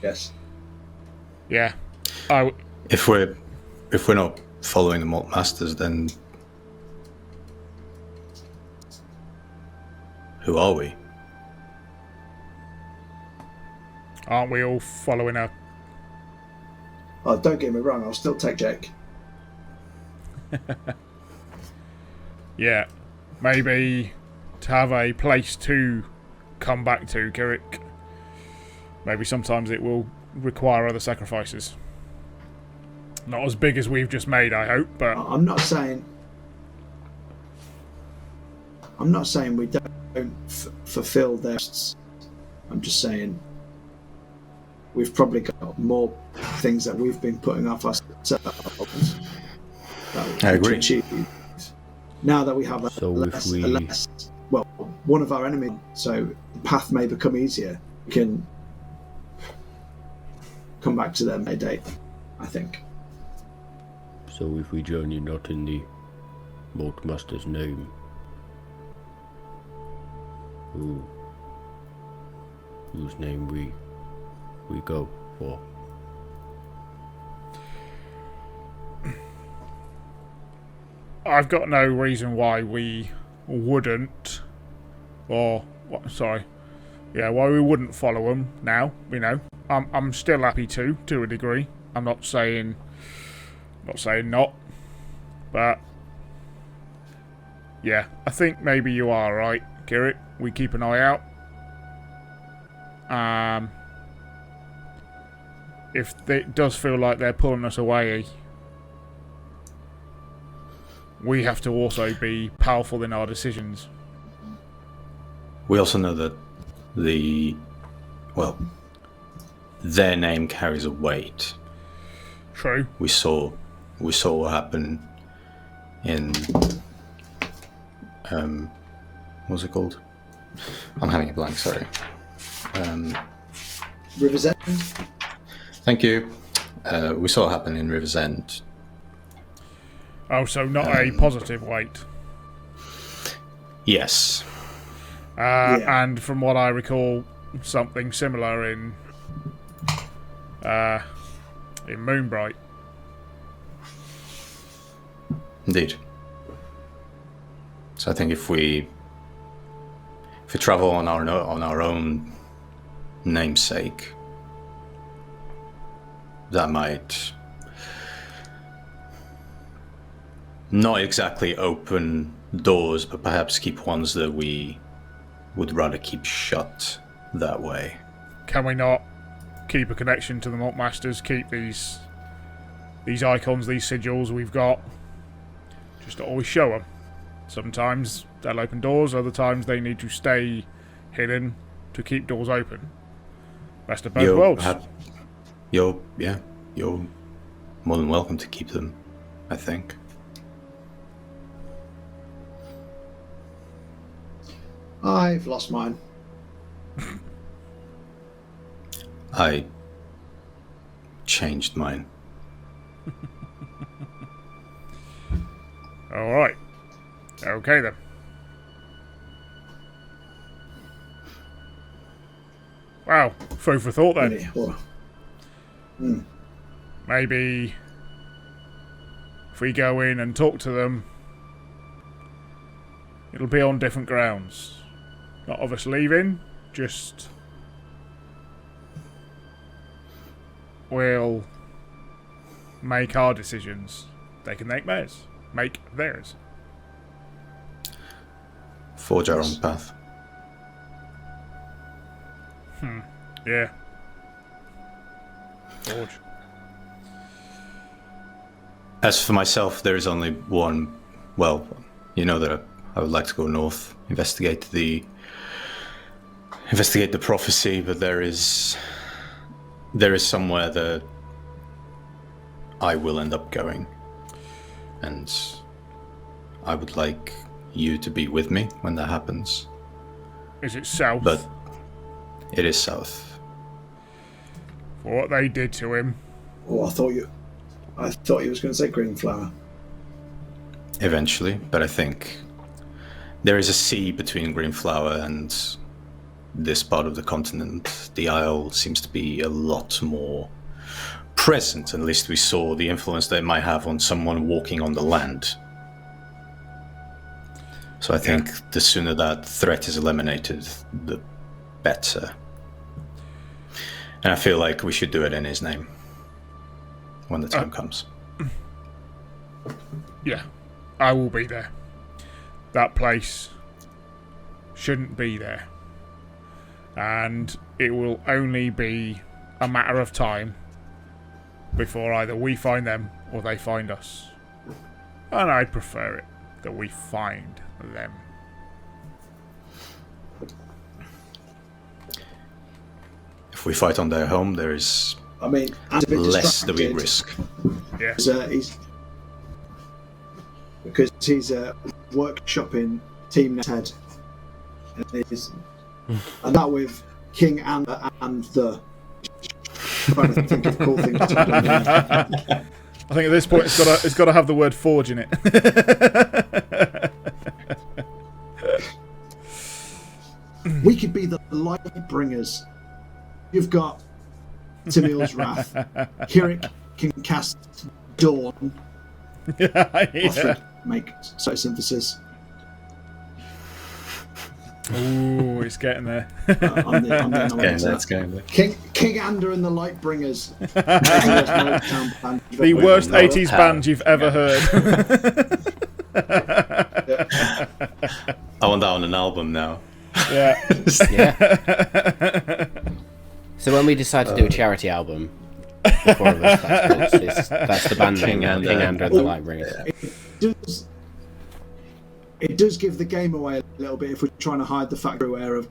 Yes. Yeah. If we're not following the Malt Masters, then who are we? Aren't we all following a... Oh, don't get me wrong, I'll still take Jake. Yeah. Maybe to have a place to come back to, Kirik. Maybe sometimes it will require other sacrifices. Not as big as we've just made, I hope, but... I'm not saying we don't fulfill their... I'm just saying we've probably got more things that we've been putting off ourselves. I agree. Now that we have one of our enemies, so the path may become easier. We can come back to them at a date, I think. So if we journey not in the Malt Master's name, whose name we go for? I've got no reason why we wouldn't, why we wouldn't follow them now. You know, I'm still happy to a degree. I'm not saying not, but yeah, I think maybe you are right, Kirik. We keep an eye out. If it does feel like they're pulling us away, we have to also be powerful in our decisions. We also know that their name carries a weight. True. We saw what happened in what's it called? I'm having a blank. Sorry. River's End. Thank you. We saw it happen in River's End. Oh, so not a positive weight. Yes. Yeah. And from what I recall, something similar in Moonbright. Indeed. So I think if we travel on our own namesake, that might not exactly open doors, but perhaps keep ones that we would rather keep shut that way. Can we not keep a connection to the Malt Masters? Keep these icons, these sigils we've got. Just always show them. Sometimes they'll open doors, other times they need to stay hidden to keep doors open. Best of both worlds. You're more than welcome to keep them, I think. I've lost mine. I changed mine. Alright. Okay then. Wow, food for thought then. Maybe if we go in and talk to them, it'll be on different grounds. Not of us leaving, just we'll make our decisions. They can make theirs. Forge our own path. Yeah. Forge. As for myself, there is only one. Well, you know that I would like to go north, investigate the prophecy, but there is somewhere that I will end up going, and I would like you to be with me when that happens. Is it south? But it is south. For what they did to him. Oh, I thought you was going to say Greenflower. Eventually, but I think there is a sea between Greenflower and this part of the continent. The Isle seems to be a lot more present. At least we saw the influence that it might have on someone walking on the land. So I think the sooner that threat is eliminated, the better. And I feel like we should do it in his name when the time comes. Yeah, I will be there. That place shouldn't be there. And it will only be a matter of time before either we find them or they find us. And I'd prefer it that we find them. If we fight on their home, there is less that we risk. Yeah. Because he's workshopping Team Head, and that with King Ander and the. Trying to think of cool things to do. I think at this point it's got to have the word forge in it. We could be the light bringers. You've got Tamil's Wrath. Kirik can cast Dawn. Yeah. make photosynthesis. Ooh, it's getting there. I'm the It's going there. King Ander and the Lightbringers. The worst 80s band you've ever heard. I want that on an album now. Yeah. Yeah. So when we decide to do a charity album, the four of us, that's the band name, King Ander and the Lightbringers. It does give the game away a little bit if we're trying to hide the fact we're aware of.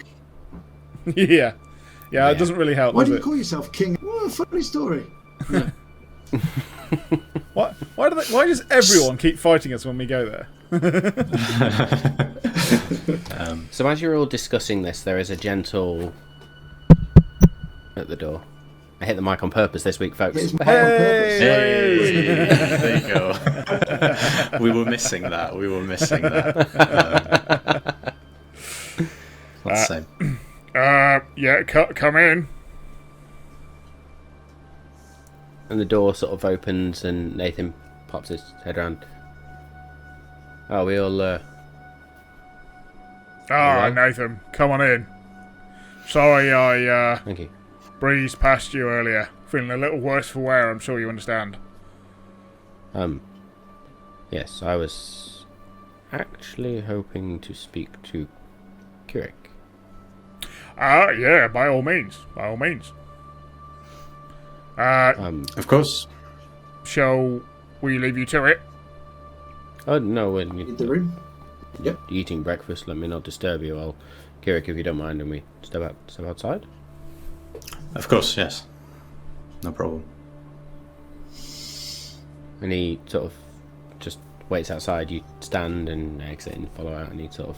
Yeah, it doesn't really help. Why does do you it? call yourself King? What a funny story. Yeah. Why does everyone keep fighting us when we go there? So as you're all discussing this, there is a gentle at the door. I hit the mic on purpose this week, folks. It's made on purpose. Hey, there you go. We were missing that. Let's say. Yeah, come in. And the door sort of opens and Nathan pops his head around. Oh, we all, Ah, Nathan, come on in. Sorry I Thank you. breezed past you earlier. Feeling a little worse for wear, I'm sure you understand. Yes, I was actually hoping to speak to Kirik. Yeah, by all means. Of course. Shall we leave you to it? Oh, no, when In the room. Yep. eating breakfast, let me not disturb you. I'll, Kirik, if you don't mind, and we step outside. Of course, yes. No problem. And he sort of just waits outside. You stand and exit and follow out, and he sort of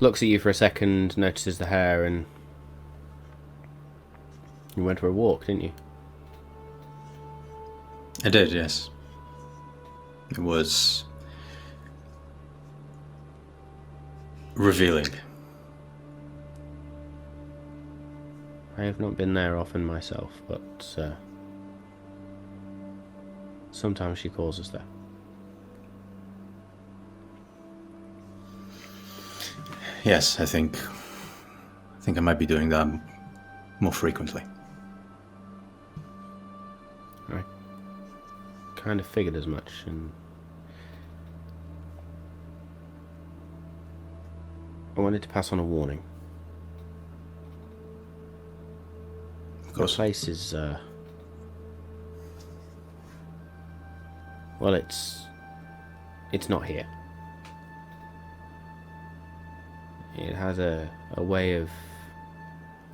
looks at you for a second, notices the hair, and you went for a walk, didn't you? I did, yes. It was revealing. I have not been there often myself, but sometimes she calls us there. Yes, I think I might be doing that more frequently. I kind of figured as much, and I wanted to pass on a warning. Of The course. place is, well, it's not here. It has a way of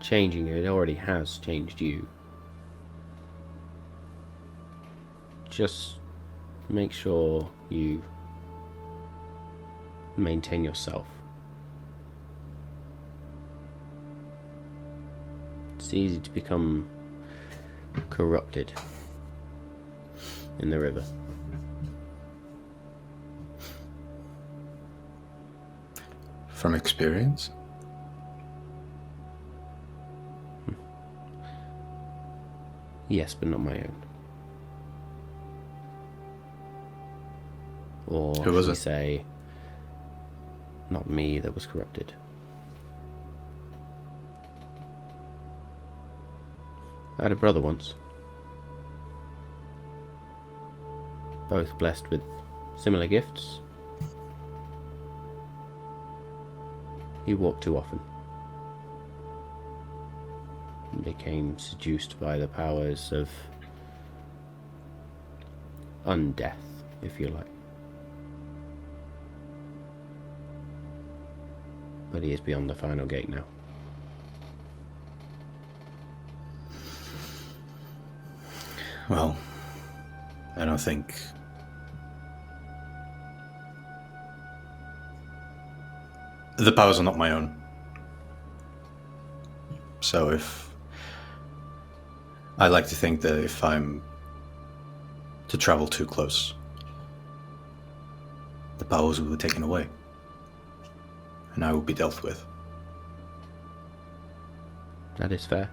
changing you. It already has changed you. Just make sure you maintain yourself. It's easy to become corrupted in the river. From experience? Yes, but not my own. Or Who was should we it? say, not me that was corrupted. I had a brother once. Both blessed with similar gifts. He walked too often. And became seduced by the powers of undeath, if you like. But he is beyond the final gate now. Well, I don't think... The powers are not my own. So if... I like to think that if I'm to travel too close, the powers will be taken away. And I will be dealt with. That is fair.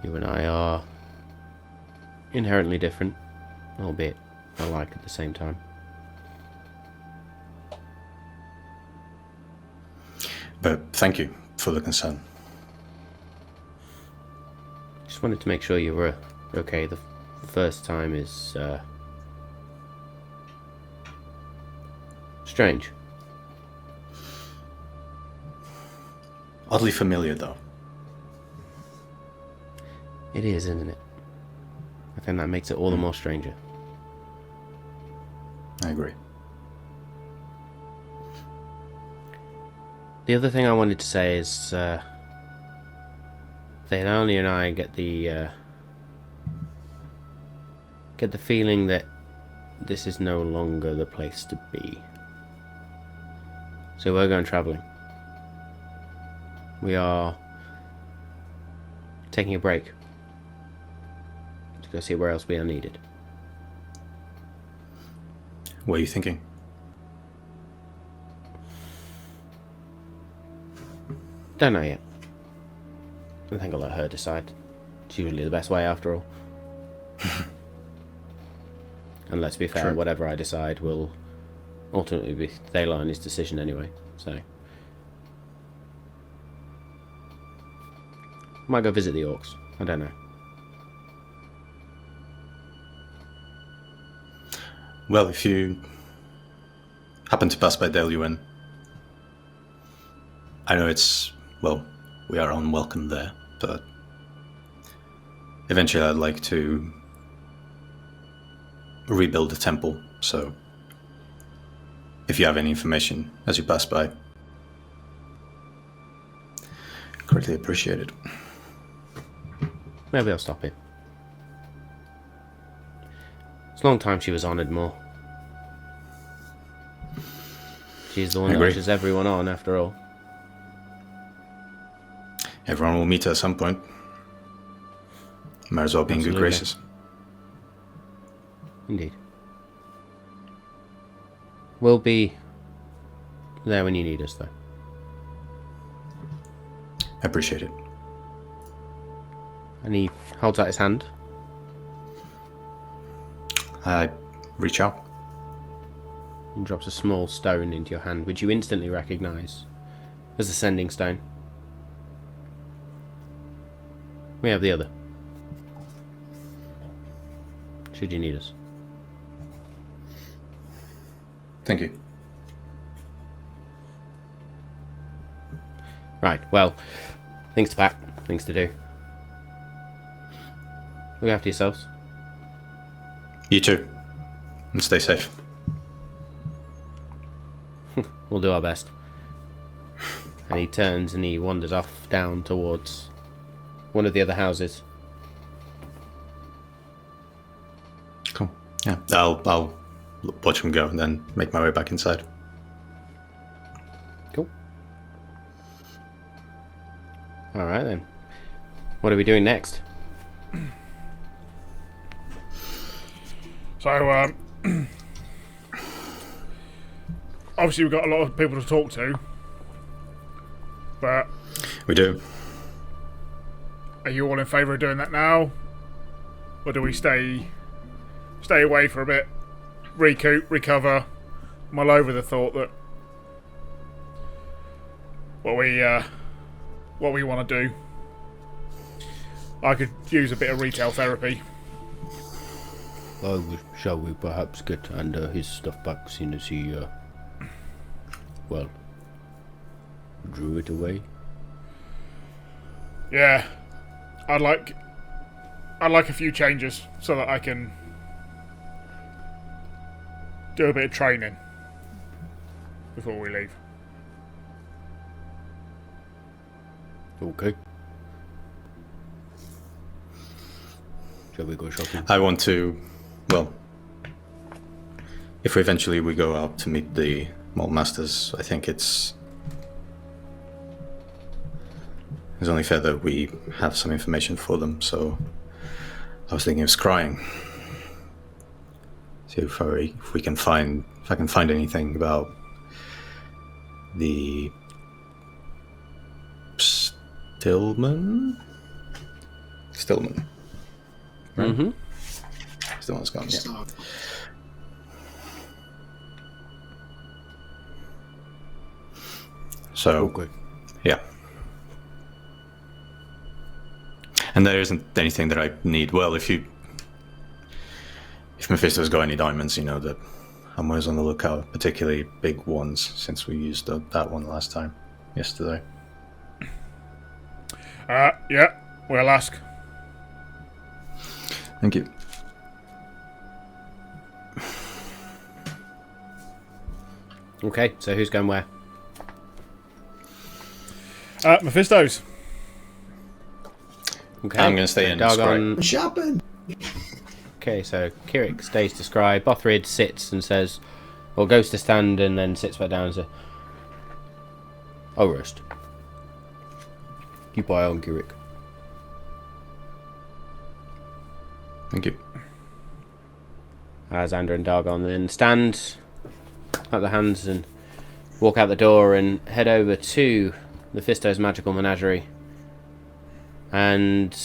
You and I are inherently different, albeit alike at the same time. But thank you for the concern. Just wanted to make sure you were okay. The first time is strange. Oddly familiar, though. It is, isn't it? I think that makes it all the more stranger. I agree. The other thing I wanted to say is that Arnie and I get the feeling that this is no longer the place to be. So we're going travelling. We are taking a break to go see where else we are needed. What are you thinking? Don't know yet. I think I'll let her decide. It's usually the best way after all. And let's be fair, True. whatever I decide will ultimately be Thaylani's decision anyway, so... Might go visit the orcs. I don't know. Well, if you happen to pass by Deluan, I know it's, well, we are unwelcome there, but eventually I'd like to rebuild the temple, so if you have any information as you pass by, greatly appreciate it. Maybe I'll stop in. It's a long time she was honoured more. She's the one that pushes everyone on, after all. Everyone will meet her at some point. Might as well be in good Absolutely. graces. Indeed. We'll be there when you need us, though. I appreciate it. And he holds out his hand. I reach out. And drops a small stone into your hand, which you instantly recognise as the sending stone. We have the other. Should you need us. Thank you. Right, well, things to pack, things to do. Look after yourselves. You too. And stay safe. We'll do our best. And he turns and he wanders off down towards one of the other houses. Cool. Yeah, I'll watch him go and then make my way back inside. Cool. Alright then. What are we doing next? So, obviously we've got a lot of people to talk to, but We do. are you all in favour of doing that now? Or do we stay away for a bit, recoup, recover, mull over the thought that what we want to do? I could use a bit of retail therapy. Shall we perhaps get Ander his stuff back, seeing as he, drew it away? Yeah, I'd like a few changes so that I can do a bit of training before we leave. Okay. Shall we go shopping? I want to, well, if eventually we go out to meet the Malt Masters, I think it's only fair that we have some information for them, so I was thinking of scrying. See if I can find anything about the Stillman? Right? Mm-hmm. Stillman's gone, yeah. So, good. yeah. And there isn't anything that I need. Well, if Mephisto's got any diamonds, you know that I'm always on the lookout, particularly big ones, since we used that one yesterday. Yeah, we'll ask. Thank you. Okay, so who's going where? Mephisto's. Okay, I'm going to stay in. Dargon. Shopping. Okay, so Kirik stays to scry. Bothryd sits and says, or goes to stand and then sits back down and says, "I'll rest. Keep eye on Kirik." Thank you. As Ander and Dargon then stand at the hands and walk out the door and head over to Mephisto's magical menagerie. And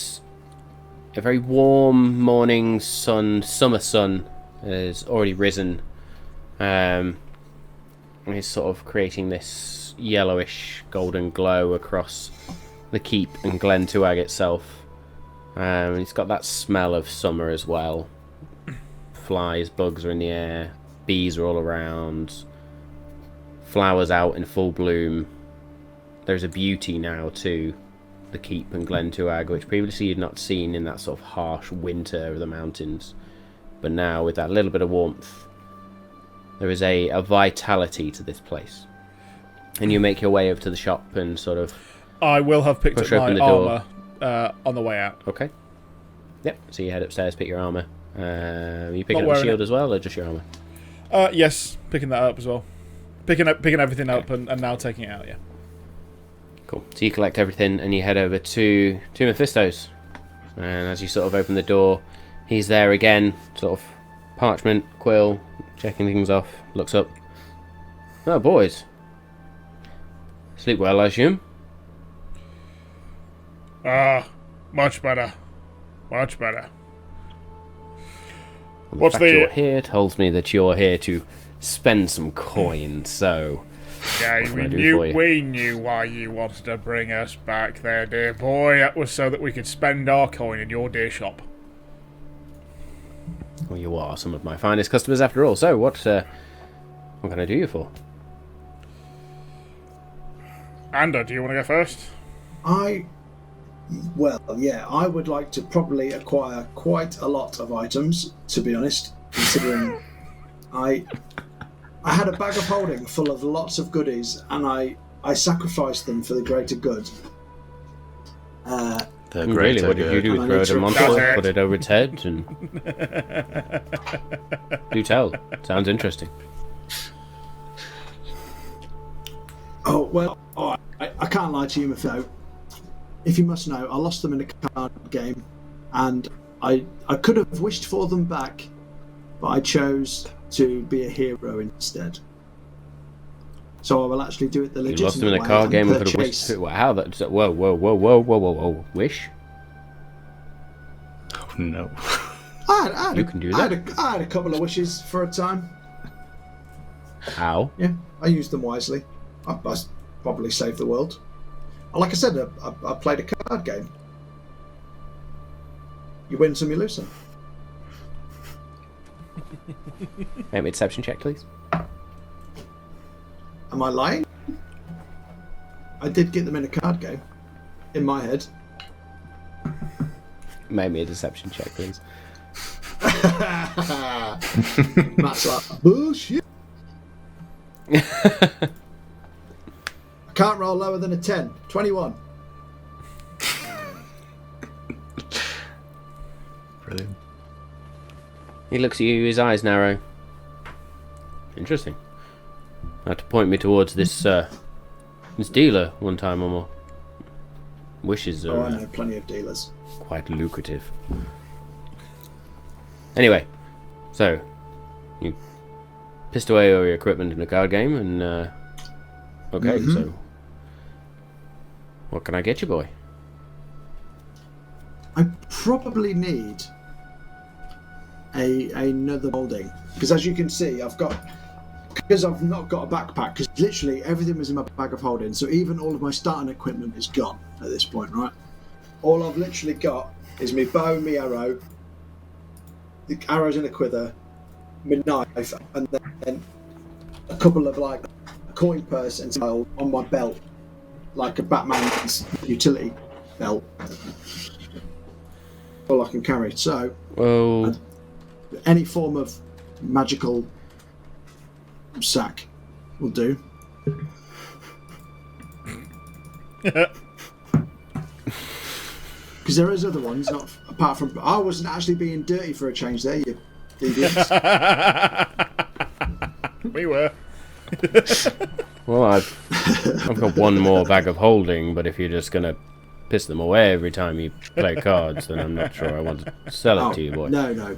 a very warm morning summer sun has already risen. And is sort of creating this yellowish golden glow across the keep and Glen Tuag itself. It's got that smell of summer as well. Flies, bugs are in the air, bees are all around, flowers out in full bloom. There's a beauty now to the keep and Glen Tuag, which previously you'd not seen in that sort of harsh winter of the mountains. But now, with that little bit of warmth, there is a vitality to this place. And you make your way over to the shop and sort of... I will have picked up my armour on the way out. Okay. Yep, so you head upstairs, pick your armour. You picking Not up the wearing shield it. as well, or just your armour? Yes, picking that up as well. Picking everything up and now taking it out, yeah. Cool. So you collect everything and you head over to Mephisto's. And as you sort of open the door, he's there again, sort of parchment, quill, checking things off, looks up. "Oh, boys. Sleep well, I assume?" Much better. Much better. The What's fact the- you're here tells me that you're here to spend some coin, so... Yeah, What can I do for you? we knew why you wanted to bring us back there, dear boy. That was so that we could spend our coin in your dear shop. Well, you are some of my finest customers after all, so what can I do you for? Ander, do you want to go first? I would like to probably acquire quite a lot of items, to be honest, considering I had a bag of holding full of lots of goodies and I sacrificed them for the greater good. The Really, greater what did you good. do with And I need Road to and That's Monster? it. Put it over its head and... Do tell. Sounds interesting. Oh, well, I can't lie to you, Mephisto. If you must know, I lost them in a card game, and I could have wished for them back, but I chose to be a hero instead. So I will actually do it the You legitimate lost them in a way card and game and could have purchase- wished... How that... Whoa. Wish? Oh, no. I You can do I that. had a couple of wishes for a time. How? Yeah, I used them wisely. I probably saved the world. Like I said, I played a card game. You win some, you lose some. Make me a deception check, please. Am I lying? I did get them in a card game. In my head. Make me a deception check, please. Matt's like, bullshit. I can't roll lower than a 10. 21. Brilliant. He looks at you, his eyes narrow. Interesting. Had to point me towards this dealer one time or more. Wishes Oh, are I know plenty of dealers. quite lucrative. Anyway, so you pissed away all your equipment in a card game, and okay, so what can I get you, boy? I probably need another molding because, as you can see, I've got because I've not got a backpack, because literally everything was in my bag of holding, so even all of my starting equipment is gone at this point, right? All I've literally got is my bow, my arrow, the arrows in a quiver, my knife, and then a couple of like a coin purse and some on my belt, like a Batman's utility belt. All I can carry. So, Well, any form of magical sack will do. Because there is other ones, not apart from. I wasn't actually being dirty for a change there, you idiots. We were. well, I've got one more bag of holding, but if you're just gonna piss them away every time you play cards, then I'm not sure I want to sell it to you, boy. No.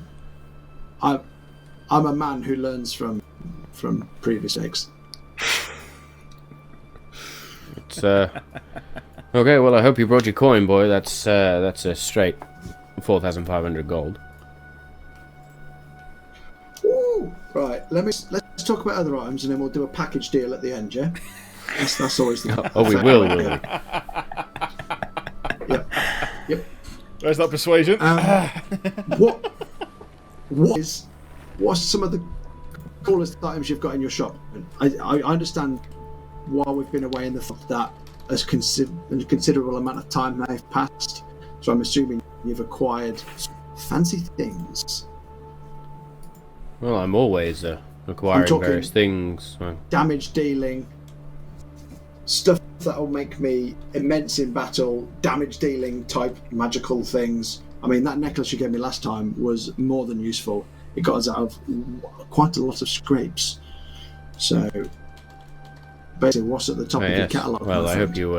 I'm a man who learns from previous mistakes. It's okay. Well, I hope you brought your coin, boy. That's a straight 4,500 gold. Ooh, right. Let's talk about other items, and then we'll do a package deal at the end. Yeah, that's always the. Oh, we will, will we? Yep. Where's that persuasion? What's some of the coolest items you've got in your shop? I understand while we've been away in the fact that a considerable amount of time may have passed, so I'm assuming you've acquired fancy things. Well, I'm always acquiring various things. Damage dealing, stuff that will make me immense in battle, damage dealing type magical things. I mean, that necklace you gave me last time was more than useful. It got us out of quite a lot of scrapes. So, basically, what's at the top of your catalogue? Well, I hope you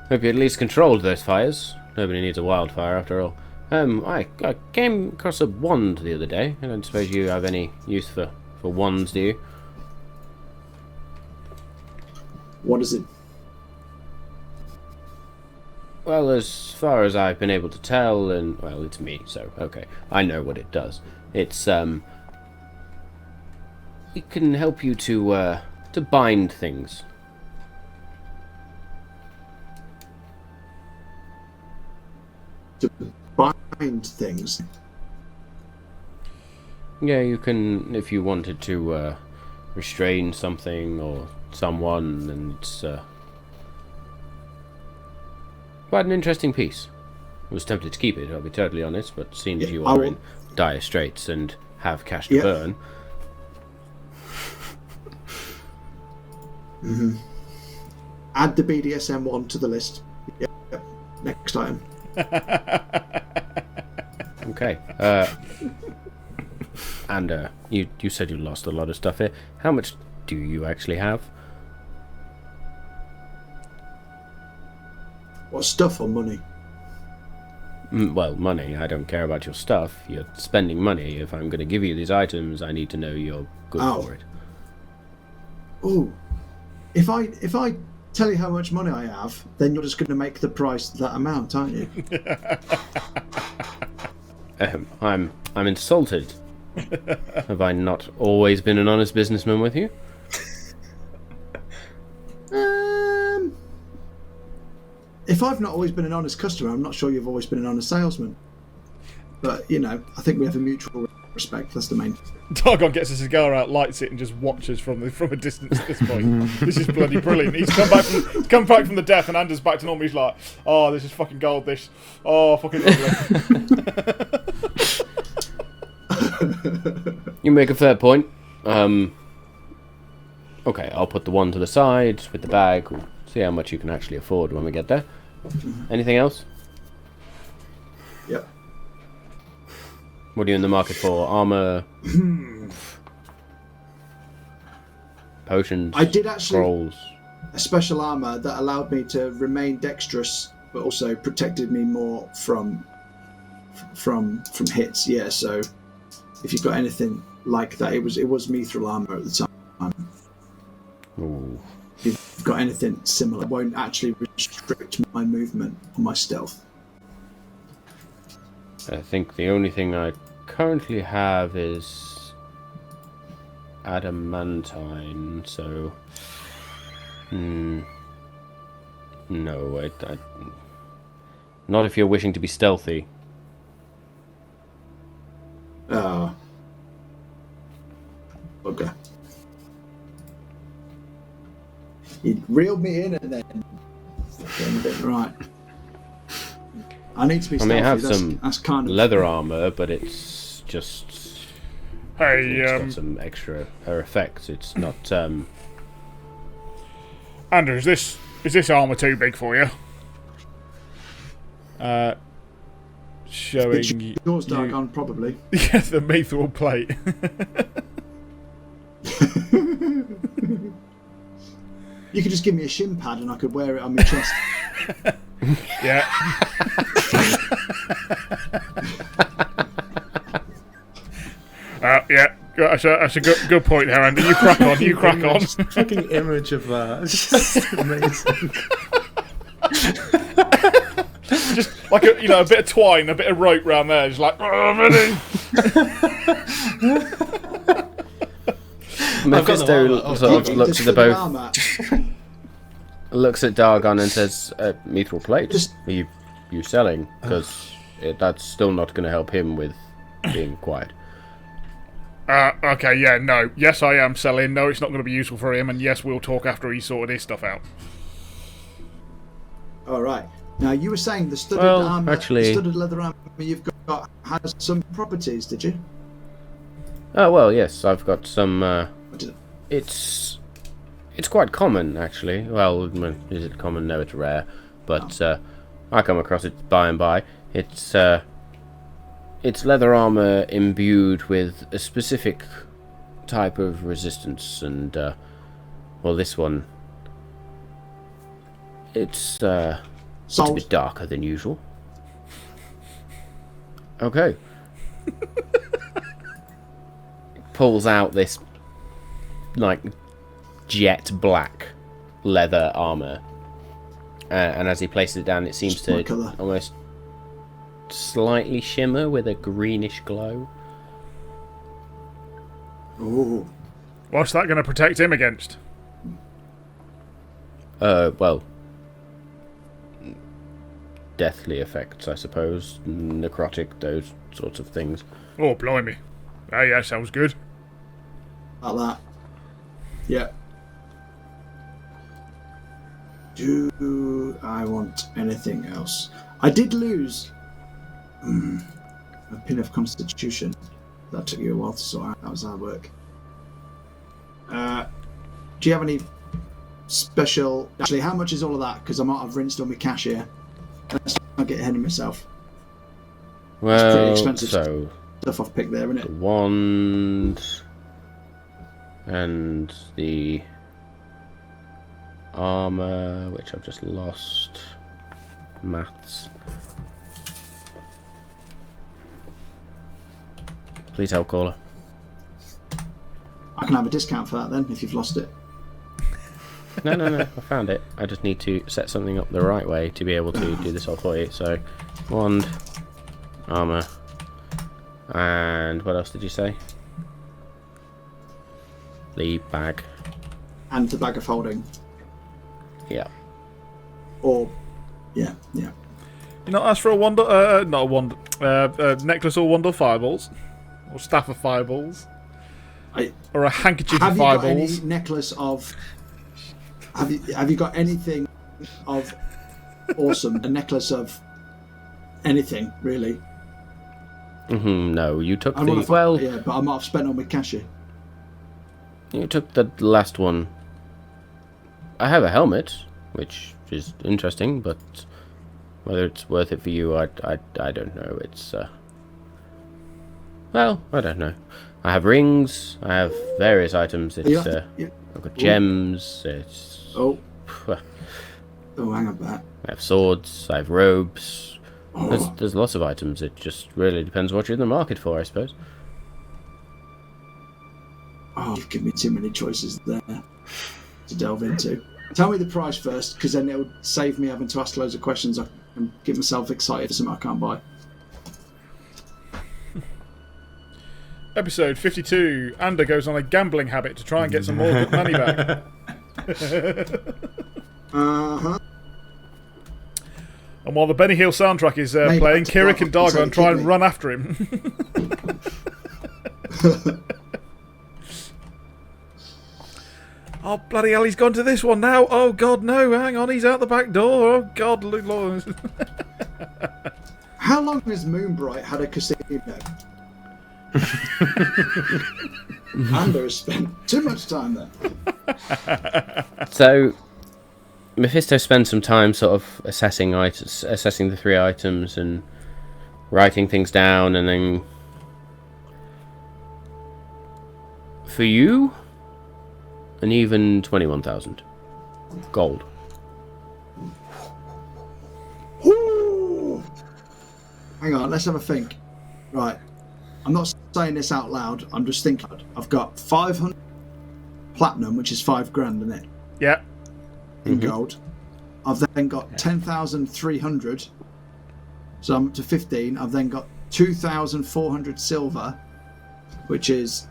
at least controlled those fires. Nobody needs a wildfire, after all. I came across a wand the other day. I don't suppose you have any use for wands, do you? What is it? Well, as far as I've been able to tell, and well, it's me, so okay, I know what it does. It's it can help you to bind things. To bind things. Yeah, you can, if you wanted to restrain something or someone, and it's quite an interesting piece. I was tempted to keep it, I'll be totally honest, but seeing as you are in dire straits and have cash to burn. Mm-hmm. Add the BDSM one to the list. Yep. Next item. Okay. And you said you lost a lot of stuff here. How much do you actually have? What, stuff or money? Well, money. I don't care about your stuff. You're spending money. If I'm going to give you these items, I need to know you're good for it. Oh, if I tell you how much money I have, then you're just going to make the price that amount, aren't you? I'm insulted. Have I not always been an honest businessman with you? If I've not always been an honest customer, I'm not sure you've always been an honest salesman. But, you know, I think we have a mutual respect. That's the main. Dargon gets a cigar out, lights it, and just watches from a distance at this point. This is bloody brilliant. He's come back from the death, and Anders back to normal. He's like, oh, this is fucking gold, this. Oh, fucking lovely. You make a fair point. Okay, I'll put the one to the side with the bag. We'll see how much you can actually afford when we get there. Anything else? Yep. What are you in the market for? Armor? Potions? I did actually scrolls? a special armor that allowed me to remain dexterous, but also protected me more from hits. Yeah, so if you've got anything like that, it was mithril armor at the time. Ooh. If you've got anything similar, it won't actually restrict my movement or my stealth. I think the only thing I currently have is adamantine, so... No, not if you're wishing to be stealthy. Okay. You reeled me in and then... Right. I need to be I stealthy. mean, it has that's, some that's kind of... leather armor, but it's just... Hey, It's got some extra effects. It's not... Ander, is this armour too big for you? Showing It's yours, Dargon, probably. Yeah, the mithril plate. You could just give me a shin pad and I could wear it on my chest. Yeah. Yeah. That's a good point there, Andy. You crack on. You crack on. Fucking image of that. It's just amazing. Just like a bit of twine, a bit of rope round there. Just like, ready. Mephisto sort of looks at the both, looks at Dargon and says, "Mithril plate. Are you selling? Because that's still not going to help him with being quiet." Okay, yeah, no. Yes, I am selling. No, it's not going to be useful for him. And yes, we'll talk after he's sorted his stuff out. All right. Now, you were saying the studded armor, actually... the studded leather armor you've got has some properties, did you? Oh, well, yes, I've got some... It's quite common, actually. Well, is it common? No, it's rare. But I come across it by and by. It's leather armor imbued with a specific type of resistance, and, well, this one... It's a bit darker than usual. Okay. Pulls out this, like, jet black leather armor. And as he places it down, it seems to almost slightly shimmer with a greenish glow. Ooh. What's that going to protect him against? Well... deathly effects, I suppose. Necrotic, those sorts of things. Oh, blimey. Oh, yeah, sounds good. Like that. Yeah. Do I want anything else? I did lose a pin of constitution. That took you a while to sort out. How does that work? Do you have any special... Actually, how much is all of that? Because I might have rinsed all my cash here. Let's not get ahead of myself. Well, it's pretty expensive so... stuff I've picked there, isn't it? The wand... and the armor, which I've just lost. Maths. Please help, caller. I can have a discount for that then, if you've lost it. No, I found it. I just need to set something up the right way to be able to do this all for you. So, wand, armor, and what else did you say? The bag. And the bag of holding. Yeah. Or, yeah. You not ask for a wand, not a wand, necklace or wand of fireballs? Or staff of fireballs? Or a handkerchief of fireballs? Have you got any necklace of... Have you got anything of awesome? A necklace of anything, really? No, you took Yeah, but I might have spent all my cash here. You took the last one. I have a helmet, which is interesting, but whether it's worth it for you, I don't know. It's, well, I don't know. I have rings, I have various items. It's, I've got gems, it's... Oh, hang on that. I have swords, I have robes. There's lots of items. It just really depends what you're in the market for, I suppose. Oh, you've given me too many choices there to delve into. Tell me the price first, because then it'll save me having to ask loads of questions and get myself excited for something I can't buy. Episode 52. Ander goes on a gambling habit to try and get some more good money back. Uh-huh. And while the Benny Hill soundtrack is playing, Kirik and Dargon try and run after him. Oh, bloody hell, he's gone to this one now. Oh, God, no, hang on, he's out the back door. Oh, God, Lord. How long has Moonbright had a casino? Ander has spent too much time there. So, Mephisto spends some time sort of assessing the 3 items and writing things down, and then for you, an even 21,000 gold. Ooh. Hang on, let's have a think. Right, I'm not saying this out loud. I'm just thinking. I've got 500 platinum, which is 5 grand, isn't it? Yeah. In gold. I've then got 10,300. So I'm up to 15. I've then got 2,400 silver, which is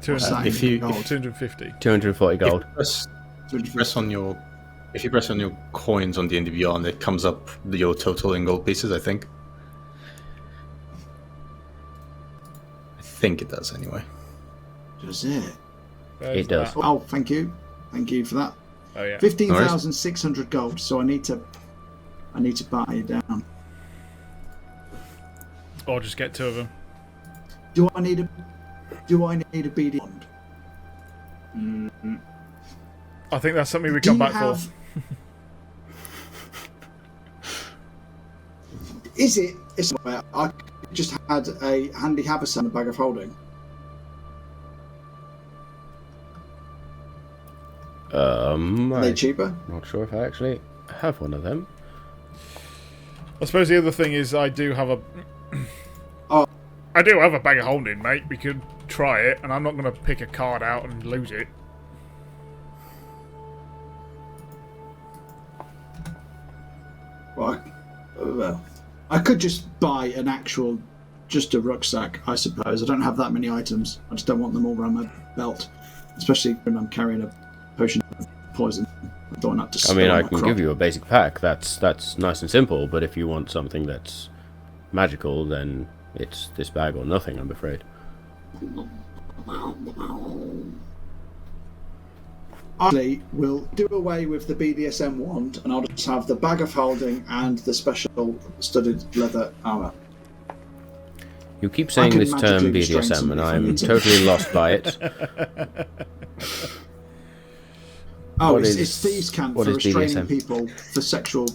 250. 240 gold. If you press on your coins on D&D Beyond, it comes up your total in gold pieces, I think. I think it does anyway. Does it? It does. Oh, thank you. Thank you for that. Oh yeah. 15,600 gold, so I need to buy it down. Or just get 2 of them. Do I need a BD bond? Mm-hmm. I think that's something we come back for. Is it? It's where I just had a handy haversack and a bag of holding. Are they cheaper? Not sure if I actually have one of them. I suppose the other thing is I do have a bag of holding, mate. We could try it, and I'm not going to pick a card out and lose it. Well, I could just buy just a rucksack, I suppose. I don't have that many items. I just don't want them all around my belt, especially when I'm carrying a potion of poison. I don't want that to I mean, I can crop. give you a basic pack. That's nice and simple. But if you want something that's magical, then it's this bag or nothing, I'm afraid. Actually, we'll do away with the BDSM wand, and I'll just have the bag of holding and the special studded leather armor. You keep saying this term magically restrain BDSM, and somebody if I I'm need to. totally lost by it. Oh, What it's is- thieves' camp what for is restraining BDSM? people for sexual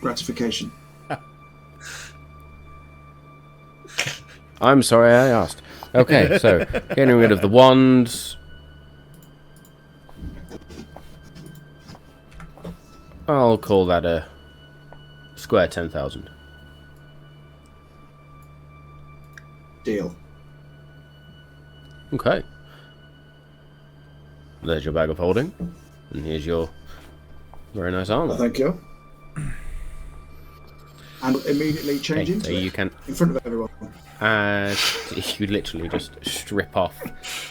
gratification. I'm sorry I asked. Okay, so getting rid of the wands. I'll call that a square 10,000. Deal. Okay. There's your bag of holding, and here's your very nice armor. Thank you. And immediately change Okay, into so it you can in front of everyone. you literally just strip off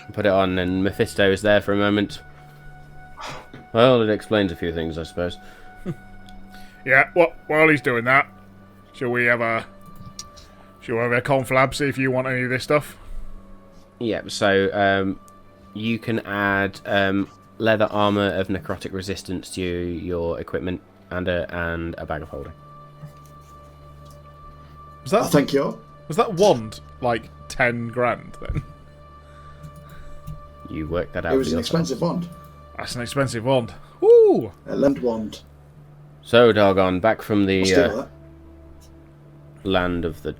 and put it on, and Mephisto is there for a moment. Well, it explains a few things, I suppose. Yeah. While he's doing that, shall we have a conflab? See if you want any of this stuff. Yeah. So you can add leather armor of necrotic resistance to your equipment and a bag of holding. Was that Thank you. Was that wand like 10 grand then? You work that out. It was for an yourself. expensive wand. That's an expensive wand. Woo! A land wand. So, Dargon, back from I'll steal the that. land of the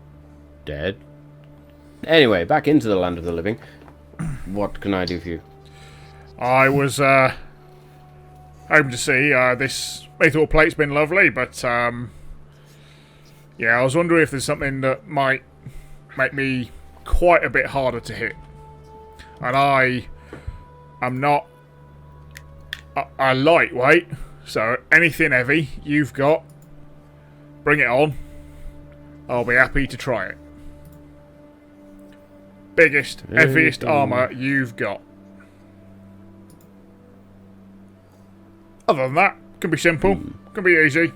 dead. Anyway, back into the land of the living. What can I do for you? I was hoping to see this Mythical plate's been lovely, but yeah, I was wondering if there's something that might make me quite a bit harder to hit. And I'm not a lightweight, so anything heavy you've got, bring it on. I'll be happy to try it. biggest, heaviest armour you've got? Other than that, can be simple, can be easy.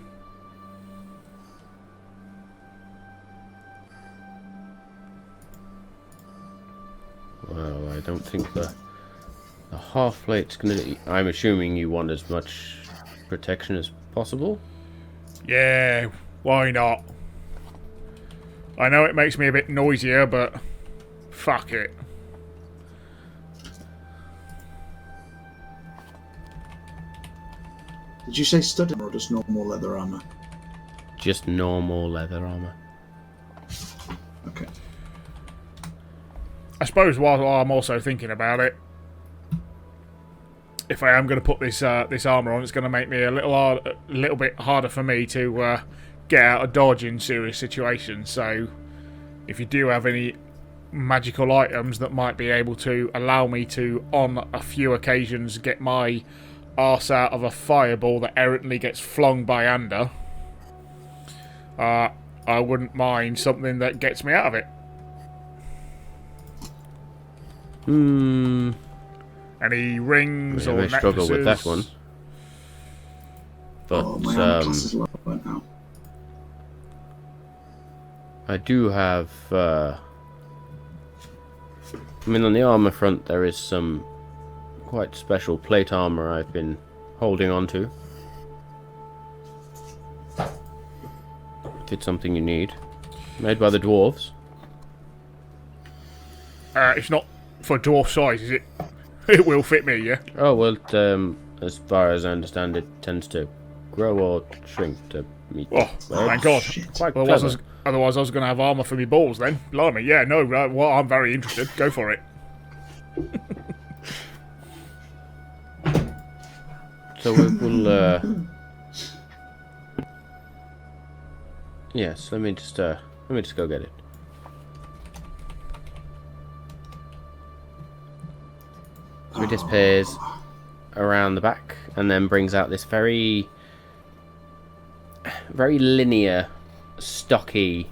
Well, I don't think the half plate's gonna. I'm assuming you want as much protection as possible. Yeah, why not? I know it makes me a bit noisier, but fuck it. Did you say studded or just normal leather armor? Just normal leather armor. Okay. I suppose while I'm also thinking about it, if I am going to put this this armor on, it's going to make me a little bit harder for me to get out of dodge in serious situations. So, if you do have any magical items that might be able to allow me to, on a few occasions, get my arse out of a fireball that errantly gets flung by Ander, I wouldn't mind something that gets me out of it. Any rings or I necklaces? struggle with that one. But my armor class is low now. I do have. I mean, on the armor front, there is some quite special plate armor I've been holding on to. If it's something you need, made by the dwarves. It's not for dwarf size, is it? It will fit me, yeah. Oh well, as far as I understand, it tends to grow or shrink to meet. Oh, thank God! Quite Otherwise, clever. I was going to have armor for me balls then. Blimey, yeah, no. Well, I'm very interested. Go for it. So we'll. Yes, let me just go get it. So he disappears around the back and then brings out this very linear, stocky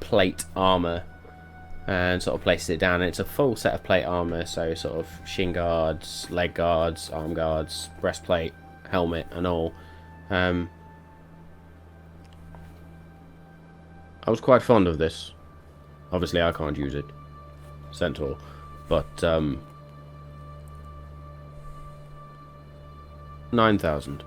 plate armor and sort of places it down. And it's a full set of plate armor, so sort of shin guards, leg guards, arm guards, breastplate, helmet, and all. I was quite fond of this. Obviously, I can't use it, Centaur, but 9,000.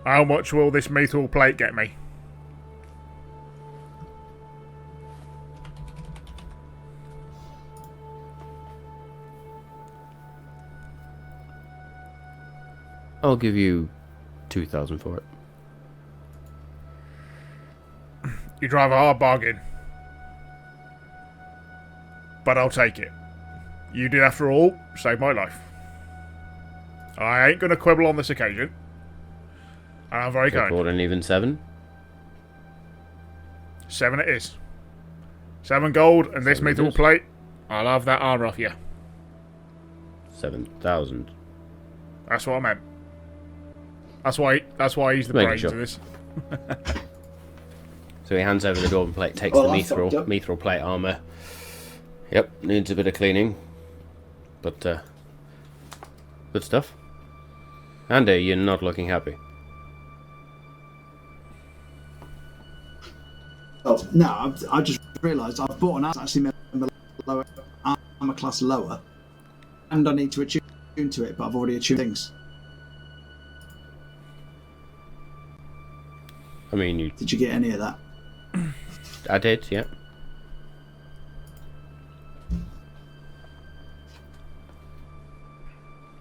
How much will this metal plate get me? I'll give you 2,000 for it. You drive a hard bargain. But I'll take it. You did, after all, save my life. I ain't going to quibble on this occasion. And I'm very kind. Afford an even 7? 7 it is. 7 gold and this 7 it metal is. plate. I'll have that armor off you. 7,000. That's what I meant. That's why he's the Making brains sure. of this. So he hands over the Dwarven plate, takes Well, the I fucked up. mithril plate armor. Yep, needs a bit of cleaning, but good stuff. Andy, you're not looking happy. Oh no! I just realised I've bought an ass actually made my lower armor class lower, and I need to attune to it, but I've already attuned things. I mean, Did you get any of that? I did, yeah.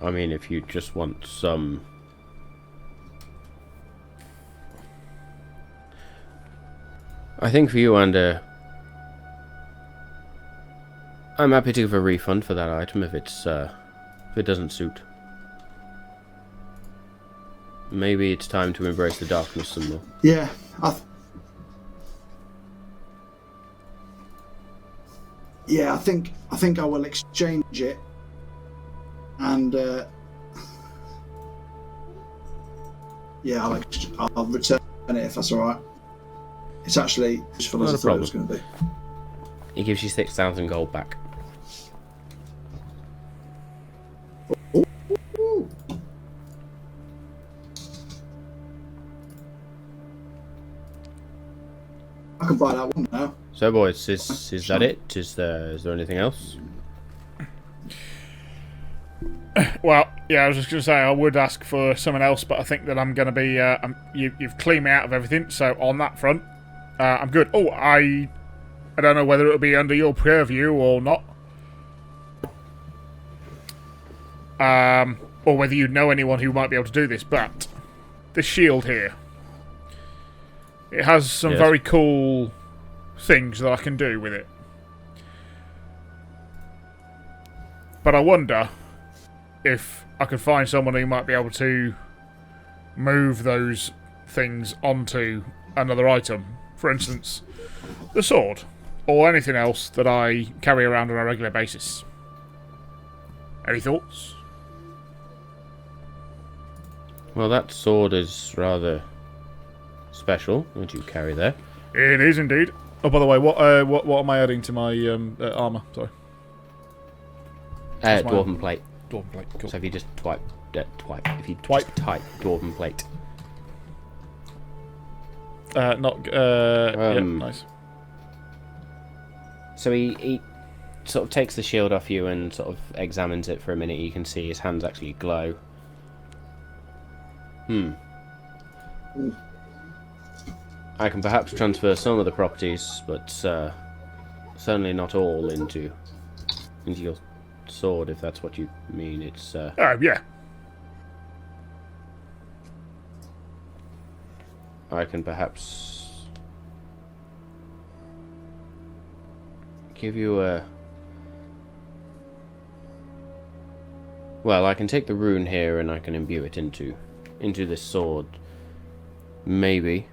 I mean, if you just want some... I think for you, Ander, I'm happy to give a refund for that item if it's if it doesn't suit. Maybe it's time to embrace the darkness some more. Yeah, I think I will exchange it, and yeah, I'll return if that's all right. It's actually useful as Not I a thought it was going problem. to be. He gives you 6,000 gold back. I can buy that one now. So, boys, is that it? Is there anything else? Well, yeah, I was just going to say I would ask for someone else, but I think that I'm going to be. You've cleaned me out of everything, so on that front, I'm good. Oh, I don't know whether it'll be under your purview or not, or whether you know anyone who might be able to do this. But this shield here, it has some Yes. very cool things that I can do with it. But I wonder if I could find someone who might be able to move those things onto another item. For instance, the sword, or anything else that I carry around on a regular basis. Any thoughts? Well, that sword is rather special. What do you carry there? It is indeed. Oh, by the way, what am I adding to my armour? Sorry. That's my- Dwarven plate. Dwarven plate. Cool. So if you just if you Twipe. just type Dwarven plate. Yeah, nice. So he sort of takes the shield off you and sort of examines it for a minute. You can see his hands actually glow. I can perhaps transfer some of the properties, but certainly not all into your sword, if that's what you mean. It's Yeah. I can perhaps give you a... Well, I can take the rune here and I can imbue it into this sword. Maybe.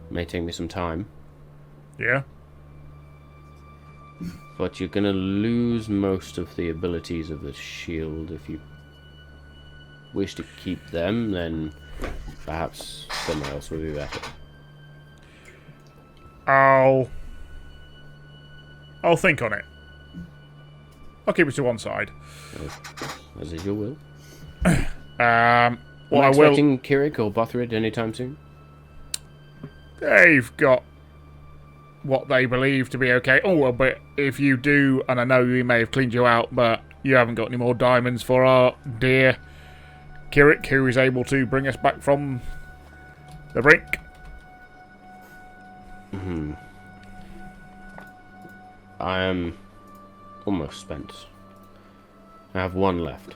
May take me some time. Yeah. But you're going to lose most of the abilities of the shield. If you wish to keep them, then perhaps somewhere else would be better. I'll think on it. I'll keep it to one side. As is your will. What Am I I will. expecting Kirik or Bothryd anytime soon? They've got what they believe to be okay. Oh, well, but if you do, and I know we may have cleaned you out, but you haven't got any more diamonds for our dear Kirik, who is able to bring us back from the brink. I am almost spent. I have one left.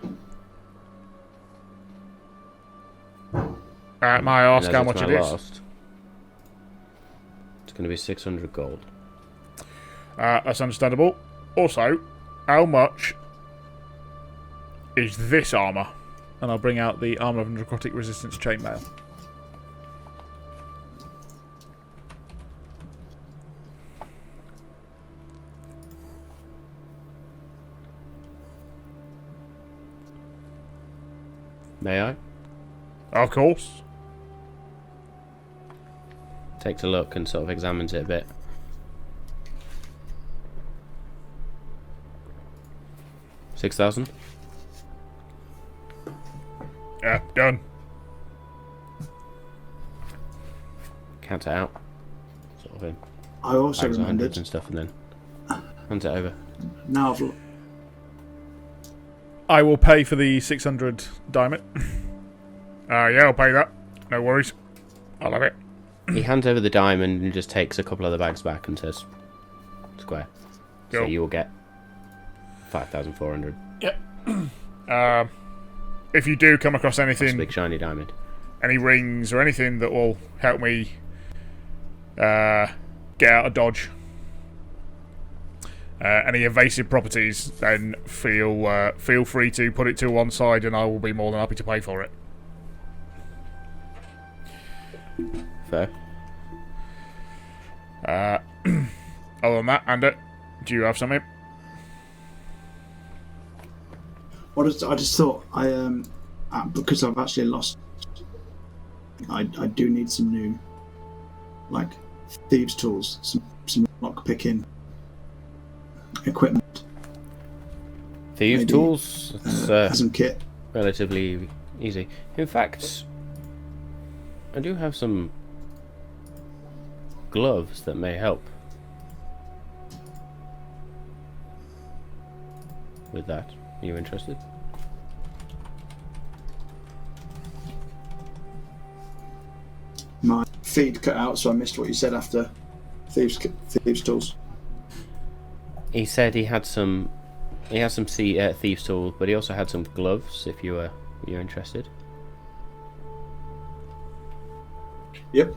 May I ask And how as much it's it my is? last, it's going to be 600 gold. That's understandable. Also, how much is this armour? And I'll bring out the Armour of Necrotic Resistance Chainmail. May I? Of course. Takes a look and sort of examines it a bit. $6,000? Yeah, done. Count it out. Sort of in I also bags of hundreds remembered. and stuff, and then hand it over. Now I've I will pay for the 600 diamond. Yeah, I'll pay that. No worries. I'll have it. He hands over the diamond and just takes a couple of the bags back and says, "Square." So Cool. you will get 5,400. If you do come across That's a anything, big shiny diamond. any rings or anything that will help me get out of Dodge, any evasive properties, then feel free to put it to one side, and I will be more than happy to pay for it. Fair. Other than that, Ander, do you have something? I just thought because I've actually lost I do need some new, like, thieves' tools, some lock picking equipment. Thieves' Maybe, tools? It's some kit. relatively easy. In fact, I do have some gloves that may help with that. Are you interested? My feed cut out, so I missed what you said after thieves tools. He said he had some. He has some thieves tools, but he also had some gloves. If you're interested. Yep.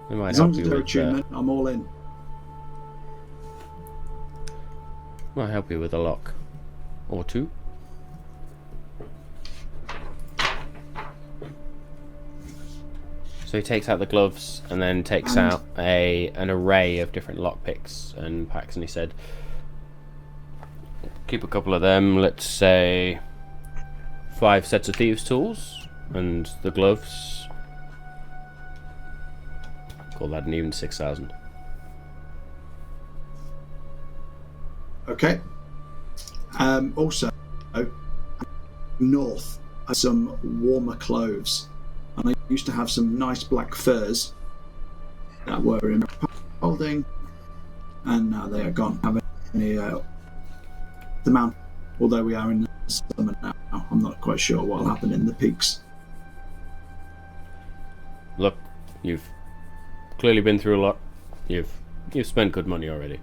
They might As long help as you they're with. attunement, I'm all in. Might help you with a lock or two. So he takes out the gloves and then takes out an array of different lockpicks and packs, and he said, keep a couple of them, let's say 5 sets of thieves' tools, and the gloves, call that an even 6,000. Okay. Also, north, I have some warmer clothes. And I used to have some nice black furs that were in holding, and now they are gone. Having the mount, although we are in the summer now, I'm not quite sure what will happen in the peaks. Look, you've clearly been through a lot. You've spent good money already.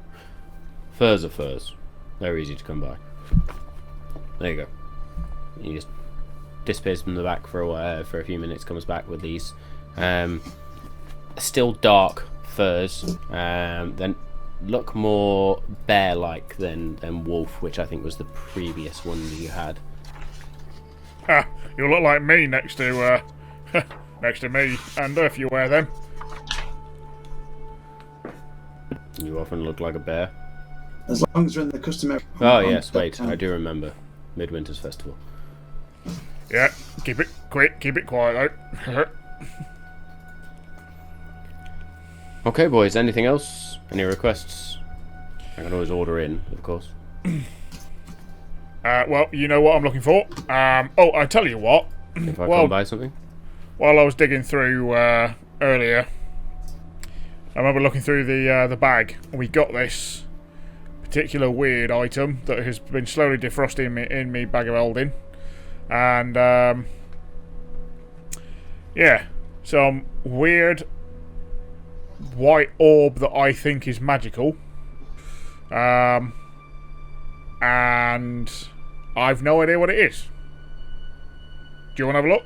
Furs are furs. They're easy to come by. There you go. You just disappears from the back for a few minutes, comes back with these still dark furs, then look more bear-like than wolf, which I think was the previous one that you had. Ha! You look like me next to next to me, and if you wear them. You often look like a bear. As long as we're in the customary. Oh yes, wait, I do remember Midwinter's Festival. Yeah, keep it quick, keep it quiet though. Okay, boys, anything else? Any requests? I can always order in, of course. Well, you know what I'm looking for. Oh, I tell you what. If I come buy something? While I was digging through earlier, I remember looking through the bag, and we got this particular weird item that has been slowly defrosting in me bag of holding. And yeah, some weird white orb that I think is magical, and I've no idea what it is. Do you want to have a look?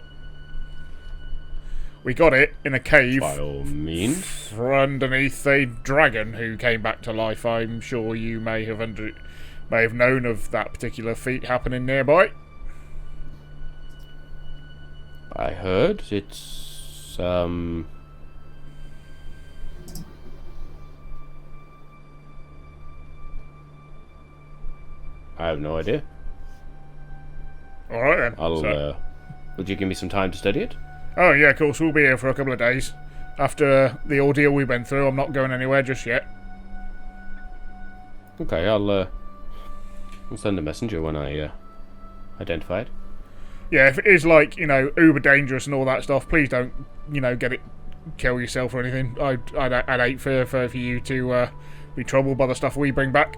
We got it in a cave By all means. underneath a dragon who came back to life. I'm sure you may have known of that particular feat happening nearby. I heard it's I have no idea. Alright then. I'll would you give me some time to study it? Oh yeah, of course, we'll be here for a couple of days. After the ordeal we went through, I'm not going anywhere just yet. Okay, I'll send a messenger when I identify it. Yeah, if it is like, uber dangerous and all that stuff, please don't, get it, kill yourself or anything. I'd hate for you to be troubled by the stuff we bring back.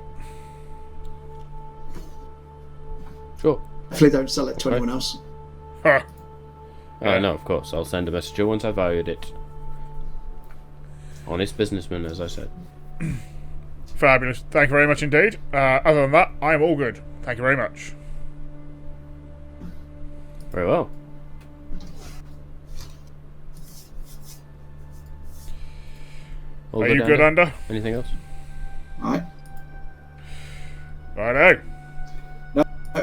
Sure. Hopefully don't sell it to anyone else. Huh. No, of course. I'll send a messenger once I've valued it. Honest businessman, as I said. Fabulous. Thank you very much indeed. Other than that, I am all good. Thank you very much. Very well. All Are you good, Ander? Anything else? Alright. Righto.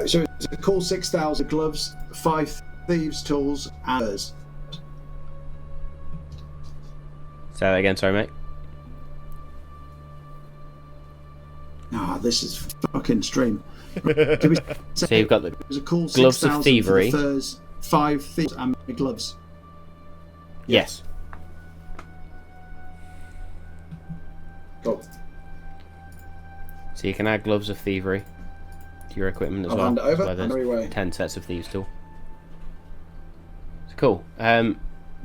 So it's a cool 6,000 gloves, 5 thieves' tools, and furs. Say that again, sorry, mate. This is fucking stream. So you've got the It was a cool gloves of 6,000 thievery. for the furs. 5 thieves and gloves. Yes. Cool. So you can add gloves of thievery to your equipment as I'll well. hand it over. As well On as my way. 10 sets of thieves tool. So cool.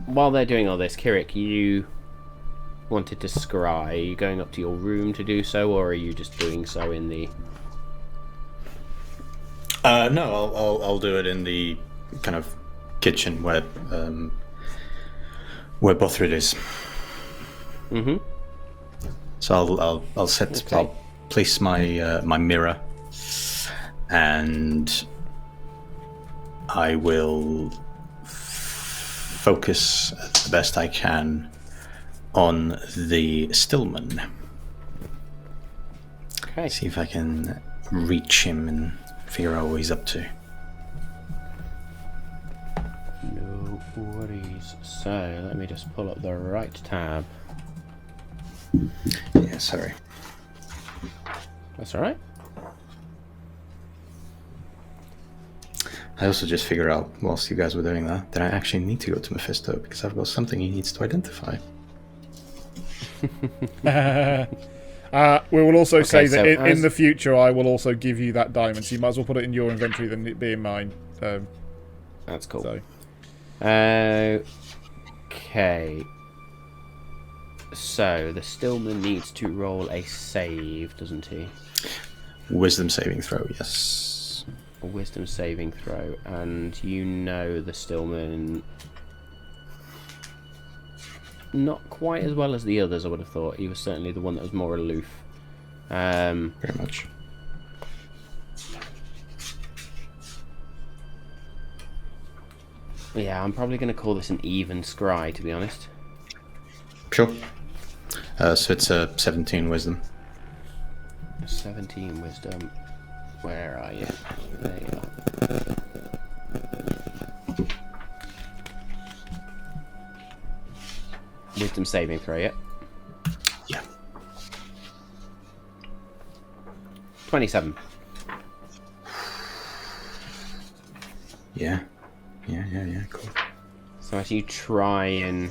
While they're doing all this, Kirik, you wanted to scry. Are you going up to your room to do so, or are you just doing so in the... No, I'll do it in the kind of kitchen where Bothryd is. Mm-hmm. So I'll set. Okay. I'll place my my mirror, and I will focus the best I can on the Stillman. Okay. See if I can reach him and figure out what he's up to. No worries. So, let me just pull up the right tab. Yeah, sorry. That's alright. I also just figured out, whilst you guys were doing that I actually need to go to Mephisto because I've got something he needs to identify. We will also say so that in as- the future I will also give you that diamond, so you might as well put it in your inventory than it be in mine. That's cool. So. Okay. So, the Stillman needs to roll a save, doesn't he? Wisdom saving throw, yes. A wisdom saving throw, and you know the Stillman not quite as well as the others, I would have thought. He was certainly the one that was more aloof. Very much. Yeah, I'm probably going to call this an even scry, to be honest. Sure. So it's a 17 wisdom. 17 wisdom. Where are you? There you are. Wisdom saving throw, yeah? Yeah. 27. Yeah. Yeah, cool. So as you try and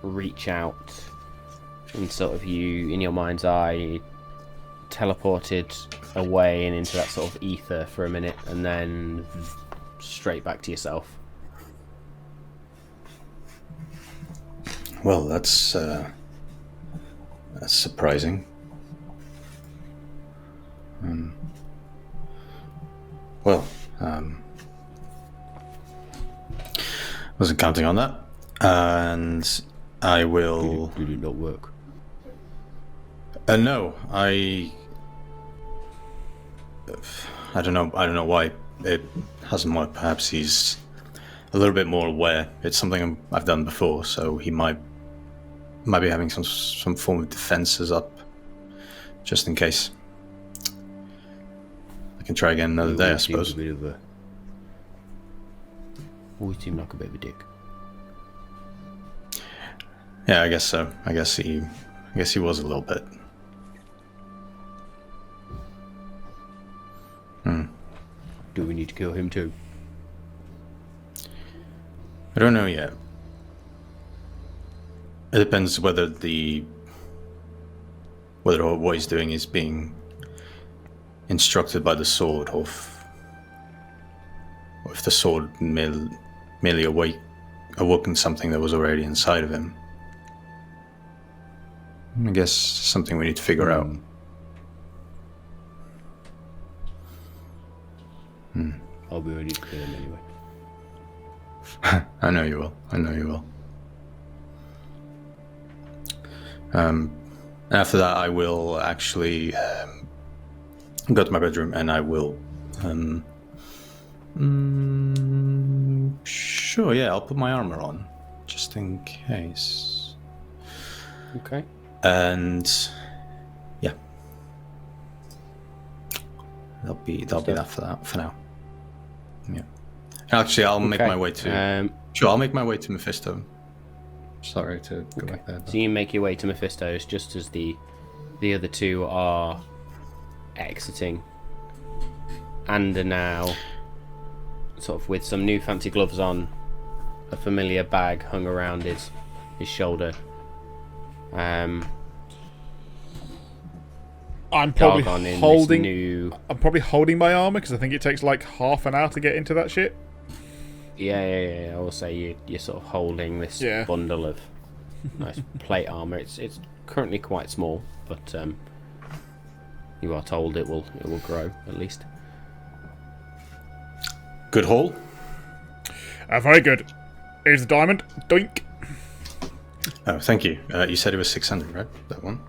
reach out, and sort of you, in your mind's eye, teleported away and into that sort of ether for a minute, and then straight back to yourself. Well, that's surprising. Wasn't counting on that, and I will. Did it not work? No, I don't know. I don't know why it hasn't worked. Perhaps he's a little bit more aware. It's something I've done before, so he might be having some form of defenses up, just in case. I can try again another day, I suppose. Always seemed like a bit of a dick. Yeah, I guess so. I guess he was a little bit. Do we need to kill him too? I don't know yet. It depends whether what he's doing is being instructed by the sword, or if the sword merely awoken something that was already inside of him. I guess something we need to figure out. I'll be ready to kill him anyway. I know you will. After that, I will actually go to my bedroom, and I will. Sure, yeah, I'll put my armor on, just in case. Okay. And yeah, that'll be that for now. Yeah. Actually, I'll make my way to. Sure, I'll make my way to Mephisto. Sorry to go back there. So you make your way to Mephisto's just as the other two are exiting. Ander now sort of with some new fancy gloves on, a familiar bag hung around his shoulder. I'm probably Dargon in holding. this new... I'm probably holding my armor because I think it takes like half an hour to get into that shit. Yeah. I will say you're sort of holding this bundle of nice plate armor. It's currently quite small, but you are told it will grow at least. Good haul. Very good. Here's the diamond. Doink. Oh, thank you. You said it was 600, right? That one.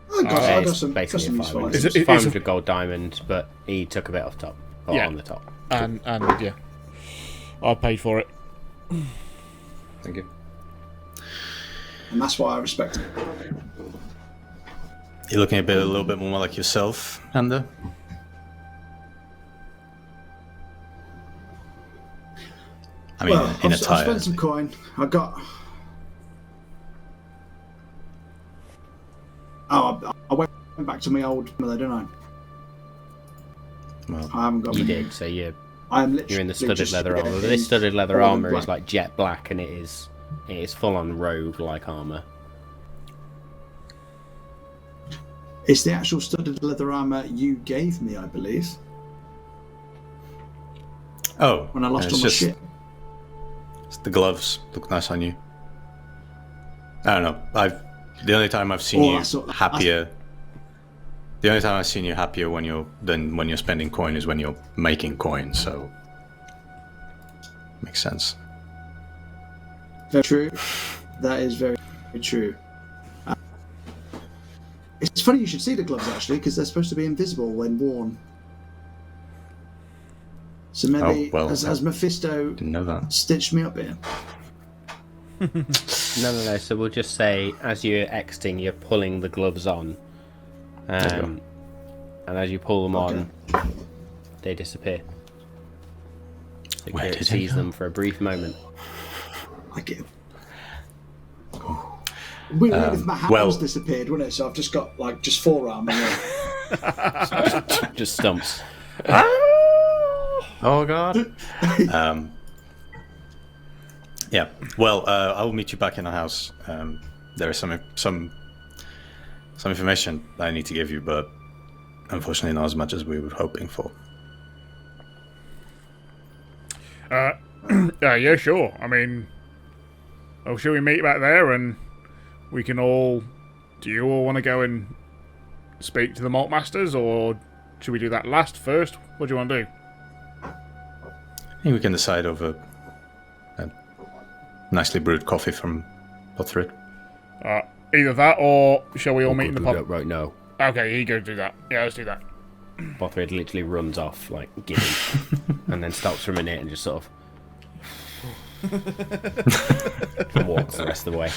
I got It's some basically a useful 500. items. Is it- 500 gold diamond, but he took a bit off top. Or on the top. And yeah, I paid for it. Thank you. And that's why I respect it. You're looking a little bit more like yourself, Ander. I mean, Well, in I've attire. spent some coin. I got... Oh, I went back to my old mother, didn't I? Well, I haven't got... You did, so I am literally you're in the studded just leather armor. in But this studded leather all armor black. is like jet black, and it is full on rogue like armor. It's the actual studded leather armor you gave me, I believe, oh, when I lost it's all my just shit. the gloves look nice on you. I don't know. The only time I've seen Oh, you I saw- happier. The only time I've seen you happier when you're spending coin is when you're making coin. So makes sense. Very true. That is very, very true. It's funny you should see the gloves actually, because they're supposed to be invisible when worn. So maybe Oh, well, has Mephisto Didn't know that. stitched me up here? No. So we'll just say, as you're exiting, you're pulling the gloves on. There you And as you pull them on, they disappear. So Where Kirit did they sees go? them for a brief moment. I get. Weird if my hands well- disappeared, wouldn't it? So I've just got like just forearm. And Just stumps. Oh God. Yeah. Well, I'll meet you back in the house. There is some information I need to give you, but unfortunately not as much as we were hoping for. Yeah, sure. I mean, shall we meet back there and we can all... Do you all want to go and speak to the Malt Masters, or should we do that first? What do you want to do? I think we can decide over a nicely brewed coffee from Bothryd. Either that, or shall we all meet in the pub? Right now. Okay, you go do that. Yeah, let's do that. Bothryd literally runs off, like, giddy, and then stops for a minute and just sort of... and walks the rest of the way.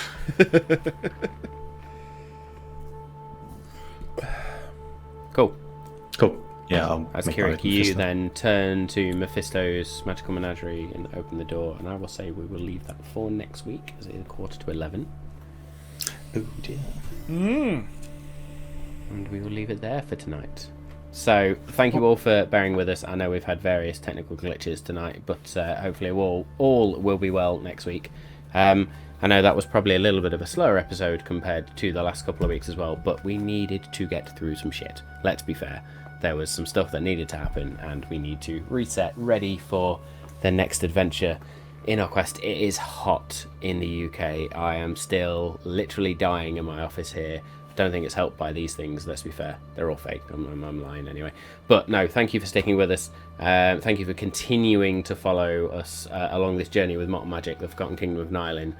Cool. Cool. Yeah, I'll As make my way Kirik, to you Mephisto. then turn to Mephisto's magical menagerie and open the door, and I will say we will leave that for next week, as it is 11:15. Oh dear. And we will leave it there for tonight. So, thank you all for bearing with us. I know we've had various technical glitches tonight, but hopefully all will be well next week. I know that was probably a little bit of a slower episode compared to the last couple of weeks as well, but we needed to get through some shit. Let's be fair. There was some stuff that needed to happen, and we need to reset, ready for the next adventure in our quest. It is hot in the UK. I am still literally dying in my office here. Don't think it's helped by these things, let's be fair. They're all fake. I'm lying anyway. But no, thank you for sticking with us. Thank you for continuing to follow us along this journey with Malt Magic, the Forgotten Kingdom of Nylin.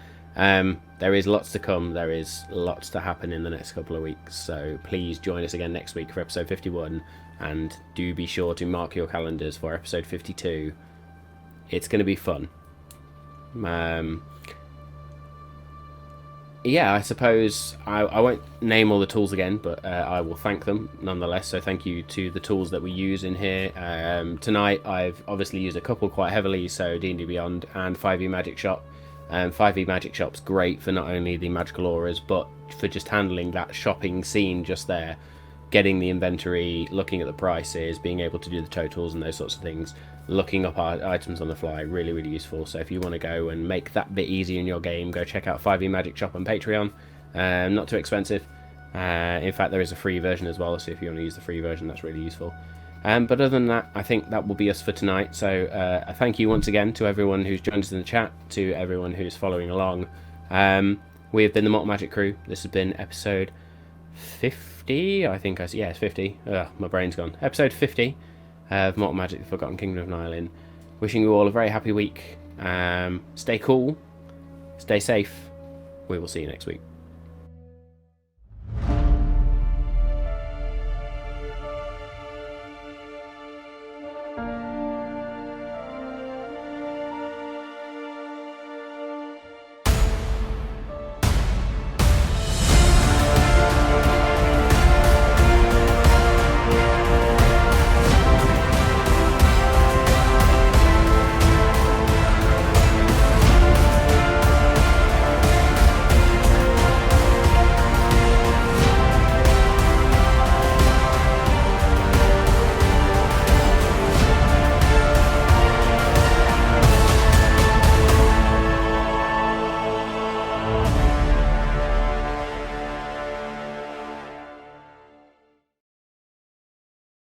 There is lots to come. There is lots to happen in the next couple of weeks. So please join us again next week for episode 51. And do be sure to mark your calendars for episode 52. It's going to be fun. Yeah, I suppose I won't name all the tools again, but I will thank them nonetheless. So thank you to the tools that we use in here. Tonight I've obviously used a couple quite heavily, so D&D Beyond and 5e Magic Shop. 5e Magic Shop's great for not only the magical auras, but for just handling that shopping scene just there. getting the inventory, looking at the prices, being able to do the totals and those sorts of things, looking up our items on the fly, really, really useful. So if you want to go and make that bit easier in your game, go check out 5e Magic Shop on Patreon. Not too expensive. In fact, there is a free version as well, so if you want to use the free version, that's really useful. But other than that, I think that will be us for tonight. So thank you once again to everyone who's joined us in the chat, to everyone who's following along. We have been the Malt Magic crew. This has been episode 50, I think. Yeah, it's 50. My brain's gone. Episode 50 of Malt Magic, the Forgotten Kingdom of Nylin. Wishing you all a very happy week. Stay cool. Stay safe. We will see you next week.